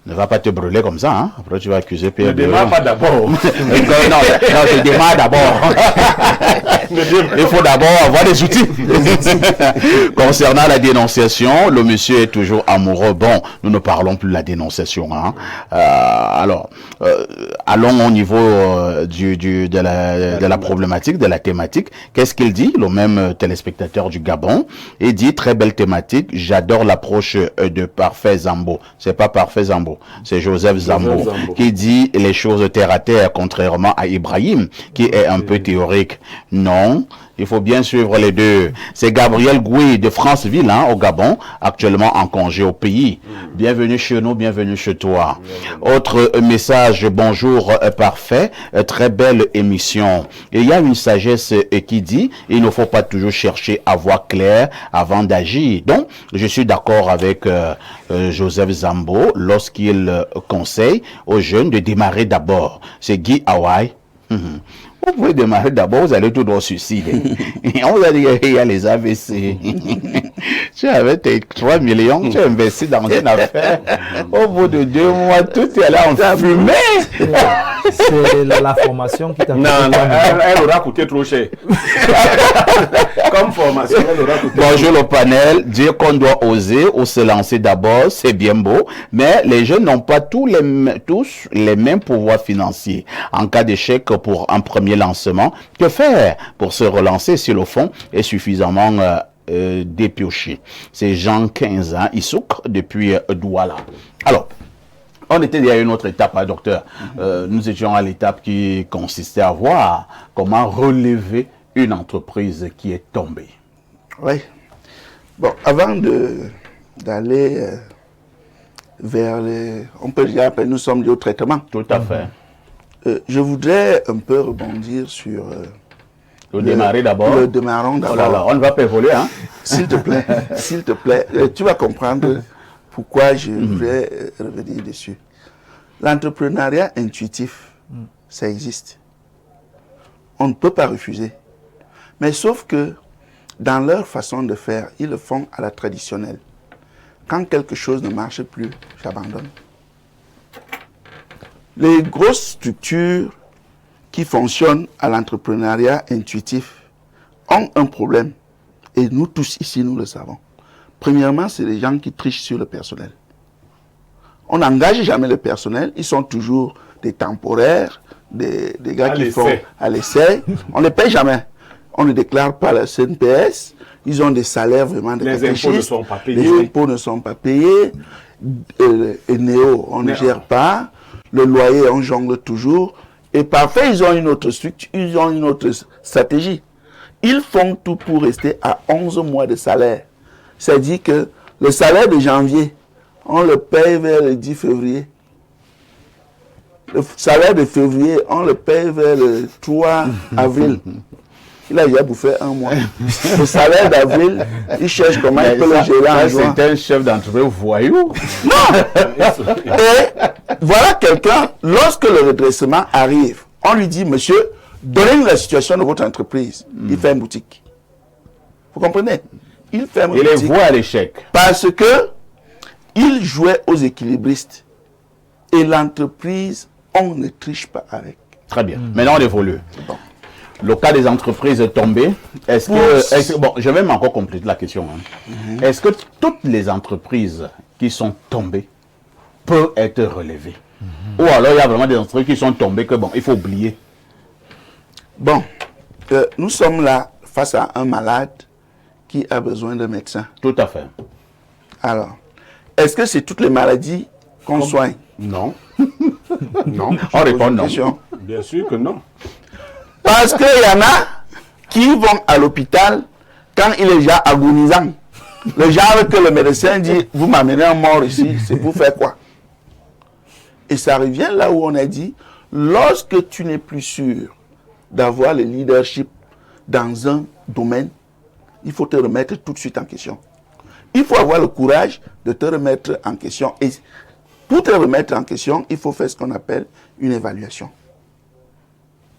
A: ne va pas te brûler comme ça, hein. Après tu vas accuser Pierre.
D: Ne démarre pas d'abord.
A: non, je démarre d'abord. Il faut d'abord avoir des outils. Concernant la dénonciation, le monsieur est toujours amoureux. Bon, nous ne parlons plus de la dénonciation, hein. Alors, allons au niveau de la problématique, de la thématique. Qu'est-ce qu'il dit? Le même téléspectateur du Gabon. Il dit, très belle thématique, j'adore l'approche de Parfait Zambo. C'est pas Parfait Zambo. C'est Joseph Zambo qui dit les choses terre à terre, contrairement à Ibrahim qui est un peu théorique. Non, il faut bien suivre les deux. C'est Gabriel Gouy de Franceville, hein, au Gabon, actuellement en congé au pays. Bienvenue chez nous, bienvenue chez toi. Autre message, bonjour Parfait, très belle émission. Et il y a une sagesse qui dit, il ne faut pas toujours chercher à voir clair avant d'agir. Donc, je suis d'accord avec Joseph Zambo lorsqu'il conseille aux jeunes de démarrer d'abord. C'est Guy Hawaii. Vous pouvez démarrer d'abord, vous allez tout droit au suicide. Et on vous a dit qu'il y a les AVC. Tu avais tes 3 millions, tu as investi dans une affaire. Au bout de 2 mois, tout est là en fumée.
F: C'est la formation qui t'a
D: Non, elle aura coûté trop cher. Comme formation, elle aura coûté.
A: Bonjour le panel. Dire qu'on doit oser ou se lancer d'abord, c'est bien beau, mais les jeunes n'ont pas tous les mêmes pouvoirs financiers. En cas d'échec pour un premier lancement, que faire pour se relancer si le fond est suffisamment dépioché? C'est Jean 15 ans, Issouk, depuis Douala. Alors, on était déjà à une autre étape, hein, docteur. Nous étions à l'étape qui consistait à voir comment relever une entreprise qui est tombée.
B: Oui. Bon, avant d'aller vers les... On peut dire, après, nous sommes au traitement.
A: Tout à fait.
B: Je voudrais un peu rebondir sur...
A: le démarrer d'abord.
B: Le démarrons d'abord.
A: Oh là là, on ne va pas évoluer, hein.
B: S'il te plaît, s'il te plaît, tu vas comprendre pourquoi je voudrais revenir dessus. L'entrepreneuriat intuitif, ça existe. On ne peut pas refuser. Mais sauf que, dans leur façon de faire, ils le font à la traditionnelle. Quand quelque chose ne marche plus, j'abandonne. Les grosses structures qui fonctionnent à l'entrepreneuriat intuitif ont un problème. Et nous tous ici, nous le savons. Premièrement, c'est les gens qui trichent sur le personnel. On n'engage jamais le personnel. Ils sont toujours des temporaires, des gars qui font à l'essai. On ne les paye jamais. On ne déclare pas la CNPS. Ils ont des salaires vraiment de
D: Les impôts ne sont pas payés.
B: Les impôts ne sont pas payés. Et Néo, on ne gère pas. Le loyer, on jongle toujours. Et parfois, ils ont une autre structure, ils ont une autre stratégie. Ils font tout pour rester à 11 mois de salaire. C'est-à-dire que le salaire de janvier, on le paye vers le 10 février. Le salaire de février, on le paye vers le 3 avril. Il a déjà bouffé 1 mois. Le salaire d'avril, il cherche comment il peut le gérer en juin.
A: C'est un chef d'entreprise voyou.
B: Non. Et voilà quelqu'un, lorsque le redressement arrive, on lui dit, monsieur, donnez-nous la situation de votre entreprise. Il fait une boutique. Vous comprenez? Il fait une boutique.
A: Il les voit à l'échec.
B: Parce que il jouait aux équilibristes. Et l'entreprise, on ne triche pas avec.
A: Très bien. Maintenant, on évolue. Bon. Le cas des entreprises tombées, est-ce que... Bon, je vais même encore compléter la question. Hein. Est-ce que toutes les entreprises qui sont tombées peuvent être relevées? Ou alors il y a vraiment des entreprises qui sont tombées que bon, il faut oublier?
B: Bon, nous sommes là face à un malade qui a besoin de médecin.
A: Tout à fait.
B: Alors, est-ce que c'est toutes les maladies qu'on soigne?
D: Non. Non.
A: On répond non.
D: Bien sûr que non.
B: Parce qu'il y en a qui vont à l'hôpital quand il est déjà agonisant. Le genre que le médecin dit, vous m'amenez un mort ici, c'est pour faire quoi? Et ça revient là où on a dit, lorsque tu n'es plus sûr d'avoir le leadership dans un domaine, il faut te remettre tout de suite en question. Il faut avoir le courage de te remettre en question. Et pour te remettre en question, il faut faire ce qu'on appelle une évaluation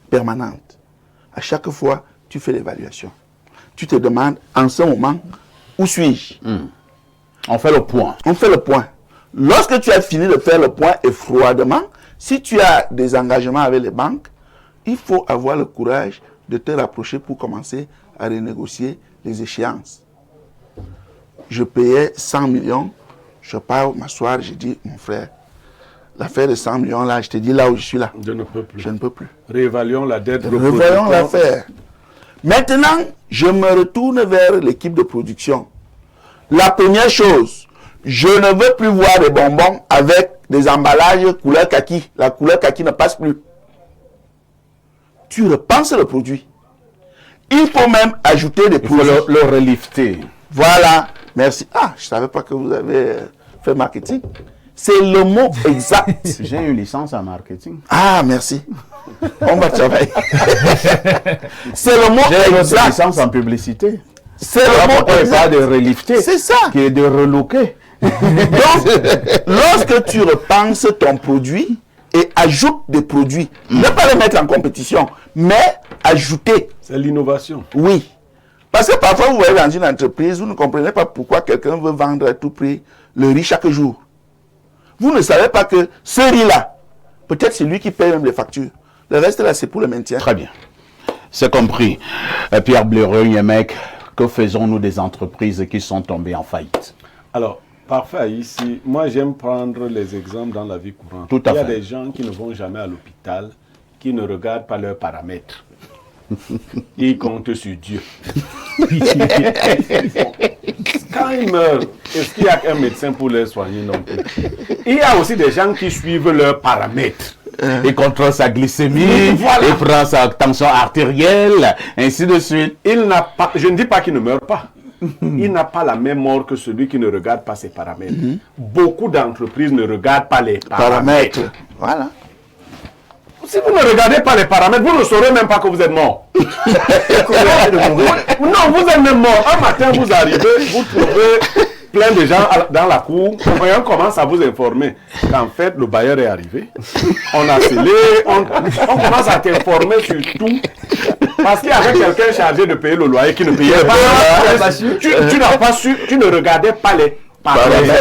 B: permanente. À chaque fois, tu fais l'évaluation. Tu te demandes, en ce moment, où suis-je?
A: On fait le point.
B: On fait le point. Lorsque tu as fini de faire le point et froidement, si tu as des engagements avec les banques, il faut avoir le courage de te rapprocher pour commencer à renégocier les échéances. Je payais 100 millions, je pars m'asseoir, je dis, mon frère, l'affaire de 100 millions là, je te dis là où je suis là.
D: Je ne peux plus.
B: Je ne peux plus.
D: Réévaluons la dette.
B: Revoyons l'affaire. Maintenant, je me retourne vers l'équipe de production. La première chose, je ne veux plus voir des bonbons avec des emballages couleur kaki. La couleur kaki ne passe plus. Tu repenses le produit. Il faut même ajouter des produits.
A: Il faut le relifter.
B: Voilà. Merci. Ah, je ne savais pas que vous avez fait marketing. C'est le mot exact.
A: J'ai une licence en marketing.
B: Ah, merci. On va travailler. C'est le mot
A: J'ai une
B: exact.
A: licence en publicité.
B: C'est le mot
A: Pas
B: exact.
A: de relifter.
B: C'est ça.
A: Qui est de relooker.
B: Donc, lorsque tu repenses ton produit et ajoutes des produits, ne pas les mettre en compétition, mais ajouter.
D: C'est l'innovation.
B: Oui. Parce que parfois, vous voyez dans une entreprise, vous ne comprenez pas pourquoi quelqu'un veut vendre à tout prix le riz chaque jour. Vous ne savez pas que ce riz-là, peut-être c'est lui qui paye même les factures. Le reste là, c'est pour le maintien.
A: Très bien. C'est compris. Pierre Bleureux, Yemek, que faisons-nous des entreprises qui sont tombées en faillite?
D: Alors, parfait ici. Moi, j'aime prendre les exemples dans la vie courante.
A: Tout à
D: Il y a
A: fait.
D: des gens qui ne vont jamais à l'hôpital, qui ne regardent pas leurs paramètres. Ils comptent sur Dieu. Quand ils meurent, est-ce qu'il y a un médecin pour les soigner non plus? Il y a aussi des gens qui suivent leurs paramètres.
A: Il contrôle sa glycémie,
D: Voilà.
A: il prend sa tension artérielle, ainsi de suite.
D: Il n'a pas, je ne dis pas qu'il ne meurt pas. Il n'a pas la même mort que celui qui ne regarde pas ses paramètres. Beaucoup d'entreprises ne regardent pas les paramètres.
B: Voilà.
D: Si vous ne regardez pas les paramètres, vous ne saurez même pas que vous êtes mort. Non, vous êtes même mort. Un matin, vous arrivez, vous trouvez plein de gens dans la cour. On commence à vous informer qu'en fait, le bailleur est arrivé. On a scellé, on commence à t'informer sur tout. Parce qu'il y avait quelqu'un chargé de payer le loyer qui ne payait pas. Tu n'as pas su, tu ne regardais pas les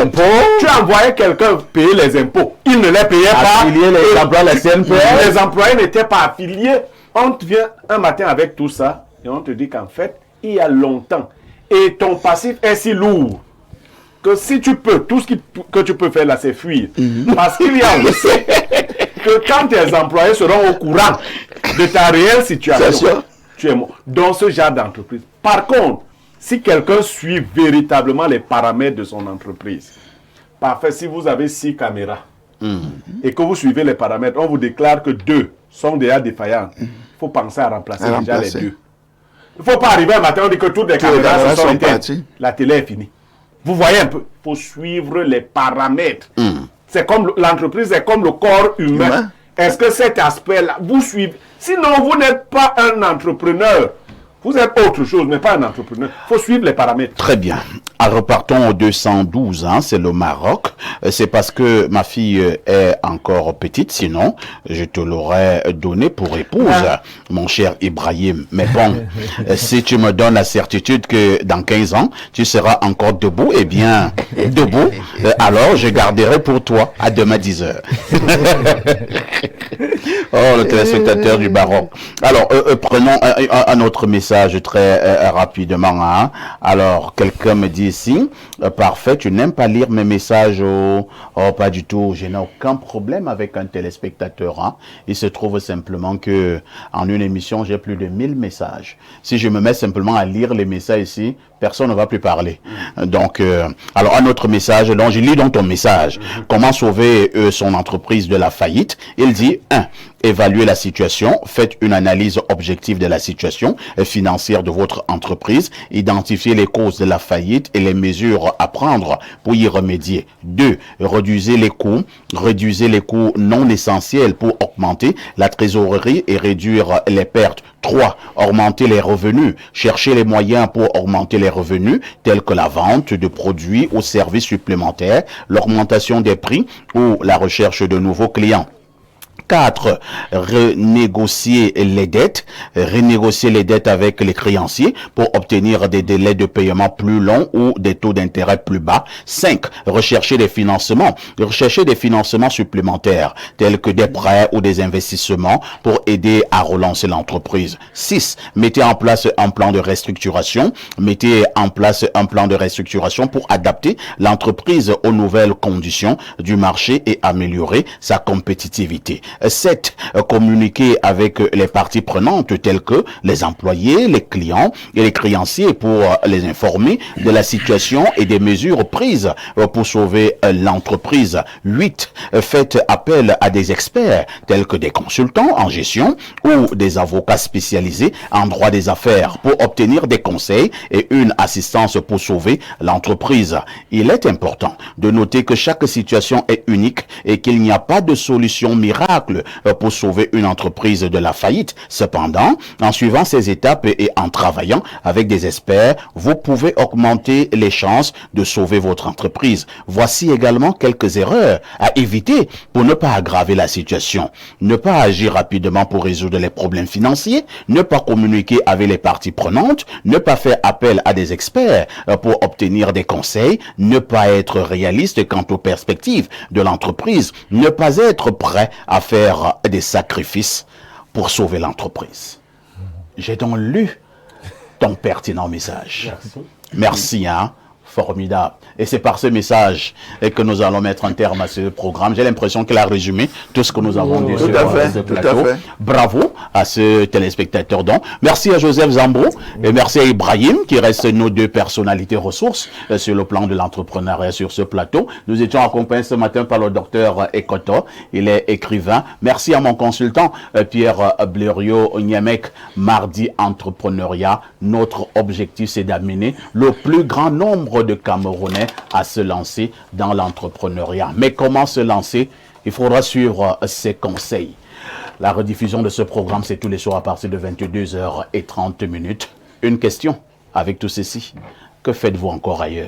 D: impôts. Tu envoyais quelqu'un payer les impôts. Il ne les payait pas.
A: Affilier les emplois, la CNPS.
D: Les employés n'étaient pas affiliés. On te vient un matin avec tout ça et on te dit qu'en fait, il y a longtemps. Et ton passif est si lourd que si tu peux, tout ce que tu peux faire là, c'est fuir. Parce qu'il y a aussi que quand tes employés seront au courant de ta réelle situation, tu es mort. Dans ce genre d'entreprise. Par contre, si quelqu'un suit véritablement les paramètres de son entreprise, parfait, si vous avez 6 caméras et que vous suivez les paramètres, on vous déclare que 2 sont déjà défaillantes. Il faut penser à remplacer déjà les 2. Il ne faut pas arriver un matin, on dit que toutes les caméras sont éteintes. La télé est finie. Vous voyez un peu, il faut suivre les paramètres. C'est comme l'entreprise, c'est comme le corps humain. Est-ce que cet aspect-là, vous suivez? Sinon, vous n'êtes pas un entrepreneur. Vous êtes autre chose, mais pas un entrepreneur. Il faut suivre les paramètres.
A: Très bien. Repartons au 212, hein, c'est le Maroc. C'est parce que ma fille est encore petite, sinon je te l'aurais donné pour épouse, mon cher Ibrahim. Mais bon, si tu me donnes la certitude que dans 15 ans, tu seras encore debout, eh bien, debout, alors je garderai pour toi à demain 10h. Oh, le téléspectateur du Maroc. Alors, prenons un autre message. message très rapidement. Hein. Alors, quelqu'un me dit ici, parfait, tu n'aimes pas lire mes messages. Oh, pas du tout. Je n'ai aucun problème avec un téléspectateur. Hein. Il se trouve simplement que en une émission, j'ai plus de 1000 messages. Si je me mets simplement à lire les messages ici, personne ne va plus parler. Donc, alors un autre message, donc je lis dans ton message. Comment sauver son entreprise de la faillite? Il dit 1. Évaluez la situation, faites une analyse objective de la situation financière de votre entreprise, identifiez les causes de la faillite et les mesures à prendre pour y remédier. 2. Réduisez les coûts non essentiels pour augmenter la trésorerie et réduire les pertes. 3. Augmenter les revenus. Cherchez les moyens pour augmenter les revenus, tels que la vente de produits ou services supplémentaires, l'augmentation des prix ou la recherche de nouveaux clients. 4. Renégocier les dettes avec les créanciers pour obtenir des délais de paiement plus longs ou des taux d'intérêt plus bas. 5. Rechercher des financements supplémentaires tels que des prêts ou des investissements pour aider à relancer l'entreprise. 6. Mettez en place un plan de restructuration pour adapter l'entreprise aux nouvelles conditions du marché et améliorer sa compétitivité. 7. Communiquer avec les parties prenantes telles que les employés, les clients et les créanciers pour les informer de la situation et des mesures prises pour sauver l'entreprise. 8. Faites appel à des experts tels que des consultants en gestion ou des avocats spécialisés en droit des affaires pour obtenir des conseils et une assistance pour sauver l'entreprise. Il est important de noter que chaque situation est unique et qu'il n'y a pas de solution miracle pour sauver une entreprise de la faillite. Cependant, en suivant ces étapes et en travaillant avec des experts, vous pouvez augmenter les chances de sauver votre entreprise. Voici également quelques erreurs à éviter pour ne pas aggraver la situation. Ne pas agir rapidement pour résoudre les problèmes financiers, ne pas communiquer avec les parties prenantes, ne pas faire appel à des experts pour obtenir des conseils, ne pas être réaliste quant aux perspectives de l'entreprise, ne pas être prêt à faire des sacrifices pour sauver l'entreprise. J'ai donc lu ton pertinent message. Merci, hein. Formidable. Et c'est par ce message que nous allons mettre un terme à ce programme. J'ai l'impression qu'il a résumé tout ce que nous avons dit sur ce plateau. Bravo à ce téléspectateur. Donc, merci à Joseph Zambro et merci à Ibrahim qui reste nos deux personnalités ressources sur le plan de l'entrepreneuriat sur ce plateau. Nous étions accompagnés ce matin par le docteur Ekoto. Il est écrivain. Merci à mon consultant Pierre Blériot Niamek. Mardi Entrepreneuriat. Notre objectif, c'est d'amener le plus grand nombre de Camerounais à se lancer dans l'entrepreneuriat. Mais comment se lancer? Il faudra suivre ces conseils. La rediffusion de ce programme, c'est tous les soirs à partir de 22h30. Une question avec tout ceci. Que faites-vous encore ailleurs?